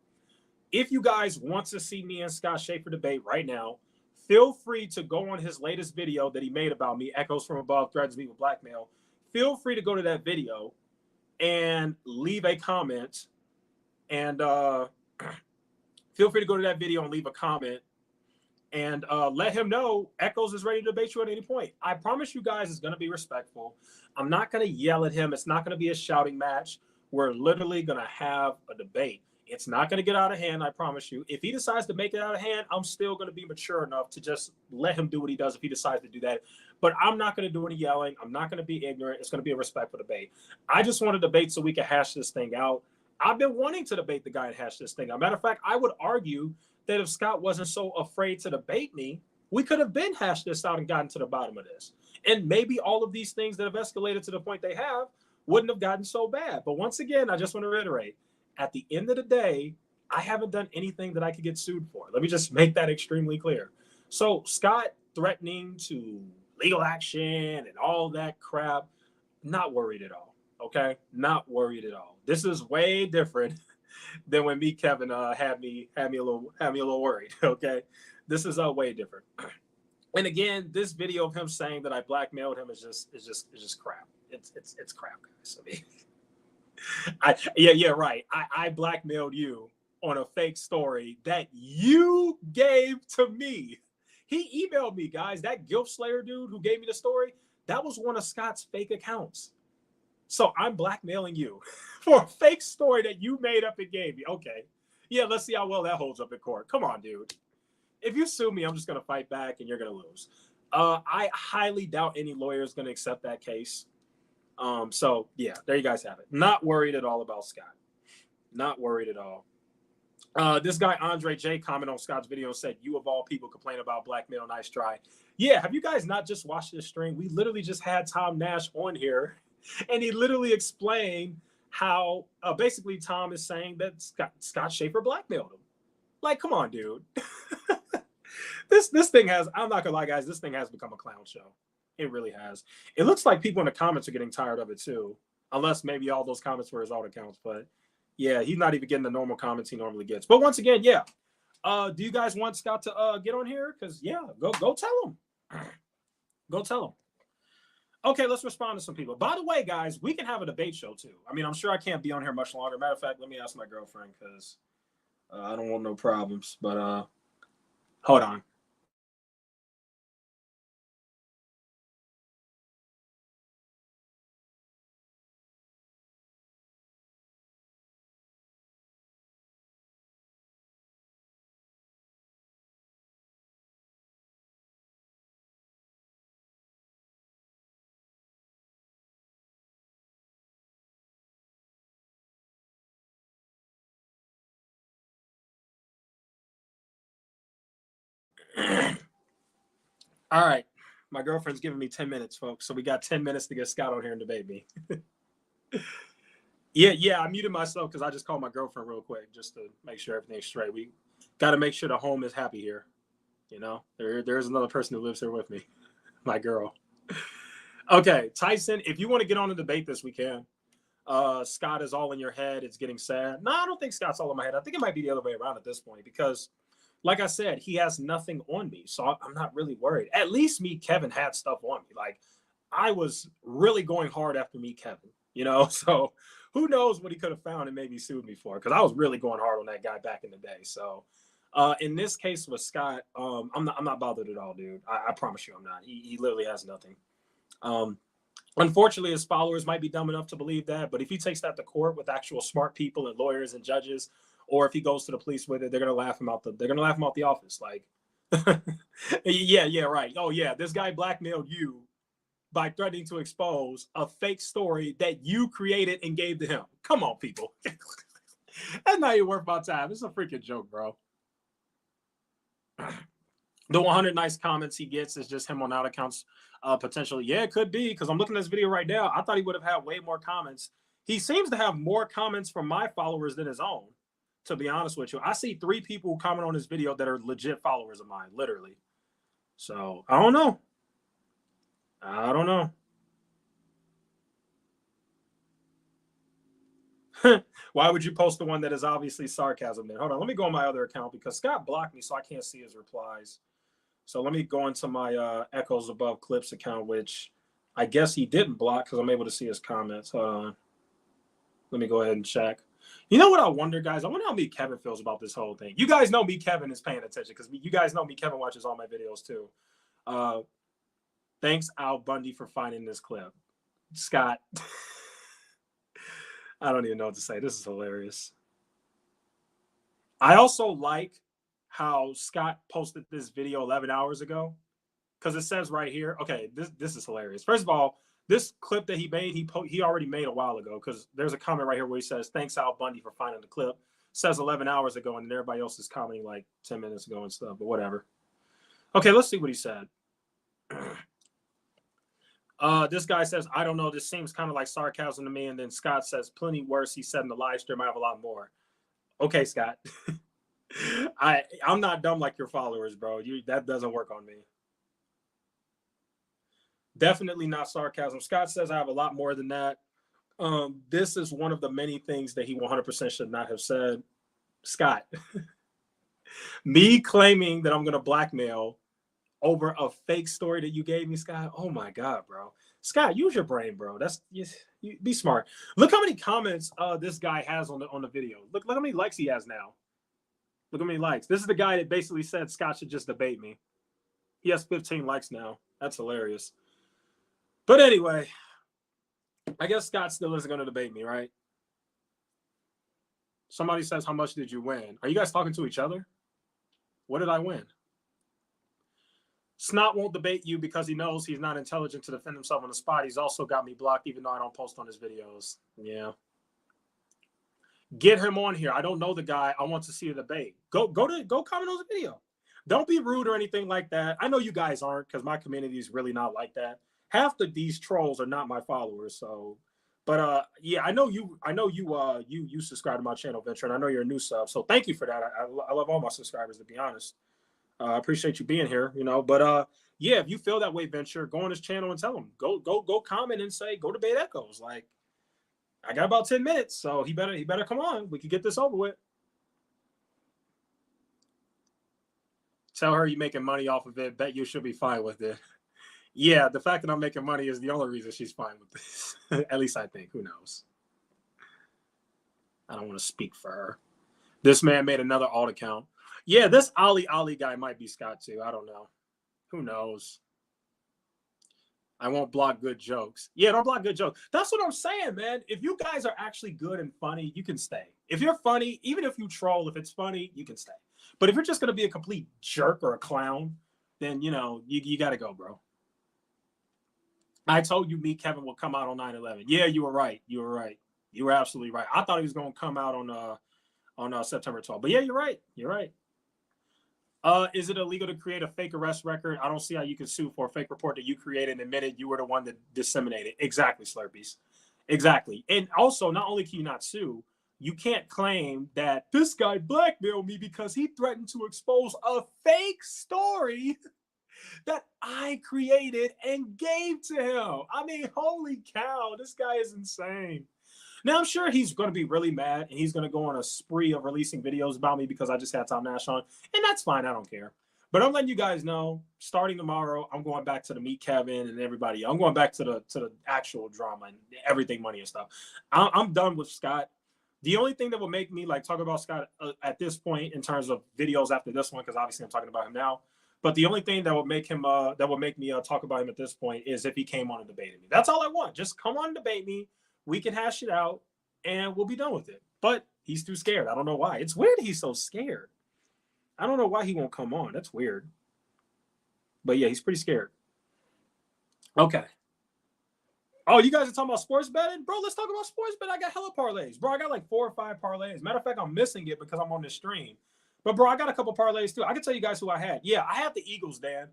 If you guys want to see me and Scott Schaefer debate right now, feel free to go on his latest video that he made about me, Echoes from Above, Threatens Me with Blackmail. Feel free to go to that video and leave a comment. And feel free to go to that video and leave a comment. And let him know Echoes is ready to debate you at any point. I promise you guys it's going to be respectful. I'm not going to yell at him. It's not going to be a shouting match. We're literally going to have a debate. It's not going to get out of hand, I promise you. If he decides to make it out of hand, I'm still going to be mature enough to just let him do what he does if he decides to do that. But I'm not going to do any yelling. I'm not going to be ignorant. It's going to be a respectful debate. I just want to debate so we can hash this thing out. I've been wanting to debate the guy and hash this thing out. Matter of fact, I would argue that if Scott wasn't so afraid to debate me, we could have been hashed this out and gotten to the bottom of this. And maybe all of these things that have escalated to the point they have wouldn't have gotten so bad. But once again, I just want to reiterate, at the end of the day, I haven't done anything that I could get sued for. Let me just make that extremely clear. So Scott threatening to legal action and all that crap, not worried at all. Okay? Not worried at all. This is way different than when me, Kevin, had me a little worried. Okay, this is way different. And again, this video of him saying that I blackmailed him is just crap. It's crap, guys. I mean, right. I blackmailed you on a fake story that you gave to me. He emailed me, guys. That Guilt Slayer dude who gave me the story, that was one of Scott's fake accounts. So I'm blackmailing you for a fake story that you made up and gave me. Okay. Yeah, let's see how well that holds up in court. Come on, dude. If you sue me, I'm just going to fight back and you're going to lose. I highly doubt any lawyer is going to accept that case. So, yeah, there you guys have it. Not worried at all about Scott. Not worried at all. This guy, Andre J, commented on Scott's video and said, you of all people complain about blackmail. Nice try. Yeah, have you guys not just watched this stream? We literally just had Tom Nash on here. And he literally explained how basically Tom is saying that Scott Schaefer blackmailed him. Like, come on, dude. This thing has, I'm not gonna lie, guys, this thing has become a clown show. It really has. It looks like people in the comments are getting tired of it too. Unless maybe all those comments were his own accounts. But yeah, he's not even getting the normal comments he normally gets. But once again, yeah. Do you guys want Scott to get on here? Because yeah, go tell him. Go tell him. Okay, let's respond to some people. By the way, guys, we can have a debate show too. I mean, I'm sure I can't be on here much longer. Matter of fact, let me ask my girlfriend because I don't want no problems. But hold on. All right. My girlfriend's giving me 10 minutes, folks. So we got 10 minutes to get Scott on here and debate me. Yeah. I muted myself because I just called my girlfriend real quick just to make sure everything's straight. We got to make sure the home is happy here. You know, there's another person who lives here with me, my girl. Okay, Tyson, if you want to get on the debate this, we can. Scott is all in your head. It's getting sad. No, I don't think Scott's all in my head. I think it might be the other way around at this point because, like I said, he has nothing on me. So I'm not really worried. At least me, Kevin, had stuff on me. Like, I was really going hard after me, Kevin, you know? So who knows what he could have found and maybe sued me for, because I was really going hard on that guy back in the day. So in this case with Scott, I'm not bothered at all, dude. I promise you I'm not. He literally has nothing. Unfortunately, his followers might be dumb enough to believe that, but if he takes that to court with actual smart people and lawyers and judges, or if he goes to the police with it, they're gonna laugh him out the office. Like, yeah, right. Oh yeah, this guy blackmailed you by threatening to expose a fake story that you created and gave to him. Come on, people. That's not even worth my time. It's a freaking joke, bro. The 100 nice comments he gets is just him on out accounts. Potentially, yeah, it could be, because I'm looking at this video right now. I thought he would have had way more comments. He seems to have more comments from my followers than his own, to be honest with you. I see 3 people who comment on this video that are legit followers of mine, literally. So I don't know. Why would you post the one that is obviously sarcasm then? Hold on, let me go on my other account because Scott blocked me, so I can't see his replies. So let me go into my Echoes Above Clips account, which I guess he didn't block because I'm able to see his comments. Hold on. Let me go ahead and check. You know what I wonder, guys? I wonder how me Kevin feels about this whole thing. You guys know me Kevin is paying attention because you guys know me Kevin watches all my videos too. Thanks, Al Bundy, for finding this clip. Scott, I don't even know what to say. This is hilarious. I also like how Scott posted this video 11 hours ago, because it says right here, okay, this is hilarious. First of all, this clip that he made, he already made a while ago, because there's a comment right here where he says, thanks, Al Bundy, for finding the clip. It says 11 hours ago, and everybody else is commenting like 10 minutes ago and stuff, but whatever. Okay, let's see what he said. This guy says, I don't know, this seems kind of like sarcasm to me. And then Scott says, plenty worse. He said in the live stream, I have a lot more. Okay, Scott. I'm not dumb like your followers, bro. That doesn't work on me. Definitely not sarcasm. Scott says I have a lot more than that. This is one of the many things that he 100% should not have said. Scott, me claiming that I'm going to blackmail over a fake story that you gave me, Scott. Oh my God, bro. Scott, use your brain, bro. You be smart. Look how many comments this guy has on the video. Look how many likes he has now. Look how many likes. This is the guy that basically said Scott should just debate me. He has 15 likes now. That's hilarious. But anyway, I guess Scott still isn't going to debate me, right? Somebody says, how much did you win? Are you guys talking to each other? What did I win? Snot won't debate you because he knows he's not intelligent to defend himself on the spot. He's also got me blocked, even though I don't post on his videos. Yeah. Get him on here. I don't know the guy. I want to see a debate. Go comment on the video. Don't be rude or anything like that. I know you guys aren't, because my community is really not like that. Half of these trolls are not my followers. So, but yeah, I know you subscribe to my channel, Venture, and I know you're a new sub. So thank you for that. I love all my subscribers, to be honest. I appreciate you being here, but yeah, if you feel that way, Venture, go on his channel and tell him. Go comment and say, go debate Echoes. Like, I got about 10 minutes, so he better come on. We can get this over with. Tell her you're making money off of it. Bet you she'll be fine with it. Yeah, the fact that I'm making money is the only reason she's fine with this. At least I think. Who knows? I don't want to speak for her. This man made another alt account. Yeah, this Ali guy might be Scott too. I don't know. Who knows? I won't block good jokes. Yeah, don't block good jokes. That's what I'm saying, man. If you guys are actually good and funny, you can stay. If you're funny, even if you troll, if it's funny, you can stay. But if you're just going to be a complete jerk or a clown, then, you got to go, bro. I told you me, Kevin, will come out on 9/11. Yeah, you were right. You were right. You were absolutely right. I thought he was going to come out on September 12th. But yeah, you're right. You're right. Is it illegal to create a fake arrest record? I don't see how you can sue for a fake report that you created and admitted you were the one that disseminated. Exactly, Slurpees. Exactly. And also, not only can you not sue, you can't claim that this guy blackmailed me because he threatened to expose a fake story that I created and gave to him. I mean, holy cow, this guy is insane. Now, I'm sure he's going to be really mad and he's going to go on a spree of releasing videos about me because I just had Tom Nash on. And that's fine. I don't care. But I'm letting you guys know, starting tomorrow, I'm going back to the Meet Kevin and everybody. I'm going back to the actual drama and everything money and stuff. I'm done with Scott. The only thing that will make me like talk about Scott at this point in terms of videos after this one, because obviously I'm talking about him now. But the only thing that will make him that will make me talk about him at this point is if he came on and debated me. That's all I want. Just come on and debate me. We can hash it out and we'll be done with it. But he's too scared. I don't know why. It's weird he's so scared. I don't know why he won't come on. That's weird. But yeah, he's pretty scared. Okay. Oh, you guys are talking about sports betting? Bro, let's talk about sports betting. I got hella parlays. Bro, I got like 4 or 5 parlays. Matter of fact, I'm missing it because I'm on this stream. But, bro, I got a couple parlays, too. I can tell you guys who I had. Yeah, I had the Eagles, Dan.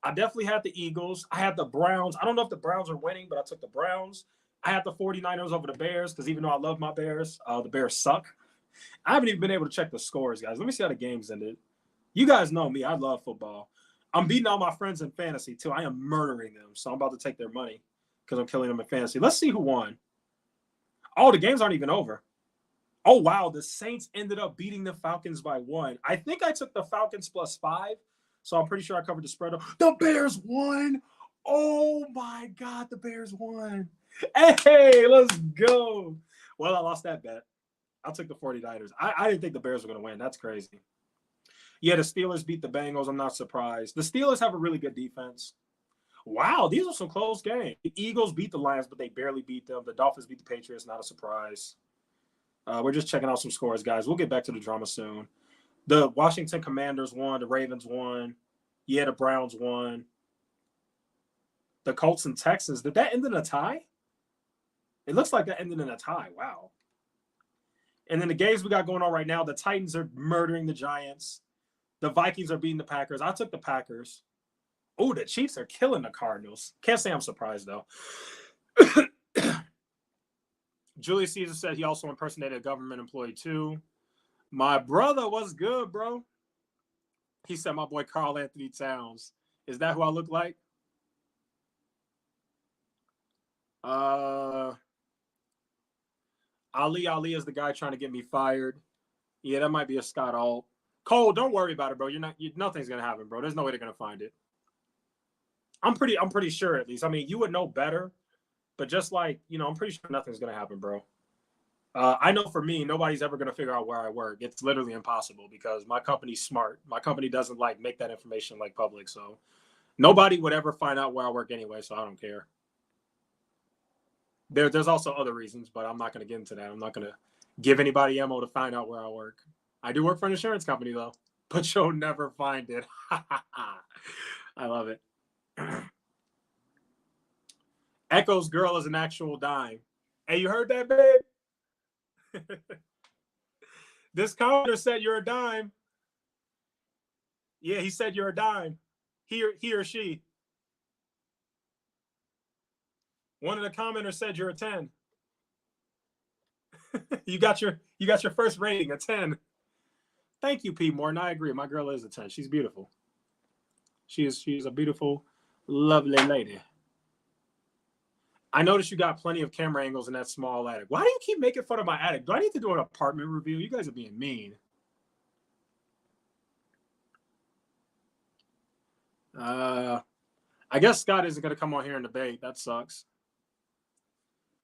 I definitely had the Eagles. I had the Browns. I don't know if the Browns are winning, but I took the Browns. I had the 49ers over the Bears because even though I love my Bears, the Bears suck. I haven't even been able to check the scores, guys. Let me see how the games ended. You guys know me. I love football. I'm beating all my friends in fantasy, too. I am murdering them, so I'm about to take their money because I'm killing them in fantasy. Let's see who won. Oh, the games aren't even over. Oh, wow. The Saints ended up beating the Falcons by 1. I think I took the Falcons +5, so I'm pretty sure I covered the spread. The Bears won. Oh, my God. The Bears won. Hey, let's go. Well, I lost that bet. I took the 49ers. I didn't think the Bears were going to win. That's crazy. Yeah, the Steelers beat the Bengals. I'm not surprised. The Steelers have a really good defense. Wow, these are some close games. The Eagles beat the Lions, but they barely beat them. The Dolphins beat the Patriots. Not a surprise. We're just checking out some scores, guys. We'll get back to the drama soon. The Washington Commanders won. The Ravens won. Yeah, the Browns won. The Colts and Texans. Did that end in a tie? It looks like that ended in a tie. Wow. And then the games we got going on right now, the Titans are murdering the Giants. The Vikings are beating the Packers. I took the Packers. Oh, the Chiefs are killing the Cardinals. Can't say I'm surprised, though. Julius Caesar said he also impersonated a government employee, too. My brother, what's good, bro? He said, my boy Carl Anthony Towns. Is that who I look like? Ali is the guy trying to get me fired. Yeah, that might be a Scott Alt. Cole, don't worry about it, bro. Nothing's gonna happen, bro. There's no way they're gonna find it. I'm pretty sure, at least. I mean, you would know better, but just like, I'm pretty sure nothing's gonna happen, bro. I know for me, nobody's ever gonna figure out where I work. It's literally impossible because my company's smart. My company doesn't like make that information like public, so nobody would ever find out where I work anyway. So I don't care. There's also other reasons, but I'm not gonna get into that. I'm not gonna give anybody ammo to find out where I work. I do work for an insurance company though, but you'll never find it. I love it. Echo's girl is an actual dime. Hey, you heard that, babe? This commenter said you're a dime. Yeah, he said you're a dime. He or she. One of the commenters said you're a 10. you got your first rating, a 10. Thank you, P. Morton. I agree. My girl is a 10. She's beautiful. She's a beautiful, lovely lady. I noticed you got plenty of camera angles in that small attic. Why do you keep making fun of my attic? Do I need to do an apartment review? You guys are being mean. I guess Scott isn't going to come on here and debate. That sucks.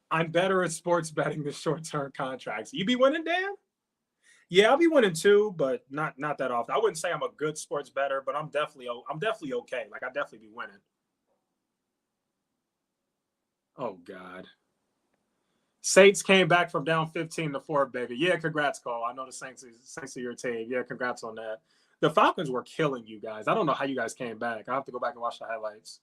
I'm better at sports betting than short-term contracts. You be winning, Dan? Yeah, I'll be winning too, but not that often. I wouldn't say I'm a good sports bettor, but I'm definitely okay. Like, I definitely be winning. Oh, God. Saints came back from down 15-4, baby. Yeah, congrats, Cole. I know the Saints are your team. Yeah, congrats on that. The Falcons were killing you guys. I don't know how you guys came back. I have to go back and watch the highlights.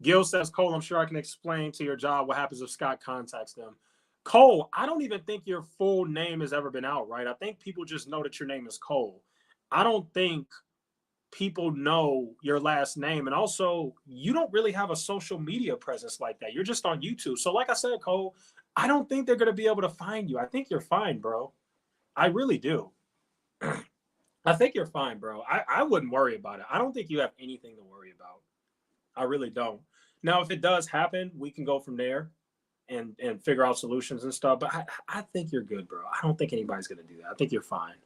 Gil says, Cole, I'm sure I can explain to your job what happens if Scott contacts them. Cole, I don't even think your full name has ever been out, right? I think people just know that your name is Cole. I don't think people know your last name. And also, you don't really have a social media presence like that. You're just on YouTube. So like I said, Cole, I don't think they're going to be able to find you. I think you're fine, bro. I really do. I think you're fine, bro. I wouldn't worry about it. I don't think you have anything to worry about. I really don't. Now, if it does happen, we can go from there and figure out solutions and stuff. But I think you're good, bro. I don't think anybody's going to do that. I think you're fine.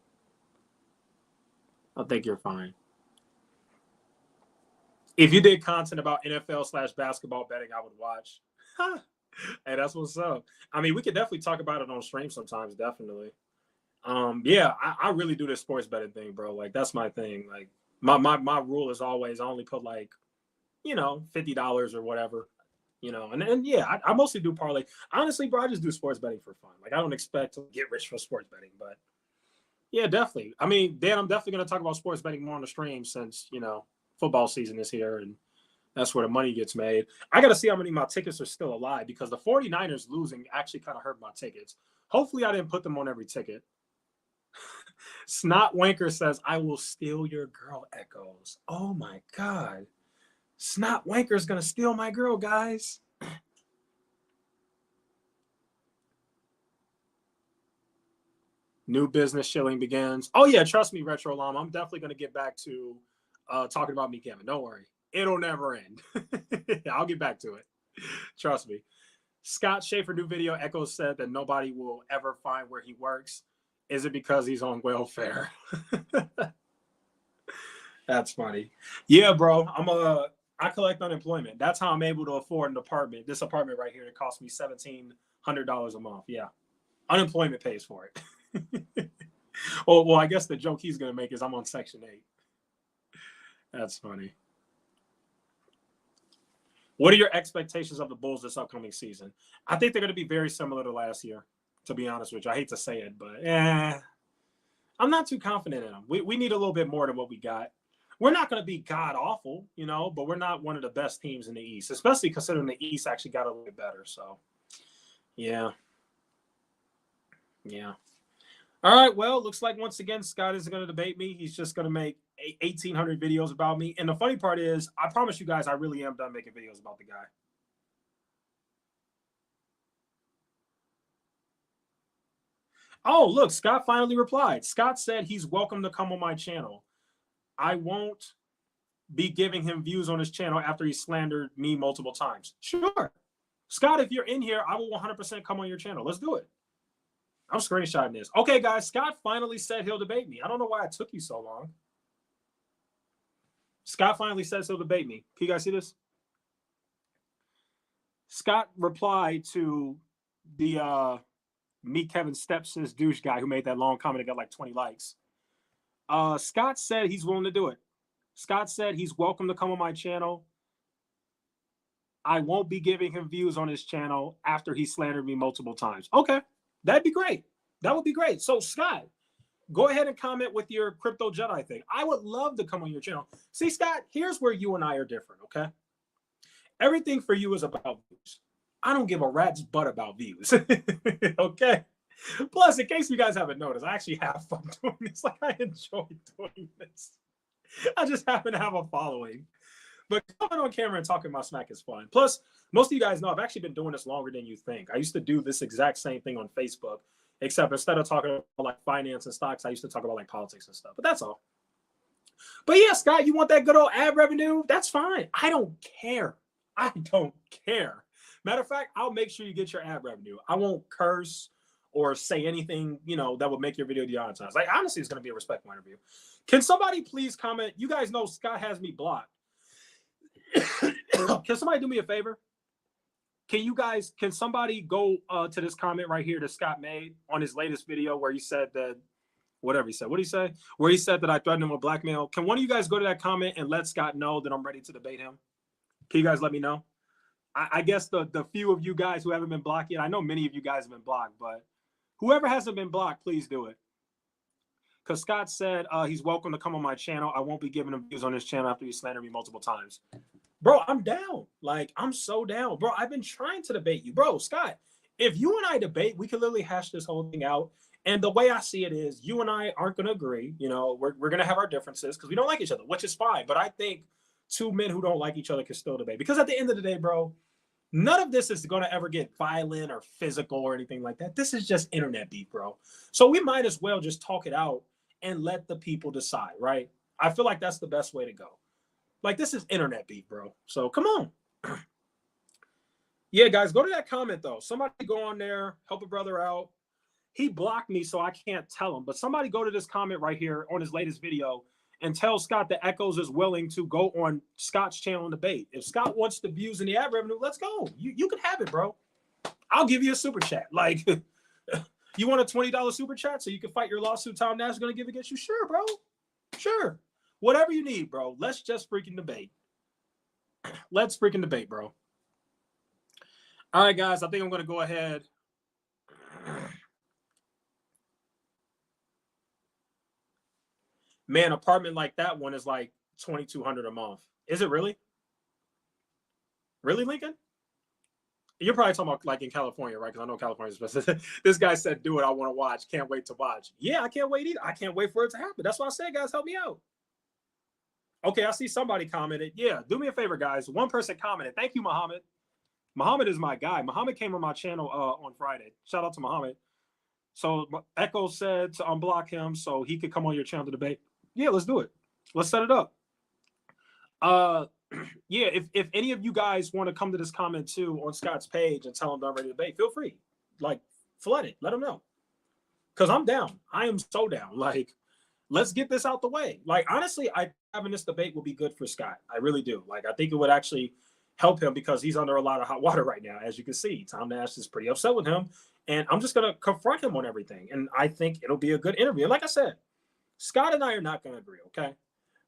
I think you're fine. If you did content about NFL/basketball betting, I would watch. Hey, that's what's up. I mean, we could definitely talk about it on stream sometimes, definitely. Yeah, I really do this sports betting thing, bro. Like, that's my thing. Like, my rule is always I only put like, $50 or whatever, and yeah, I mostly do parlay. Honestly, bro, I just do sports betting for fun. Like, I don't expect to get rich from sports betting, but yeah, definitely. I mean, Dan, I'm definitely going to talk about sports betting more on the stream since, football season is here and that's where the money gets made. I got to see how many of my tickets are still alive because the 49ers losing actually kind of hurt my tickets. Hopefully I didn't put them on every ticket. Snot Wanker says, I will steal your girl, Echoes. Oh my God. Snot Wanker's going to steal my girl, guys. New business shilling begins. Oh yeah, trust me, Retro Llama. I'm definitely going to get back to talking about me, Kevin. Don't worry. It'll never end. I'll get back to it. Trust me. Scott Schaefer, new video. Echo said that nobody will ever find where he works. Is it because he's on welfare? That's funny. Yeah, bro. I collect unemployment. That's how I'm able to afford an apartment. This apartment right here, it cost me $1,700 a month. Yeah. Unemployment pays for it. Well, I guess the joke he's going to make is I'm on Section 8. That's funny. What are your expectations of the Bulls this upcoming season? I think they're going to be very similar to last year, to be honest with you. I hate to say it, but I'm not too confident in them. We need a little bit more than what we got. We're not going to be god-awful, but we're not one of the best teams in the East, especially considering the East actually got a little bit better. So, yeah. Yeah. All right, well, looks like once again, Scott isn't going to debate me. He's just going to make 1,800 videos about me. And the funny part is, I promise you guys, I really am done making videos about the guy. Oh, look, Scott finally replied. Scott said he's welcome to come on my channel. I won't be giving him views on his channel after he slandered me multiple times. Sure. Scott, if you're in here, I will 100% come on your channel. Let's do it. I'm screenshotting this. Okay, guys, Scott finally said he'll debate me. I don't know why it took you so long. Scott finally says he'll debate me. Can you guys see this? Scott replied to the Meet Kevin Stepsis douche guy who made that long comment that got like 20 likes. Scott said he's willing to do it. Scott said he's welcome to come on my channel. I won't be giving him views on his channel after he slandered me multiple times. Okay. That'd be great. That would be great. So, Scott, go ahead and comment with your Crypto Jedi thing. I would love to come on your channel. See, Scott, here's where you and I are different, okay? Everything for you is about views. I don't give a rat's butt about views, okay? Plus, in case you guys haven't noticed, I actually have fun doing this. Like, I enjoy doing this. I just happen to have a following. But coming on camera and talking my smack is fun. Plus, most of you guys know I've actually been doing this longer than you think. I used to do this exact same thing on Facebook, except instead of talking about like finance and stocks, I used to talk about like politics and stuff. But that's all. But yeah, Scott, you want that good old ad revenue? That's fine. I don't care. I don't care. Matter of fact, I'll make sure you get your ad revenue. I won't curse or say anything, that would make your video demonetized. Like, honestly, it's going to be a respectful interview. Can somebody please comment? You guys know Scott has me blocked. Can somebody do me a favor? Can somebody go to this comment right here that Scott made on his latest video where he said that, whatever he said, what did he say? Where he said that I threatened him with blackmail. Can one of you guys go to that comment and let Scott know that I'm ready to debate him? Can you guys let me know? I guess the few of you guys who haven't been blocked yet, I know many of you guys have been blocked, but whoever hasn't been blocked, please do it. Because Scott said he's welcome to come on my channel. I won't be giving him views on his channel after he slandered me multiple times. Bro, I'm down. Like, I'm so down. Bro, I've been trying to debate you. Bro, Scott, if you and I debate, we can literally hash this whole thing out. And the way I see it is, you and I aren't going to agree. You know, we're going to have our differences because we don't like each other, which is fine. But I think two men who don't like each other can still debate, because at the end of the day, bro, none of this is going to ever get violent or physical or anything like that. This is just internet beef, bro. So we might as well just talk it out and let the people decide, right? I feel like that's the best way to go. Like, this is internet beef, bro. So come on. Yeah, guys, go to that comment, though. Somebody go on there, help a brother out. He blocked me, so I can't tell him. But somebody go to this comment right here on his latest video and tell Scott that Echoes is willing to go on Scott's channel and debate. If Scott wants the views and the ad revenue, let's go. You can have it, bro. I'll give you a super chat. Like, you want a $20 super chat so you can fight your lawsuit Tom Nash is going to give against you? Sure, bro. Sure. Whatever you need, bro. Let's just freaking debate. Let's freaking debate, bro. All right, guys. I think I'm going to go ahead. Man, apartment like that one is like $2,200 a month. Is it really? Really, Lincoln? You're probably talking about like in California, right? Because I know California's specific. This guy said, do it. I want to watch. Can't wait to watch. Yeah, I can't wait either. I can't wait for it to happen. That's why I said, guys, help me out. Okay, I see somebody commented. Yeah, do me a favor, guys. One person commented. Thank you, Muhammad. Muhammad is my guy. Muhammad came on my channel on Friday. Shout out to Muhammad. So Echo said to unblock him so he could come on your channel to debate. Yeah, let's do it. Let's set it up. Yeah, if any of you guys want to come to this comment too on Scott's page and tell him I'm ready to debate, feel free. Like, flood it. Let him know. Because I'm down. I am so down. Like, let's get this out the way. Like, honestly, having this debate will be good for Scott. I really do. Like, I think it would actually help him because he's under a lot of hot water right now. As you can see, Tom Nash is pretty upset with him. And I'm just going to confront him on everything. And I think it'll be a good interview. Like I said, Scott and I are not going to agree, okay?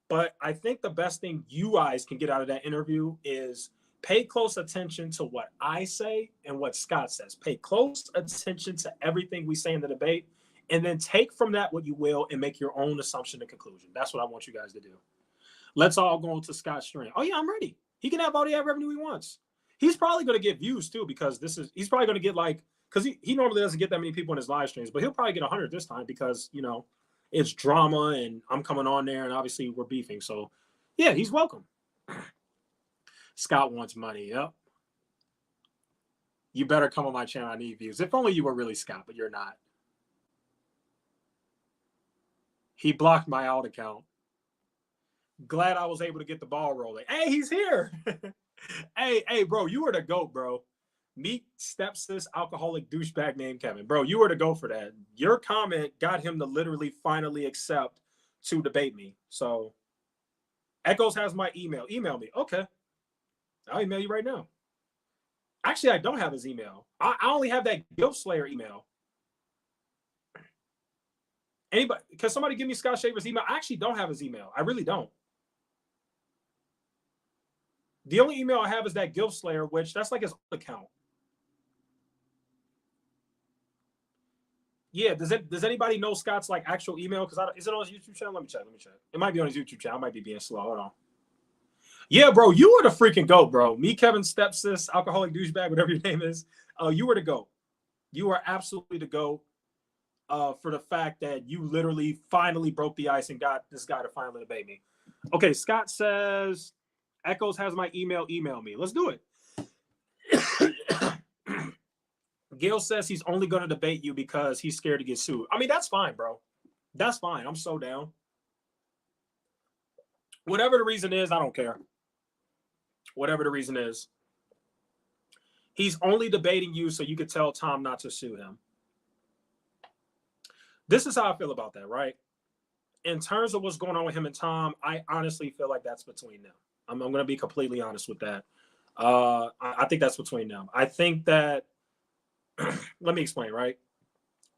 But I think the best thing you guys can get out of that interview is pay close attention to what I say and what Scott says. Pay close attention to everything we say in the debate, and then take from that what you will and make your own assumption and conclusion. That's what I want you guys to do. Let's all go into Scott's stream. Oh, yeah, I'm ready. He can have all the ad revenue he wants. He's probably going to get views, too, because he's probably going to get like, because he normally doesn't get that many people in his live streams, but he'll probably get 100 this time because, you know, it's drama and I'm coming on there and obviously we're beefing. So, yeah, he's welcome. Scott wants money. Yep. You better come on my channel. I need views. If only you were really Scott, but you're not. He blocked my alt account. Glad I was able to get the ball rolling. Hey, he's here. Hey, bro, you were the GOAT, bro. Meet stepsis alcoholic douchebag named Kevin. Bro, you were to go for that. Your comment got him to literally finally accept to debate me. So Echoes has my email. Email me. Okay. I'll email you right now. Actually, I don't have his email. I only have that Guilt Slayer email. Anybody, can somebody give me Scott Shaver's email? I actually don't have his email. I really don't. The only email I have is that Guilt Slayer, which that's like his account. Yeah, does anybody know Scott's like actual email? Because is it on his YouTube channel? Let me check. It might be on his YouTube channel. I might be being slow. Hold on. Yeah, bro, you were the freaking GOAT, bro. Me, Kevin, stepsis, alcoholic douchebag, whatever your name is. You were the GOAT. You are absolutely the GOAT for the fact that you literally finally broke the ice and got this guy to finally debate me. Okay, Scott says, Echoes has my email. Email me. Let's do it. Gail says he's only going to debate you because he's scared to get sued. I mean, that's fine, bro. That's fine. I'm so down. Whatever the reason is, I don't care. Whatever the reason is. He's only debating you so you could tell Tom not to sue him. This is how I feel about that, right? In terms of what's going on with him and Tom, I honestly feel like that's between them. I'm going to be completely honest with that. I think that's between them. I think that, let me explain, right?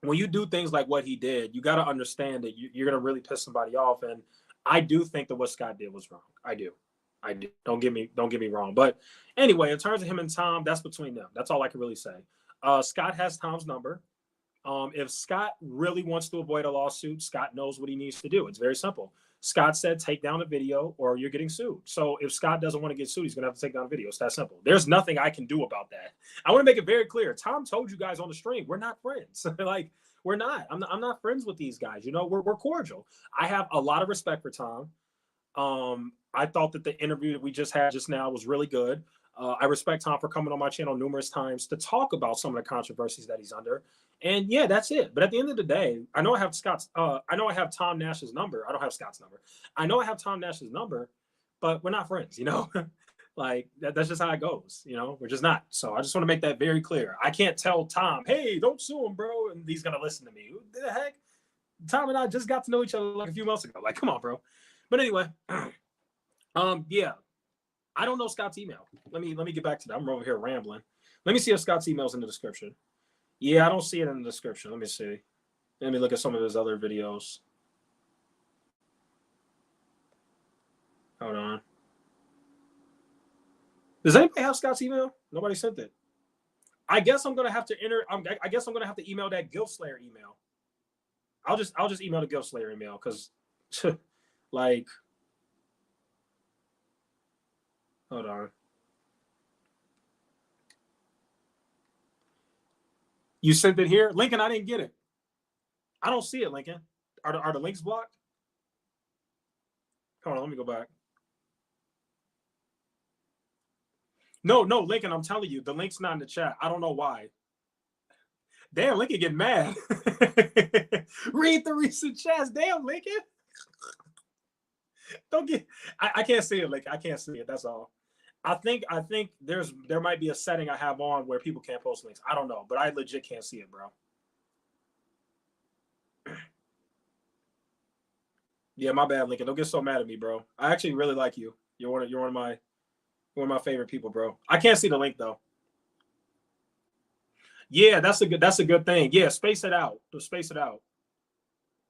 When you do things like what he did, you got to understand that you're going to really piss somebody off. And I do think that what Scott did was wrong. I do. Don't get me wrong. But anyway, in terms of him and Tom, that's between them. That's all I can really say. Scott has Tom's number. If Scott really wants to avoid a lawsuit, Scott knows what he needs to do. It's very simple. Scott said, take down the video or you're getting sued. So if Scott doesn't want to get sued, he's going to have to take down the video. It's that simple. There's nothing I can do about that. I want to make it very clear. Tom told you guys on the stream, we're not friends. Like, we're not. I'm not friends with these guys. You know, we're cordial. I have a lot of respect for Tom. I thought that the interview that we just had just now was really good. I respect Tom for coming on my channel numerous times to talk about some of the controversies that he's under. And yeah, that's it. But at the end of the day, I know I have Tom Nash's number. I don't have Scott's number. I know I have Tom Nash's number, but we're not friends, you know? Like that's just how it goes, you know? We're just not. So I just want to make that very clear. I can't tell Tom, hey, don't sue him, bro, and he's gonna listen to me. What the heck? Tom and I just got to know each other like a few months ago. Like, come on, bro. But anyway, yeah. I don't know Scott's email. Let me get back to that. I'm over here rambling. Let me see if Scott's email's in the description. Yeah, I don't see it in the description. Let me see. Let me look at some of his other videos. Hold on. Does anybody have Scott's email? Nobody sent it. I guess I'm gonna have to enter. I guess I'm gonna have to email that Guilt Slayer email. I'll just email the Guilt Slayer email because, like. Hold on. You sent it here? Lincoln, I didn't get it. I don't see it, Lincoln. Are the links blocked? Hold on, let me go back. No, Lincoln, I'm telling you, the link's not in the chat. I don't know why. Damn, Lincoln getting mad. Read the recent chats. Damn, Lincoln. Don't get. I can't see it, Lincoln. I can't see it. That's all. I think there might be a setting I have on where people can't post links. I don't know, but I legit can't see it, bro. Yeah, my bad, Lincoln. Don't get so mad at me, bro. I actually really like you. You're one of my favorite people, bro. I can't see the link though. Yeah, that's a good thing. Yeah, space it out. Just space it out.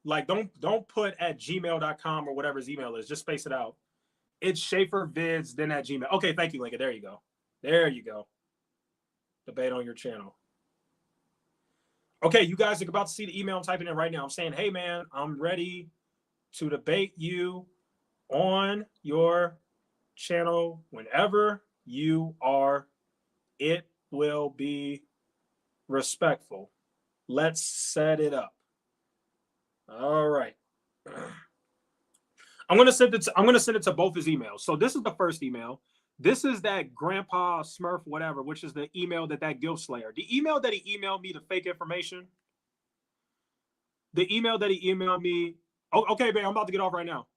Like don't put at gmail.com or whatever his email is. Just space it out. It's Schaefer Vids, then at Gmail. Okay, thank you, Lincoln. There you go. There you go. Debate on your channel. Okay, you guys are about to see the email I'm typing in right now. I'm saying, hey, man, I'm ready to debate you on your channel whenever you are. It will be respectful. Let's set it up. All right. I'm gonna send it to both his emails. So this is the first email. This is that Grandpa Smurf whatever, which is the email that Guilt Slayer. The email that he emailed me, the fake information. The email that he emailed me. Oh, okay, babe, I'm about to get off right now.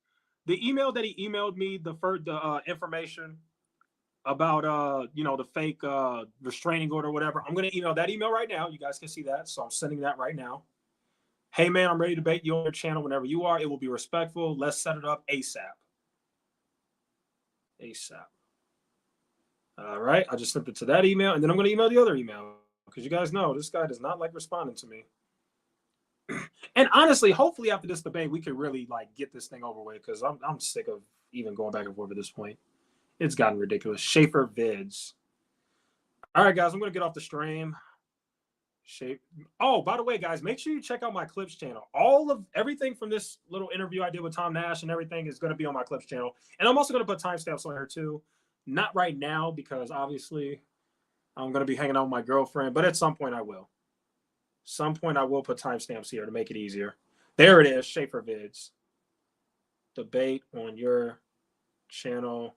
The email that he emailed me, the information about the fake restraining order or whatever. I'm gonna email that email right now. You guys can see that. So I'm sending that right now. Hey, man, I'm ready to debate you on your channel whenever you are. It will be respectful. Let's set it up ASAP. ASAP. All right. I just sent it to that email, and then I'm going to email the other email because you guys know this guy does not like responding to me. And honestly, hopefully after this debate, we could really get this thing over with because I'm sick of even going back and forth at this point. It's gotten ridiculous. Schaefer Vids. All right, guys, I'm going to get off the stream. Oh, by the way, guys, make sure you check out my Clips channel. Everything from this little interview I did with Tom Nash and everything is going to be on my Clips channel. And I'm also going to put timestamps on here too. Not right now because obviously I'm going to be hanging out with my girlfriend, but at some point I will. Some point I will put timestamps here to make it easier. There it is, Schaefer Vids. Debate on your channel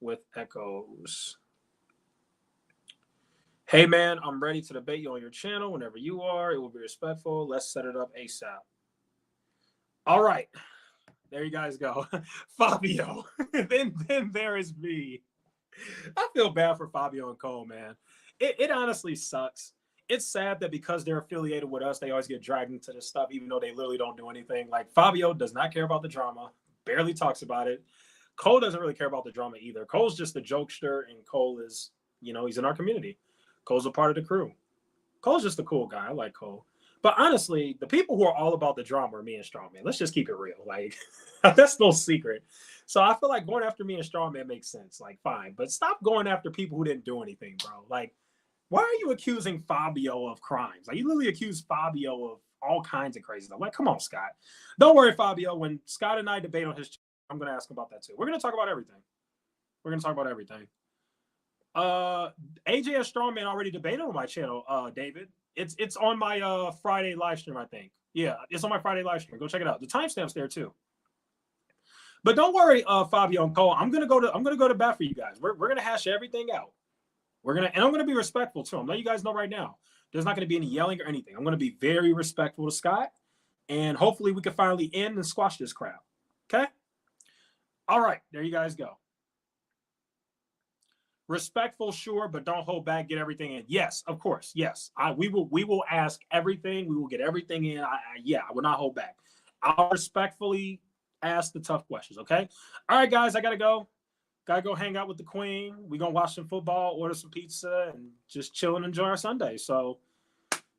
with echoes. Hey, man, I'm ready to debate you on your channel whenever you are. It will be respectful. Let's set it up ASAP. All right. There you guys go. Fabio. then there is me. I feel bad for Fabio and Cole, man. It honestly sucks. It's sad that because they're affiliated with us, they always get dragged into this stuff, even though they literally don't do anything. Like, Fabio does not care about the drama, barely talks about it. Cole doesn't really care about the drama either. Cole's just a jokester, and Cole is, he's in our community. Cole's a part of the crew. Cole's just a cool guy. I like Cole. But honestly, the people who are all about the drama are me and Strongman. Let's just keep it real. Like, that's no secret. So I feel like going after me and Strongman makes sense. Like, fine. But stop going after people who didn't do anything, bro. Like, why are you accusing Fabio of crimes? Like, you literally accused Fabio of all kinds of crazy stuff. Like, come on, Scott. Don't worry, Fabio. When Scott and I debate on his channel, I'm going to ask him about that too. We're going to talk about everything. We're going to talk about everything. AJ and Strongman already debated on my channel, David. It's on my Friday live stream, I think. Yeah, it's on my Friday live stream. Go check it out. The timestamp's there too. But don't worry, Fabio and Cole. I'm gonna go to bat for you guys. We're gonna hash everything out. And I'm gonna be respectful too. I'm letting you guys know right now. There's not gonna be any yelling or anything. I'm gonna be very respectful to Scott, and hopefully we can finally end and squash this crowd. Okay. All right, there you guys go. Respectful, sure, but don't hold back. Get everything in. Yes, of course. Yes, we will ask everything. We will get everything in. I will not hold back. I'll respectfully ask the tough questions. Okay. All right, guys, I gotta go. Gotta go hang out with the queen. We're gonna watch some football, order some pizza, and just chill and enjoy our Sunday. So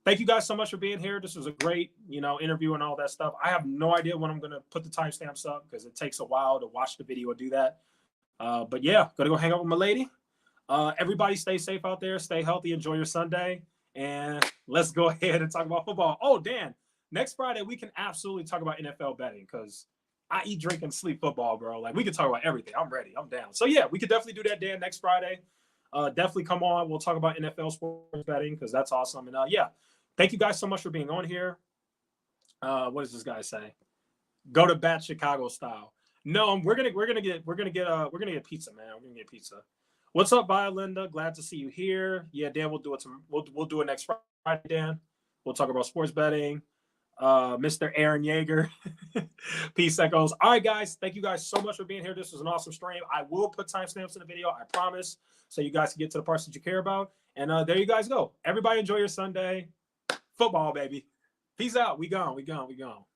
thank you guys so much for being here. This was a great, interview and all that stuff. I have no idea when I'm gonna put the timestamps up because it takes a while to watch the video and do that. But yeah, gonna go hang out with my lady. Everybody stay safe out there. Stay healthy. Enjoy your Sunday. And let's go ahead and talk about football. Oh, Dan, next Friday, we can absolutely talk about NFL betting because I eat, drink, and sleep football, bro. Like, we can talk about everything. I'm ready. I'm down. So, yeah, we could definitely do that, Dan, next Friday. Definitely come on. We'll talk about NFL sports betting because that's awesome. And, yeah, thank you guys so much for being on here. What does this guy say? Go to bat Chicago style. No, we're gonna get pizza, man. We're gonna get pizza. What's up, Violinda? Glad to see you here. Yeah, Dan, we'll do it. We'll do it next Friday, Dan. We'll talk about sports betting. Mr. Aaron Yeager. Peace echoes. All right, guys. Thank you guys so much for being here. This was an awesome stream. I will put timestamps in the video, I promise, so you guys can get to the parts that you care about. And there you guys go. Everybody enjoy your Sunday. Football, baby. Peace out. We gone.